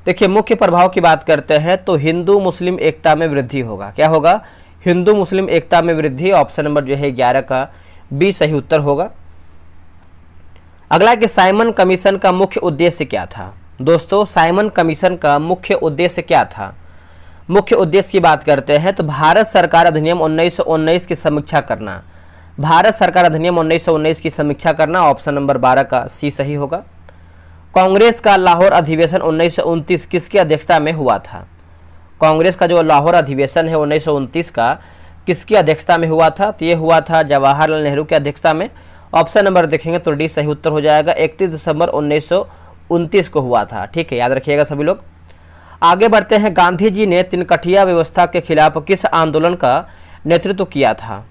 देखिए मुख्य प्रभाव की बात करते हैं तो हिंदू मुस्लिम एकता में वृद्धि होगा। क्या होगा? हिंदू मुस्लिम एकता में वृद्धि। ऑप्शन नंबर जो है 11 का बी सही उत्तर होगा। अगला कि साइमन कमीशन का मुख्य उद्देश्य क्या था? दोस्तों साइमन कमीशन का मुख्य उद्देश्य क्या था? मुख्य उद्देश्य की बात करते हैं तो भारत सरकार अधिनियम 1919 की समीक्षा करना। भारत सरकार अधिनियम 1919 की समीक्षा करना। ऑप्शन नंबर 12 का सी सही होगा। कांग्रेस का लाहौर अधिवेशन 1929 किसकी अध्यक्षता में हुआ था? कांग्रेस का जो लाहौर अधिवेशन है 1929 का किसकी अध्यक्षता में हुआ था? तो ये हुआ था जवाहरलाल नेहरू की अध्यक्षता में। ऑप्शन नंबर देखेंगे तो डी सही उत्तर हो जाएगा। 31 दिसंबर 1929 को हुआ था। ठीक है, याद रखिएगा सभी लोग। आगे बढ़ते हैं। गांधी जी ने तिनकठिया व्यवस्था के खिलाफ किस आंदोलन का नेतृत्व किया था?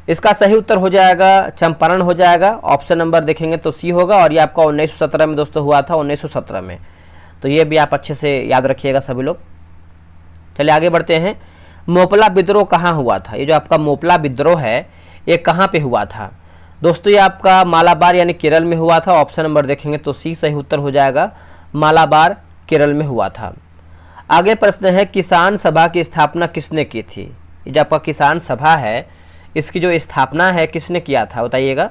इसका सही उत्तर हो जाएगा चंपारण हो जाएगा। ऑप्शन नंबर देखेंगे तो सी होगा और ये आपका 1917 में दोस्तों हुआ था, 1917 में। तो ये भी आप अच्छे से याद रखिएगा सभी लोग। चलिए आगे बढ़ते हैं। मोपला विद्रोह कहाँ हुआ था? ये जो आपका मोपला विद्रोह है ये कहाँ पे हुआ था? दोस्तों ये आपका मालाबार यानी केरल में हुआ था। ऑप्शन नंबर देखेंगे तो सी सही उत्तर हो जाएगा, मालाबार केरल में हुआ था। आगे प्रश्न है किसान सभा की स्थापना किसने की थी? ये जो आपका किसान सभा है इसकी जो स्थापना है किसने किया था बताइएगा।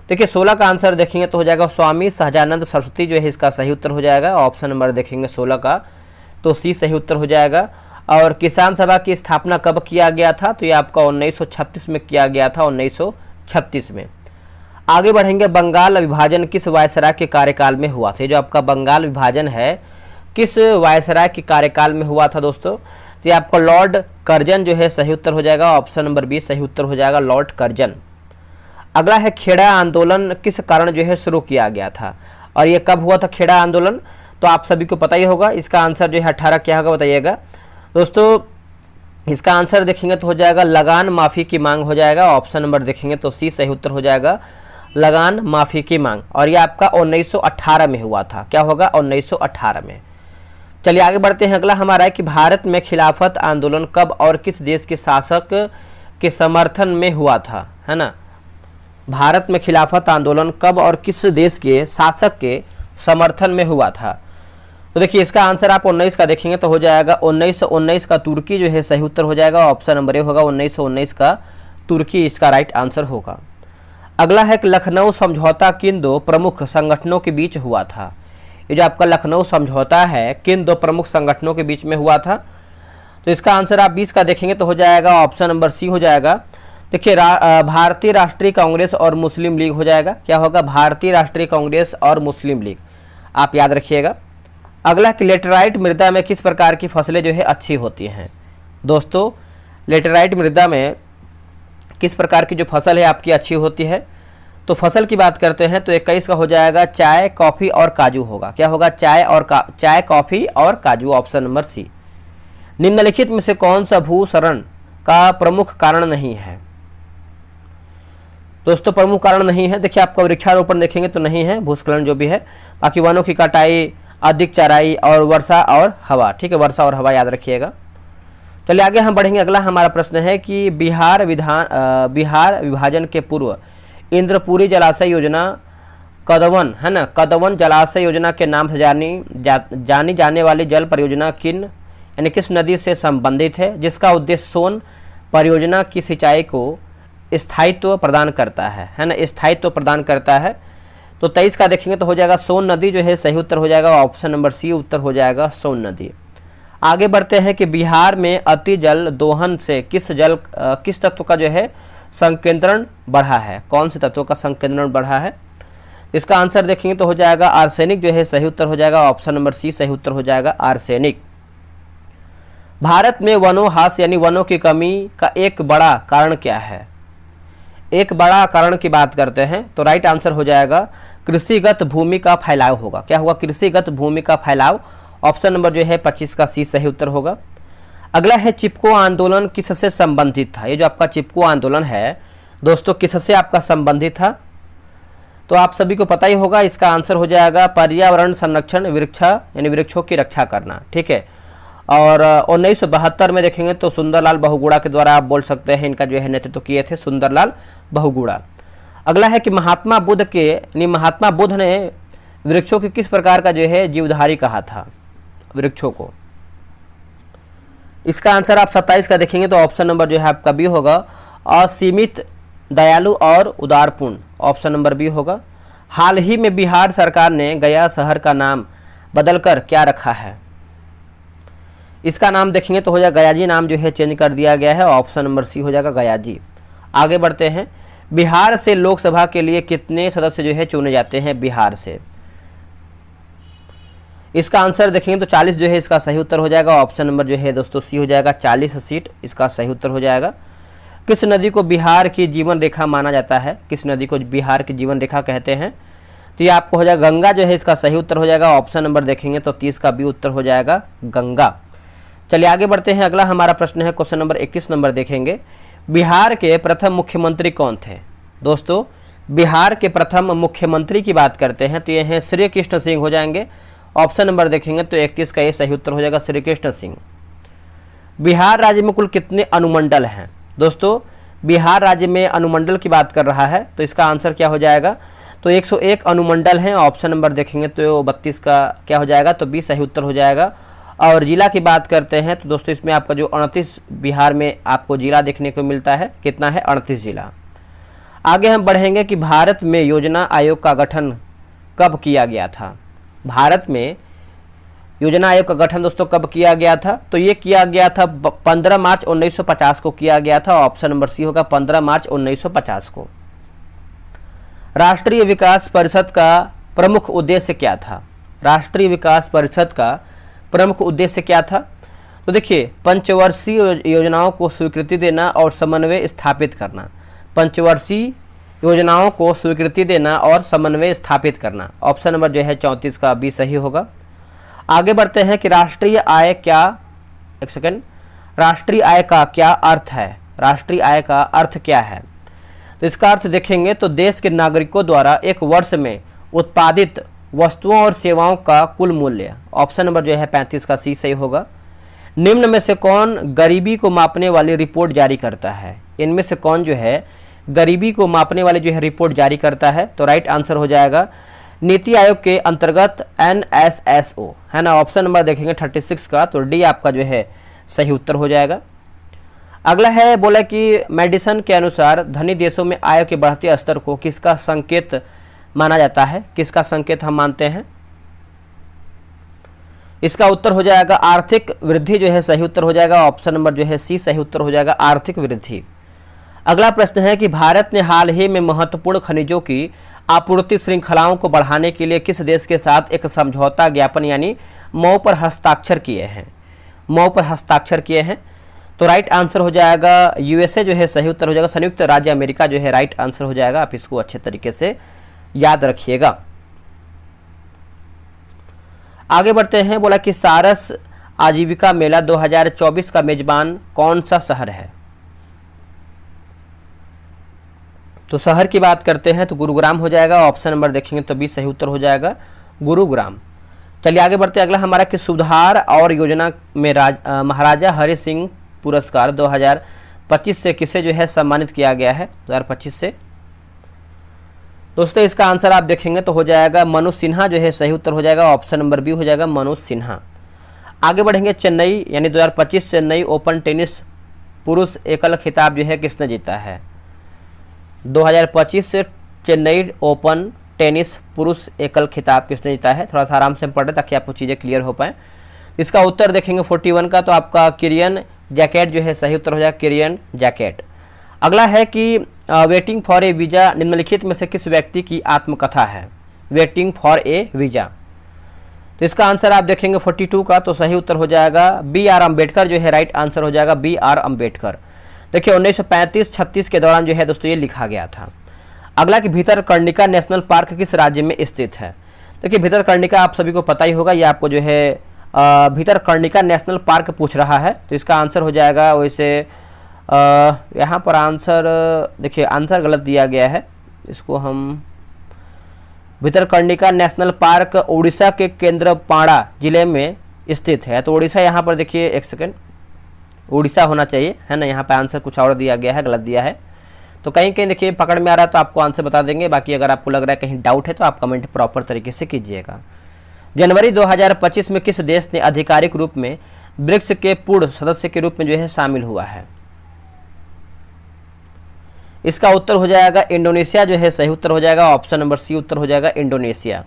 देखिए 16 का आंसर देखेंगे तो हो जाएगा स्वामी सहजानंद सरस्वती जो है इसका सही उत्तर हो जाएगा। ऑप्शन नंबर देखेंगे 16 का तो सी सही उत्तर हो जाएगा। और किसान सभा की स्थापना कब किया गया था? तो ये आपका 1936 में किया गया था, 1936 में। आगे बढ़ेंगे। बंगाल विभाजन किस वायसराय के कार्यकाल में हुआ था? ये जो आपका बंगाल विभाजन है किस वायसराय के कार्यकाल में हुआ था दोस्तों? तो ये आपका लॉर्ड कर्जन जो है सही उत्तर हो जाएगा। ऑप्शन नंबर बी सही उत्तर हो जाएगा, लॉर्ड कर्जन। अगला है खेड़ा आंदोलन किस कारण जो है शुरू किया गया था और ये कब हुआ था खेड़ा आंदोलन? तो आप सभी को पता ही होगा। इसका आंसर जो है 18 क्या होगा बताइएगा दोस्तों। इसका आंसर देखेंगे तो हो जाएगा लगान माफ़ी की मांग हो जाएगा। ऑप्शन नंबर देखेंगे तो सी सही उत्तर हो जाएगा, लगान माफ़ी की मांग। और ये आपका 1918 में हुआ था। क्या होगा? 1918 में। चलिए आगे बढ़ते हैं। अगला हमारा है कि भारत में खिलाफत आंदोलन कब और किस देश के शासक के समर्थन में हुआ था, है ना। भारत में खिलाफत आंदोलन कब और किस देश के शासक के समर्थन में हुआ था? तो देखिए इसका आंसर आप 19 का देखेंगे तो हो जाएगा 1919 का तुर्की जो है सही उत्तर हो जाएगा। ऑप्शन नंबर ए होगा 1919 का तुर्की इसका राइट आंसर होगा। अगला है कि लखनऊ समझौता किन दो प्रमुख संगठनों के बीच हुआ था? ये जो आपका लखनऊ समझौता है किन दो प्रमुख संगठनों के बीच में हुआ था? तो इसका आंसर आप 20 का देखेंगे तो हो जाएगा ऑप्शन नंबर सी हो जाएगा। देखिए भारतीय राष्ट्रीय कांग्रेस और मुस्लिम लीग हो जाएगा। क्या होगा? भारतीय राष्ट्रीय कांग्रेस और मुस्लिम लीग, आप याद रखिएगा। अगला कि लेटेराइट मृदा में किस प्रकार की फसलें जो है अच्छी होती हैं? दोस्तों लेटेराइट मृदा में किस प्रकार की जो फसल है आपकी अच्छी होती है? तो फसल की बात करते हैं तो 21 का हो जाएगा चाय, कॉफ़ी और काजू होगा। क्या होगा? चाय, कॉफ़ी और काजू, ऑप्शन नंबर सी। निम्नलिखित में से कौन सा भूसरण का प्रमुख कारण नहीं है? दोस्तों प्रमुख कारण नहीं है, देखिए आपका वृक्षारोपण देखेंगे तो नहीं है, भूस्खलन जो भी है, बाकी वनों की कटाई, अधिक चराई और वर्षा और हवा। ठीक है, वर्षा और हवा याद रखिएगा। चलिए आगे हम बढ़ेंगे। अगला हमारा प्रश्न है कि बिहार विभाजन के पूर्व इंद्रपुरी जलाशय योजना कदवन है ना, कदवन जलाशय योजना के नाम से जानी जाने वाली जल परियोजना किस नदी से संबंधित है, जिसका उद्देश्य सोन परियोजना की सिंचाई को स्थायित्व प्रदान करता है ना, स्थायित्व प्रदान करता है। तो 23 का देखेंगे तो हो जाएगा सोन नदी जो है सही उत्तर हो जाएगा, ऑप्शन नंबर सी उत्तर हो जाएगा सोन नदी। आगे बढ़ते हैं कि बिहार में अति जल दोहन से किस तत्व का जो है संकेंद्रण बढ़ा है? कौन से तत्व का संकेंद्रण बढ़ा है? इसका आंसर देखेंगे तो हो जाएगा आर्सेनिक जो है सही उत्तर हो जाएगा, ऑप्शन नंबर सी सही उत्तर हो जाएगा आर्सेनिक। भारत में वनों ह्रास यानी वनों की कमी का एक बड़ा कारण क्या है? एक बड़ा कारण की बात करते हैं तो राइट आंसर हो जाएगा कृषिगत भूमि का फैलाव होगा। क्या होगा? कृषिगत भूमि का फैलाव, ऑप्शन नंबर जो है 25 का सी सही उत्तर होगा। अगला है चिपको आंदोलन किससे संबंधित था? ये जो आपका चिपको आंदोलन है दोस्तों किससे आपका संबंधित था? तो आप सभी को पता ही होगा, इसका आंसर हो जाएगा पर्यावरण संरक्षण, वृक्षों की रक्षा करना। ठीक है, और 1972 में देखेंगे तो सुंदरलाल बहुगुणा के द्वारा आप बोल सकते हैं, इनका जो है नेतृत्व किए थे सुंदरलाल बहुगुणा। अगला है कि महात्मा बुद्ध ने वृक्षों की किस प्रकार का जो है जीवधारी कहा था वृक्षों को? इसका आंसर आप 27 का देखेंगे तो ऑप्शन नंबर जो है आपका बी होगा, असीमित, दयालु और उदारपूर्ण, ऑप्शन नंबर बी होगा। हाल ही में बिहार सरकार ने गया शहर का नाम बदलकर क्या रखा है? इसका नाम देखेंगे तो हो जाएगा गयाजी, नाम जो है चेंज कर दिया गया है, ऑप्शन नंबर सी हो जाएगा गयाजी। आगे बढ़ते हैं, बिहार से लोकसभा के लिए कितने सदस्य जो है चुने जाते हैं बिहार से? इसका आंसर देखेंगे तो 40 जो है इसका सही उत्तर हो जाएगा, ऑप्शन नंबर जो है दोस्तों सी हो जाएगा, 40 सीट इसका सही उत्तर हो जाएगा। किस नदी को बिहार की जीवन रेखा माना जाता है? किस नदी को बिहार की जीवन रेखा कहते हैं? तो ये आपको हो जाएगा गंगा जो है इसका सही उत्तर हो जाएगा, ऑप्शन नंबर देखेंगे तो 30 का बी उत्तर हो जाएगा गंगा। चलिए आगे बढ़ते हैं। अगला हमारा प्रश्न है क्वेश्चन नंबर 21 नंबर देखेंगे, बिहार के प्रथम मुख्यमंत्री कौन थे? दोस्तों बिहार के प्रथम मुख्यमंत्री की बात करते हैं तो ये हैं श्री कृष्ण सिंह हो जाएंगे, ऑप्शन नंबर देखेंगे तो 21 का ये सही उत्तर हो जाएगा श्री कृष्ण सिंह। बिहार राज्य में कुल कितने अनुमंडल हैं? दोस्तों बिहार राज्य में अनुमंडल की बात कर रहा है तो इसका आंसर क्या हो जाएगा? तो 101 अनुमंडल हैं, ऑप्शन नंबर देखेंगे तो 32 का क्या हो जाएगा? तो 20 सही उत्तर हो जाएगा। और जिला की बात करते हैं तो दोस्तों इसमें आपका जो 38 बिहार में आपको जिला देखने को मिलता है, कितना है? 38 जिला। आगे हम बढ़ेंगे कि भारत में योजना आयोग का गठन कब किया गया था? भारत में योजना आयोग का गठन दोस्तों कब किया गया था? तो ये किया गया था 15 मार्च 1950 को किया गया था, ऑप्शन नंबर सी होगा 15 मार्च 1950 को। राष्ट्रीय विकास परिषद का प्रमुख उद्देश्य क्या था? राष्ट्रीय विकास परिषद का प्रमुख उद्देश्य क्या था? तो देखिए पंचवर्षीय योजनाओं को स्वीकृति देना और समन्वय स्थापित करना, पंचवर्षीय योजनाओं को स्वीकृति देना और समन्वय स्थापित करना, ऑप्शन नंबर जो है 34 का बी सही होगा। आगे बढ़ते हैं कि राष्ट्रीय आय का क्या अर्थ है? राष्ट्रीय आय का अर्थ क्या है? तो इसका अर्थ देखेंगे तो देश के नागरिकों द्वारा एक वर्ष में उत्पादित वस्तुओं और सेवाओं का कुल मूल्य, ऑप्शन नंबर जो है 35 का सी सही होगा। निम्न में से कौन गरीबी को मापने वाली रिपोर्ट जारी करता है? इनमें से कौन जो है गरीबी को मापने वाली जो है रिपोर्ट जारी करता है? तो राइट आंसर हो जाएगा नीति आयोग के अंतर्गत NSSO है ना, ऑप्शन नंबर देखेंगे 36 का, तो डी आपका जो है सही उत्तर हो जाएगा। अगला है बोला कि मेडिसन के अनुसार धनी देशों में आय के बढ़ते स्तर को किसका संकेत माना जाता है? किसका संकेत हम मानते हैं? इसका उत्तर हो जाएगा आर्थिक वृद्धि जो है सही उत्तर हो जाएगा ऑप्शन नंबर जो है सी सही उत्तर हो जाएगा आर्थिक वृद्धि। अगला प्रश्न है कि भारत ने हाल ही में महत्वपूर्ण खनिजों की आपूर्ति श्रृंखलाओं को बढ़ाने के लिए किस देश के साथ एक समझौता ज्ञापन यानी मौ पर हस्ताक्षर किए हैं? मौ पर हस्ताक्षर किए हैं। तो राइट आंसर हो जाएगा यूएसए जो है सही उत्तर हो जाएगा, संयुक्त राज्य अमेरिका जो है राइट आंसर हो जाएगा। आप इसको अच्छे तरीके से याद रखिएगा। आगे बढ़ते हैं, बोला कि सारस आजीविका मेला 2024 का मेजबान कौन सा शहर है? तो शहर की बात करते हैं तो गुरुग्राम हो जाएगा, ऑप्शन नंबर देखेंगे तो बी सही उत्तर हो जाएगा गुरुग्राम। चलिए आगे बढ़ते हैं, अगला हमारा कि सुधार और योजना में महाराजा हरि सिंह पुरस्कार 2025 से किसे जो है सम्मानित किया गया है? 2025 से दोस्तों इसका आंसर आप देखेंगे तो हो जाएगा मनोज सिन्हा जो है सही उत्तर हो जाएगा, ऑप्शन नंबर बी हो जाएगा मनोज सिन्हा। आगे बढ़ेंगे, चेन्नई यानी 2025 चेन्नई ओपन टेनिस पुरुष एकल खिताब जो है किसने जीता है? 2025 से चेन्नई ओपन टेनिस पुरुष एकल खिताब किसने जीता है? थोड़ा सा आराम से पढ़े ताकि आपको चीज़ें क्लियर हो पाए। इसका उत्तर देखेंगे 41 का, तो आपका किरियन जैकेट जो है सही उत्तर हो जाएगा किरियन जैकेट। अगला है कि वेटिंग फॉर ए वीज़ा निम्नलिखित में से किस व्यक्ति की आत्मकथा है? वेटिंग फॉर ए वीज़ा, तो इसका आंसर आप देखेंगे 42 का, तो सही उत्तर हो जाएगा बी आर अम्बेडकर जो है राइट आंसर हो जाएगा बी आर अम्बेडकर। देखिए 1935-36 के दौरान जो है दोस्तों ये लिखा गया था। अगला कि भितरकर्णिका नेशनल पार्क किस राज्य में स्थित है? देखिए भितरकर्णिका आप सभी को पता ही होगा, ये आपको जो है भितरकर्णिका नेशनल पार्क पूछ रहा है, तो इसका आंसर हो जाएगा वैसे यहाँ पर आंसर देखिए आंसर गलत दिया गया है, इसको हम भितरकर्णिका नेशनल पार्क उड़ीसा के केंद्रपाड़ा जिले में स्थित है। तो उड़ीसा यहाँ पर देखिए एक सेकेंड उड़ीसा होना चाहिए है ना, यहाँ पे आंसर कुछ और दिया गया है, गलत दिया है। तो कहीं कहीं देखिए पकड़ में आ रहा है तो आपको आंसर बता देंगे, बाकी अगर आपको लग रहा है कहीं डाउट है तो आप कमेंट प्रॉपर तरीके से कीजिएगा। जनवरी 2025 में किस देश ने आधिकारिक रूप में ब्रिक्स के पूर्ण सदस्य के रूप में जो है शामिल हुआ है? इसका उत्तर हो जाएगा इंडोनेशिया जो है सही उत्तर हो जाएगा, ऑप्शन नंबर सी उत्तर हो जाएगा इंडोनेशिया।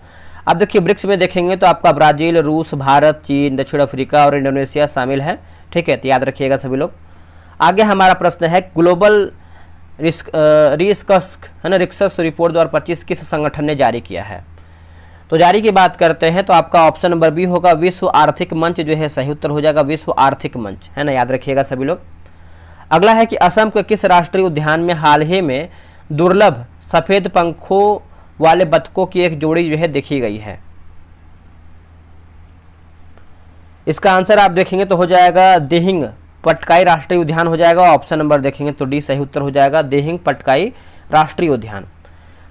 अब देखिए ब्रिक्स में देखेंगे तो आपका ब्राजील, रूस, भारत, चीन, दक्षिण अफ्रीका और इंडोनेशिया शामिल है। ठीक है, तो याद रखिएगा सभी लोग। आगे हमारा प्रश्न है ग्लोबल रिस्क है ना रिक्सस रिपोर्ट 2025 किस संगठन ने जारी किया है? तो जारी की बात करते हैं तो आपका ऑप्शन नंबर बी होगा विश्व आर्थिक मंच जो है सही उत्तर हो जाएगा विश्व आर्थिक मंच, है ना, याद रखिएगा सभी लोग। अगला है कि असम के किस राष्ट्रीय उद्यान में हाल ही में दुर्लभ सफेद पंखों वाले बतखों की एक जोड़ी जो है देखी गई है? इसका आंसर आप देखेंगे तो हो जाएगा दिहिंग पटकाई राष्ट्रीय उद्यान हो जाएगा, ऑप्शन नंबर देखेंगे तो डी सही उत्तर हो जाएगा दिहिंग पटकाई राष्ट्रीय उद्यान।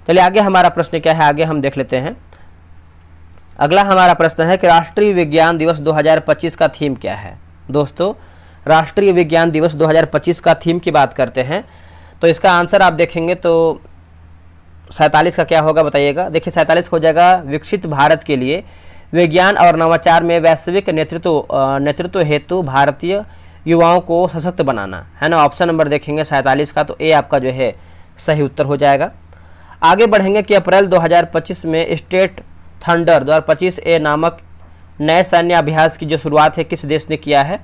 चलिए आगे हमारा प्रश्न क्या है, आगे हम देख लेते हैं। अगला हमारा प्रश्न है कि राष्ट्रीय विज्ञान दिवस 2025 का थीम क्या है? दोस्तों राष्ट्रीय विज्ञान दिवस 2025 का थीम की बात करते हैं तो इसका आंसर आप देखेंगे तो 47 का क्या होगा बताइएगा। देखिए 47 हो जाएगा विकसित भारत के लिए विज्ञान और नवाचार में वैश्विक नेतृत्व हेतु भारतीय युवाओं को सशक्त बनाना, है ना, ऑप्शन नंबर देखेंगे 47 का, तो ए आपका जो है सही उत्तर हो जाएगा। आगे बढ़ेंगे कि अप्रैल 2025 में स्टेट थंडर 2025 ए नामक नए सैन्य अभ्यास की जो शुरुआत है किस देश ने किया है?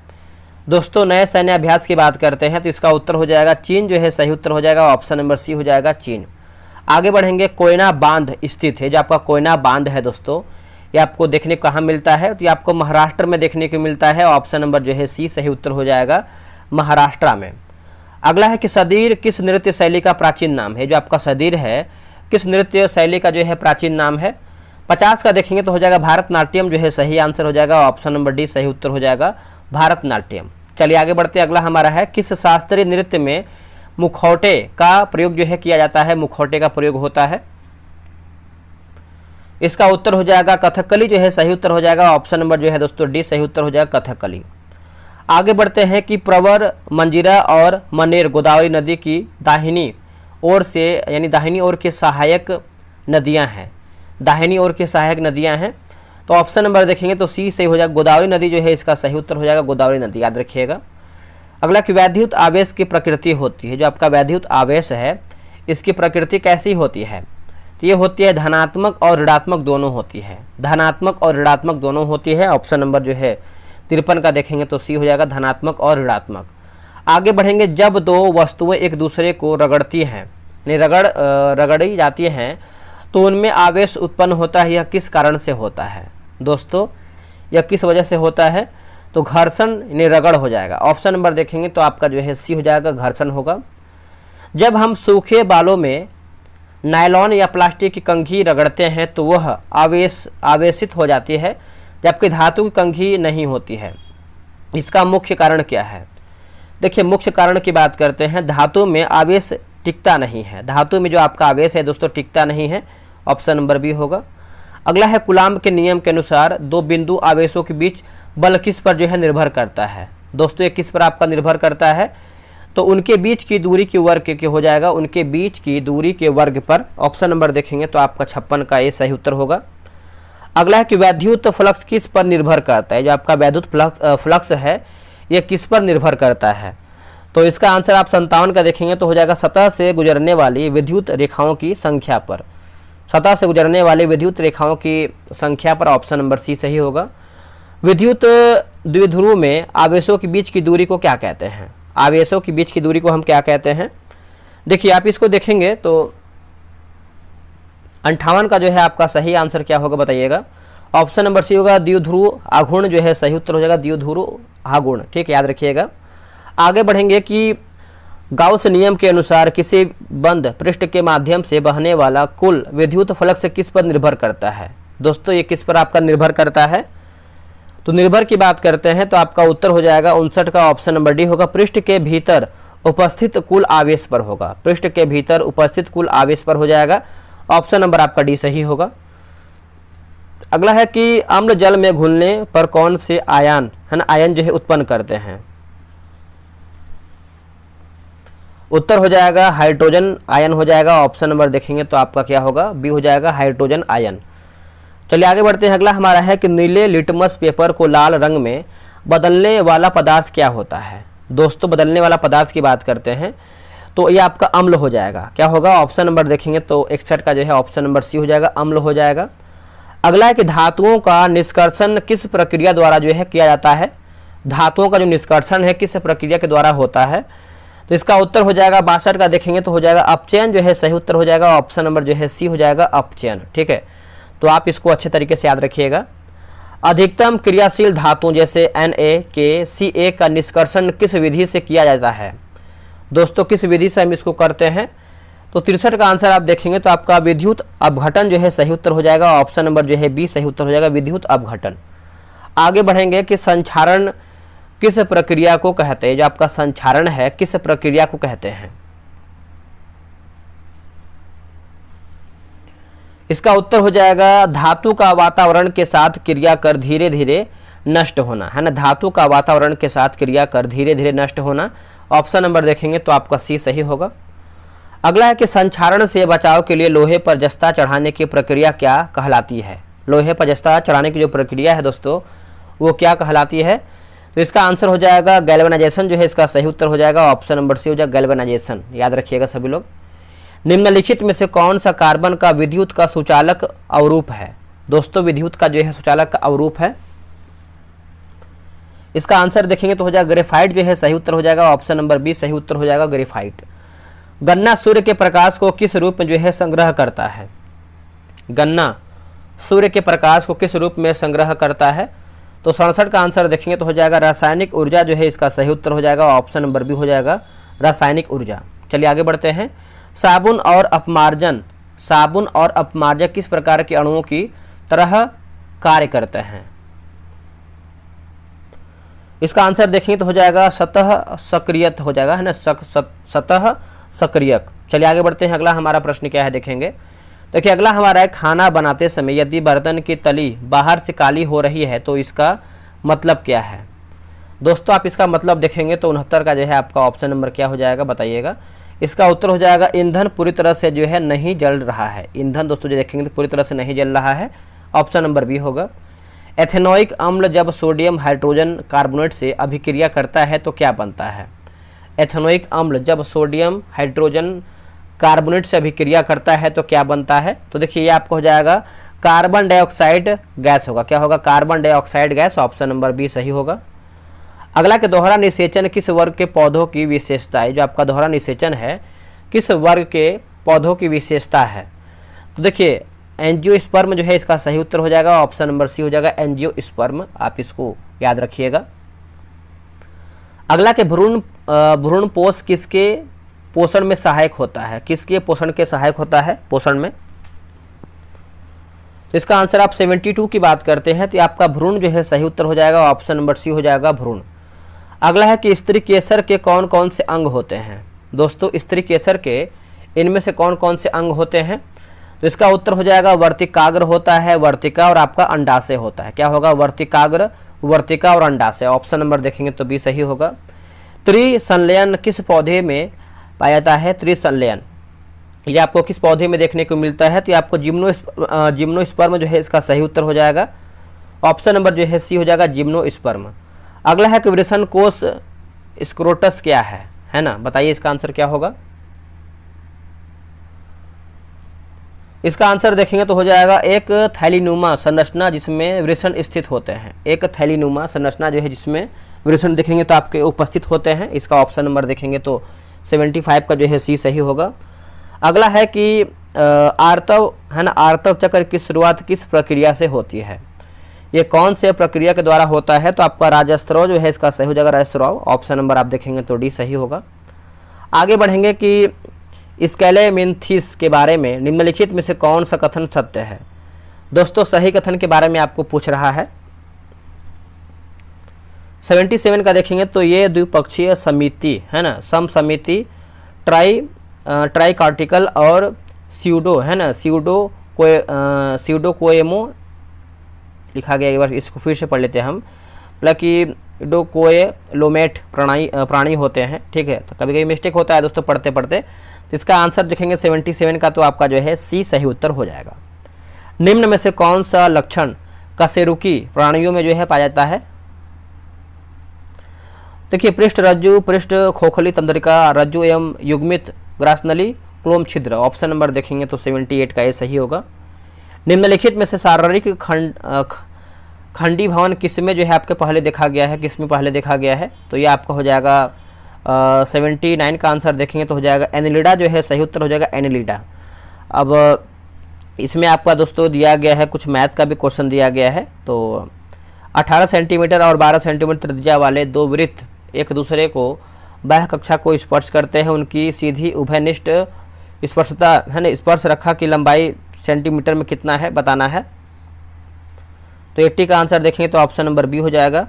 दोस्तों नए सैन्य अभ्यास की बात करते हैं तो इसका उत्तर हो जाएगा चीन जो है सही उत्तर हो जाएगा, ऑप्शन नंबर सी हो जाएगा चीन। आगे बढ़ेंगे, कोयना बांध स्थित है, जो आपका कोयना बांध है दोस्तों ये आपको देखने को कहाँ मिलता है? तो ये आपको महाराष्ट्र में देखने को मिलता है, ऑप्शन नंबर जो है सी सही उत्तर हो जाएगा महाराष्ट्र में। अगला है कि सदीर किस नृत्य शैली का प्राचीन नाम है? जो आपका सदीर है किस नृत्य शैली का जो है प्राचीन नाम है? 50 का देखेंगे तो हो जाएगा भारतनाट्यम जो है सही आंसर हो जाएगा, ऑप्शन नंबर डी सही उत्तर हो जाएगा भारतनाट्यम। चलिए आगे बढ़ते हैं, अगला हमारा है किस शास्त्रीय नृत्य में मुखौटे का प्रयोग जो है किया जाता है? मुखौटे का प्रयोग होता है, इसका उत्तर हो जाएगा कथकली जो है सही उत्तर हो जाएगा, ऑप्शन नंबर जो है दोस्तों डी सही उत्तर हो जाएगा कथकली। आगे बढ़ते हैं कि प्रवर, मंजीरा और मनेर गोदावरी नदी की दाहिनी ओर से यानी दाहिनी ओर के सहायक नदियां हैं, दाहिनी ओर के सहायक नदियां हैं, तो ऑप्शन नंबर देखेंगे तो सी सही हो जाएगा गोदावरी नदी जो है इसका सही उत्तर हो जाएगा गोदावरी नदी, याद रखिएगा। अगला कि वैद्युत आवेश की प्रकृति होती है, जो आपका वैद्युत आवेश है इसकी प्रकृति कैसी होती है? तो तो ये होती है धनात्मक और ऋणात्मक दोनों होती है, धनात्मक और ऋणात्मक दोनों होती है। ऑप्शन नंबर जो है 53 का देखेंगे तो सी हो जाएगा, धनात्मक और ऋणात्मक। आगे बढ़ेंगे, जब दो वस्तुएं एक दूसरे को रगड़ती हैं, यानी रगड़ी जाती हैं, तो उनमें आवेश उत्पन्न होता है। यह किस कारण से होता है दोस्तों, यह किस वजह से होता है? तो घर्षण यानी रगड़ हो जाएगा। ऑप्शन नंबर देखेंगे तो आपका जो है सी हो जाएगा, घर्षण होगा। जब हम सूखे बालों में नायलॉन या प्लास्टिक की कंघी रगड़ते हैं तो वह आवेशित हो जाती है, जबकि धातु की कंघी नहीं होती है। इसका मुख्य कारण क्या है? देखिए, मुख्य कारण की बात करते हैं, धातु में आवेश टिकता नहीं है, धातु में जो आपका आवेश है दोस्तों टिकता नहीं है। ऑप्शन नंबर बी होगा। अगला है, कूलाम्ब के नियम के अनुसार दो बिंदु आवेशों के बीच बल किस पर जो है निर्भर करता है? दोस्तों ये किस पर आपका निर्भर करता है? तो उनके बीच की दूरी के वर्ग के हो जाएगा, उनके बीच की दूरी के वर्ग पर। ऑप्शन नंबर देखेंगे तो आपका 56 का ये सही उत्तर होगा। अगला है कि वैद्युत फ्लक्स किस पर निर्भर करता है? जो आपका वैद्युत फ्लक्स है ये किस पर निर्भर करता है? तो इसका आंसर आप 57 का देखेंगे तो हो जाएगा सतह से गुजरने वाली विद्युत रेखाओं की संख्या पर, सतह से गुजरने वाली विद्युत रेखाओं की संख्या पर। ऑप्शन नंबर सी सही होगा। विद्युत द्विध्रुव में आवेशों के बीच की दूरी को क्या कहते हैं? आवेशों के बीच की दूरी को हम क्या कहते हैं? देखिए, आप इसको देखेंगे तो 58 का जो है आपका सही आंसर क्या होगा बताइएगा। ऑप्शन नंबर सी होगा, द्विध्रुव आघूर्ण जो है सही उत्तर हो जाएगा, द्विध्रुव आघूर्ण। ठीक है, याद रखिएगा। आगे बढ़ेंगे कि गाउस नियम के अनुसार किसी बंद पृष्ठ के माध्यम से बहने वाला कुल विद्युत फ्लक्स किस पर निर्भर करता है? दोस्तों ये किस पर आपका निर्भर करता है? तो निर्भर की बात करते हैं तो आपका उत्तर हो जाएगा 59 का, ऑप्शन नंबर डी होगा, पृष्ठ के भीतर उपस्थित कुल आवेश पर होगा, पृष्ठ के भीतर उपस्थित कुल आवेश पर हो जाएगा। ऑप्शन नंबर आपका डी सही होगा। अगला है कि अम्ल जल में घुलने पर कौन से आयन है ना, आयन जो है उत्पन्न करते हैं? उत्तर हो जाएगा हाइड्रोजन आयन हो जाएगा। ऑप्शन नंबर देखेंगे तो आपका क्या होगा, बी हो जाएगा, हाइड्रोजन आयन। चलिए आगे बढ़ते हैं। अगला हमारा है कि नीले लिटमस पेपर को लाल रंग में बदलने वाला पदार्थ क्या होता है? दोस्तों बदलने वाला पदार्थ की बात करते हैं तो ये आपका अम्ल हो जाएगा। क्या होगा? ऑप्शन नंबर देखेंगे तो 61 का जो है ऑप्शन नंबर सी हो जाएगा, अम्ल हो जाएगा। अगला है कि धातुओं का निष्कर्षण किस प्रक्रिया द्वारा जो है किया जाता है? धातुओं का जो निष्कर्षण है किस प्रक्रिया के द्वारा होता है? तो इसका उत्तर हो जाएगा 62 का देखेंगे तो हो जाएगा अपचयन जो है सही उत्तर हो जाएगा। ऑप्शन नंबर जो है सी हो जाएगा, अपचयन। ठीक है, तो आप इसको अच्छे तरीके से याद रखिएगा। अधिकतम क्रियाशील धातु जैसे NaCl का निष्कर्षण किस विधि से किया जाता है? दोस्तों किस विधि से हम इसको करते हैं? तो 63 का आंसर आप देखेंगे तो आपका विद्युत अपघटन जो है सही उत्तर हो जाएगा। ऑप्शन नंबर जो है बी सही उत्तर हो जाएगा, विद्युत अपघटन। आगे बढ़ेंगे कि संक्षारण किस प्रक्रिया को कहते हैं? जो आपका संक्षारण है किस प्रक्रिया को कहते हैं? इसका उत्तर हो जाएगा धातु का वातावरण के साथ क्रिया कर धीरे धीरे नष्ट होना, है ना, धातु का वातावरण के साथ क्रिया कर धीरे धीरे नष्ट होना। ऑप्शन नंबर देखेंगे तो आपका सी सही होगा। अगला है कि संक्षारण से बचाव के लिए लोहे पर जस्ता चढ़ाने की प्रक्रिया क्या कहलाती है? लोहे पर जस्ता चढ़ाने की जो प्रक्रिया है दोस्तों वो क्या कहलाती है? तो इसका आंसर हो जाएगा गैल्वेनाइजेशन जो है इसका सही उत्तर हो जाएगा। ऑप्शन नंबर सी हो जाएगा, गैल्वेनाइजेशन। याद रखिएगा सभी लोग। निम्नलिखित में से कौन सा कार्बन का विद्युत का सुचालक अवरूप है? दोस्तों विद्युत का जो है सुचालक का अवरूप है। इसका आंसर देखेंगे तो हो जाएगा ग्रेफाइट जो है सही उत्तर हो जाएगा। ऑप्शन नंबर बी सही उत्तर हो जाएगा, ग्रेफाइट। गन्ना सूर्य के प्रकाश को किस रूप में जो है संग्रह करता है? गन्ना सूर्य के प्रकाश को किस रूप में संग्रह करता है? तो 67 का आंसर देखेंगे तो हो जाएगा रासायनिक ऊर्जा जो है इसका सही उत्तर हो जाएगा। ऑप्शन नंबर बी हो जाएगा, रासायनिक ऊर्जा। चलिए आगे बढ़ते हैं। साबुन और अपमार्जक किस प्रकार के अणुओं की तरह कार्य करते हैं? इसका आंसर देखेंगे तो हो जाएगा सतह सक्रियक हो जाएगा, है ना, सतह सक्रियक। चलिए आगे बढ़ते हैं। अगला हमारा प्रश्न क्या है देखेंगे। देखिए अगला हमारा है खाना बनाते समय यदि बर्तन की तली बाहर से काली हो रही है तो इसका मतलब क्या है? दोस्तों आप इसका मतलब देखेंगे तो 69 का जो है आपका ऑप्शन नंबर क्या हो जाएगा बताइएगा। इसका उत्तर हो जाएगा ईंधन पूरी तरह से जो है नहीं जल रहा है। ईंधन दोस्तों जो देखेंगे तो पूरी तरह से नहीं जल रहा है। ऑप्शन नंबर बी होगा। एथेनोइक अम्ल जब सोडियम हाइड्रोजन कार्बोनेट से अभिक्रिया करता है तो क्या बनता है? एथेनोइक अम्ल जब सोडियम हाइड्रोजन कार्बोनेट से अभिक्रिया करता है तो क्या बनता है? तो देखिए ये आपको हो जाएगा कार्बन डाइऑक्साइड गैस होगा। क्या होगा? Carbon dioxide gas. Option number B सही होगा। अगला के दोहरा निषेचन किस वर्ग के पौधों की विशेषता है? जो आपका दोहरा निषेचन है किस वर्ग के पौधों की विशेषता है? तो देखिए एंजियोस्पर्म जो है इसका सही उत्तर हो जाएगा। ऑप्शन नंबर सी हो जाएगा एंजियोस्पर्म। आप इसको याद रखिएगा। अगला के भ्रूण पोष किसके पोषण में सहायक होता है? किसके पोषण के सहायक होता है पोषण में? तो इसका आंसर आप 72 की बात करते हैं तो आपका भ्रूण जो है सही उत्तर हो जाएगा। ऑप्शन नंबर सी हो जाएगा भ्रूण। अगला है कि स्त्री केसर के कौन कौन से अंग होते हैं? दोस्तों स्त्री केसर के इनमें से कौन कौन से अंग होते हैं? तो इसका उत्तर हो जाएगा वर्तिकाग्र होता है, वर्तिका और आपका अंडाशय होता है। क्या होगा? वर्तिकाग्र, वर्तिका और अंडाशय। ऑप्शन नंबर देखेंगे तो बी सही होगा। त्रिसंलयन किस पौधे में पाया जाता है? त्रिसंलयन ये आपको किस पौधे में देखने को मिलता है? तो ये आपको जिम्नोस्पर्म जो है इसका सही उत्तर हो जाएगा। ऑप्शन नंबर जो है सी हो जाएगा जिम्नोस्पर्म। अगला है कि वृषण कोष स्क्रोटस क्या है ना? बताइए इसका आंसर क्या होगा? इसका आंसर देखेंगे तो हो जाएगा एक थैलीनुमा संरचना जिसमें वृषण स्थित होते हैं। एक थैलीनुमा संरचना जो है जिसमें वृषण देखेंगे तो आपके उपस्थित होते हैं। इसका ऑप्शन नंबर देखेंगे तो 75 का जो है सी सही होगा। अगला है कि आर्तव है ना, आर्तव चक्र की शुरुआत किस प्रक्रिया से होती है? ये कौन से प्रक्रिया के द्वारा होता है? तो आपका राजस्राव जो है इसका सही हो जाएगा राजस्राव। ऑप्शन नंबर आप देखेंगे तो डी सही होगा। आगे बढ़ेंगे कि स्केलेमिन्थिस के बारे में निम्नलिखित में से कौन सा कथन सत्य है? दोस्तों सही कथन के बारे में आपको पूछ रहा है। 77 का देखेंगे तो ये द्विपक्षीय समिति है ना, सम समिति ट्राइकार्टिकल और स्यूडो है ना, स्यूडो कोएमो लिखा गया। एक बार इसको फिर से पढ़ लेते हैं हम। मतलब कि डोकोएलोमेट प्राणी होते हैं। ठीक है, तो कभी कभी मिस्टेक होता है दोस्तों पढ़ते पढ़ते। तो इसका आंसर देखेंगे 77 का तो आपका जो है सी सही उत्तर हो जाएगा। निम्न में से कौन सा लक्षण कशेरुकी प्राणियों में जो है पाया जाता है? देखिए पृष्ठ रज्जु, पृष्ठ खोखली तंत्रिका, रज्जु एवं युग्मित ग्रासनली, क्लोम छिद्र। ऑप्शन नंबर देखेंगे तो 78 का ये सही होगा। निम्नलिखित में से शारीरिक खंडी भवन किस में जो है आपके पहले देखा गया है? किस में पहले देखा गया है? तो ये आपका हो जाएगा 79 का आंसर देखेंगे तो हो जाएगा एनिलिडा जो है सही उत्तर हो जाएगा एनिलिडा। अब इसमें आपका दोस्तों दिया गया है, कुछ मैथ का भी क्वेश्चन दिया गया है। तो 18 सेंटीमीटर और 12 सेंटीमीटर त्रिज्या वाले दो वृत्त एक दूसरे को बाह्य कक्षा को स्पर्श करते हैं। उनकी सीधी उभयनिष्ठ स्पर्शता है ना, स्पर्श रेखा की लंबाई सेंटीमीटर में कितना है बताना है। तो 80 का आंसर देखेंगे तो ऑप्शन नंबर बी हो जाएगा।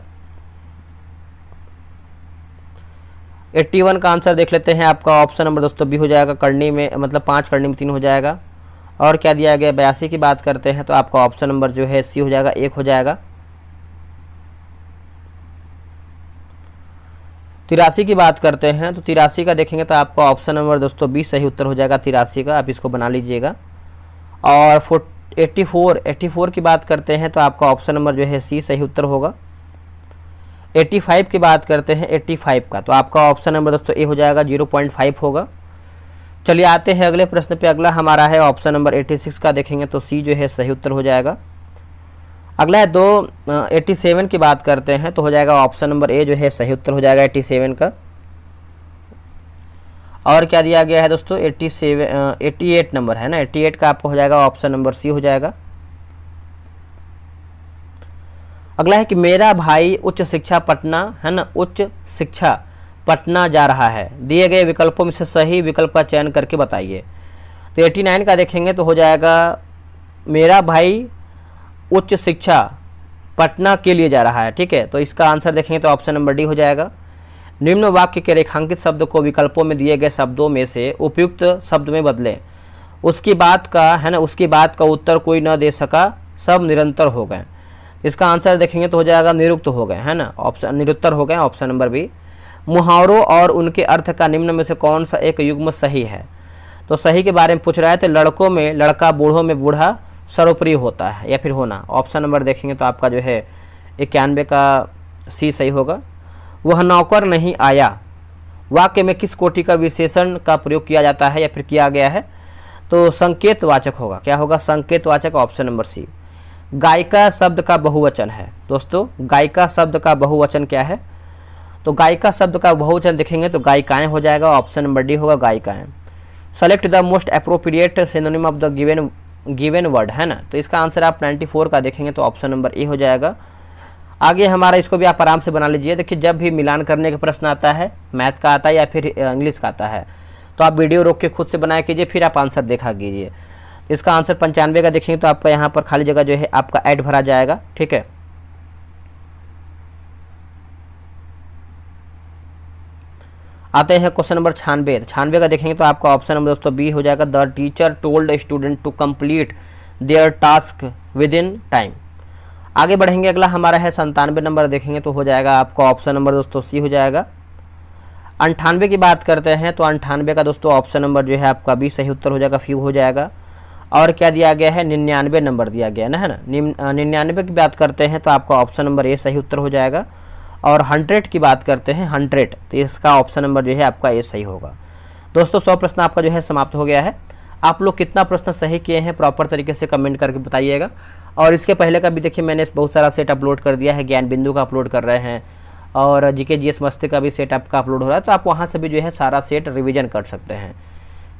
81 का आंसर देख लेते हैं। आपका ऑप्शन नंबर दोस्तों बी हो जाएगा, करनी में मतलब 5 करनी में 3 हो जाएगा। और क्या दिया गया? 82 की बात करते हैं तो आपका ऑप्शन नंबर जो है सी हो जाएगा, 1 हो जाएगा। 83 की बात करते हैं तो 83 का देखेंगे तो आपका ऑप्शन नंबर दोस्तों बी सही उत्तर हो जाएगा 83 का। आप इसको बना लीजिएगा। और 84 की बात करते हैं तो आपका ऑप्शन नंबर जो है सी सही उत्तर होगा। 85 की बात करते हैं 85 का तो आपका ऑप्शन नंबर दोस्तों ए हो जाएगा, 0.5 होगा। चलिए आते हैं अगले प्रश्न पे। अगला हमारा है ऑप्शन नंबर 86 का देखेंगे तो सी जो है सही उत्तर हो जाएगा। अगला है 87 की बात करते हैं तो हो जाएगा ऑप्शन नंबर ए जो है सही उत्तर हो जाएगा 87 का। और क्या दिया गया है दोस्तों? 88 नंबर है ना, 88 का आपको हो जाएगा ऑप्शन नंबर सी हो जाएगा। अगला है कि मेरा भाई उच्च शिक्षा पटना है ना, उच्च शिक्षा पटना जा रहा है। दिए गए विकल्पों में से सही विकल्प का चयन करके बताइए। तो 89 का देखेंगे तो हो जाएगा मेरा भाई उच्च शिक्षा पटना के लिए जा रहा है। ठीक है, तो इसका आंसर देखेंगे तो ऑप्शन नंबर डी हो जाएगा। निम्न वाक्य के रेखांकित शब्द को विकल्पों में दिए गए शब्दों में से उपयुक्त शब्द में बदलें। उसकी बात का है ना, उसकी बात का उत्तर कोई न दे सका, सब निरंतर हो गए। इसका आंसर देखेंगे तो हो जाएगा निरुक्त हो गए है ना, ऑप्शन निरुत्तर हो गए, ऑप्शन नंबर बी। मुहावरों और उनके अर्थ का निम्न में से कौन सा एक युग्म सही है? तो सही के बारे में पूछ रहा है तो लड़कों में लड़का, बूढ़ों में बूढ़ा सर्वोपरि होता है या फिर होना। ऑप्शन नंबर देखेंगे तो आपका जो है 91 का सी सही होगा। वह नौकर नहीं आया, वाक्य में किस कोटि का विशेषण का प्रयोग किया जाता है या फिर किया गया है? तो संकेतवाचक होगा। क्या होगा? संकेतवाचक, ऑप्शन नंबर सी। गायिका शब्द का बहुवचन है दोस्तों, गायिका शब्द का बहुवचन क्या है? तो गायिका शब्द का बहुवचन देखेंगे तो गायिकाएं हो जाएगा, ऑप्शन नंबर डी होगा गायिकाएं। Select the most appropriate synonym of the given word, है ना। तो इसका आंसर आप 94 का देखेंगे तो ऑप्शन नंबर ए हो जाएगा। आगे हमारा इसको भी आप आराम से बना लीजिए। देखिए जब भी मिलान करने का प्रश्न आता है, मैथ का आता है या फिर इंग्लिश का आता है, तो आप वीडियो रोक के खुद से बनाया कीजिए, फिर आप आंसर देखा कीजिए। इसका आंसर 95 का देखेंगे तो आपका यहाँ पर खाली जगह जो है आपका ऐड भरा जाएगा, ठीक है। आते हैं क्वेश्चन नंबर 96 का देखेंगे तो आपका ऑप्शन नंबर दोस्तों बी हो जाएगा। The teacher told student to complete their task within time. आगे बढ़ेंगे, अगला हमारा है 97 नंबर, देखेंगे तो हो जाएगा आपका ऑप्शन नंबर दोस्तों सी हो जाएगा। 98 की बात करते हैं तो 98 का दोस्तों ऑप्शन नंबर जो है आपका बी सही उत्तर हो जाएगा, फ्यू हो जाएगा। और क्या दिया गया है? 99 नंबर दिया गया ना, है ना। 99 की बात करते हैं तो आपका ऑप्शन नंबर ए सही उत्तर हो जाएगा। और 100 की बात करते हैं 100, तो इसका ऑप्शन नंबर जो है आपका ए सही होगा। दोस्तों 100 प्रश्न आपका जो है समाप्त हो गया है। आप लोग कितना प्रश्न सही किए हैं प्रॉपर तरीके से कमेंट करके बताइएगा। और इसके पहले का भी देखिए मैंने बहुत सारा सेट अपलोड कर दिया है, ज्ञान बिंदु का अपलोड कर रहे हैं और जीके जीएस मस्ती का भी सेट आपका अपलोड हो रहा है, तो आप वहाँ से भी जो है सारा सेट रिवीजन कर सकते हैं।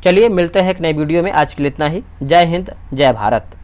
चलिए मिलते हैं एक नई वीडियो में, आज के लिए इतना ही। जय हिंद, जय भारत।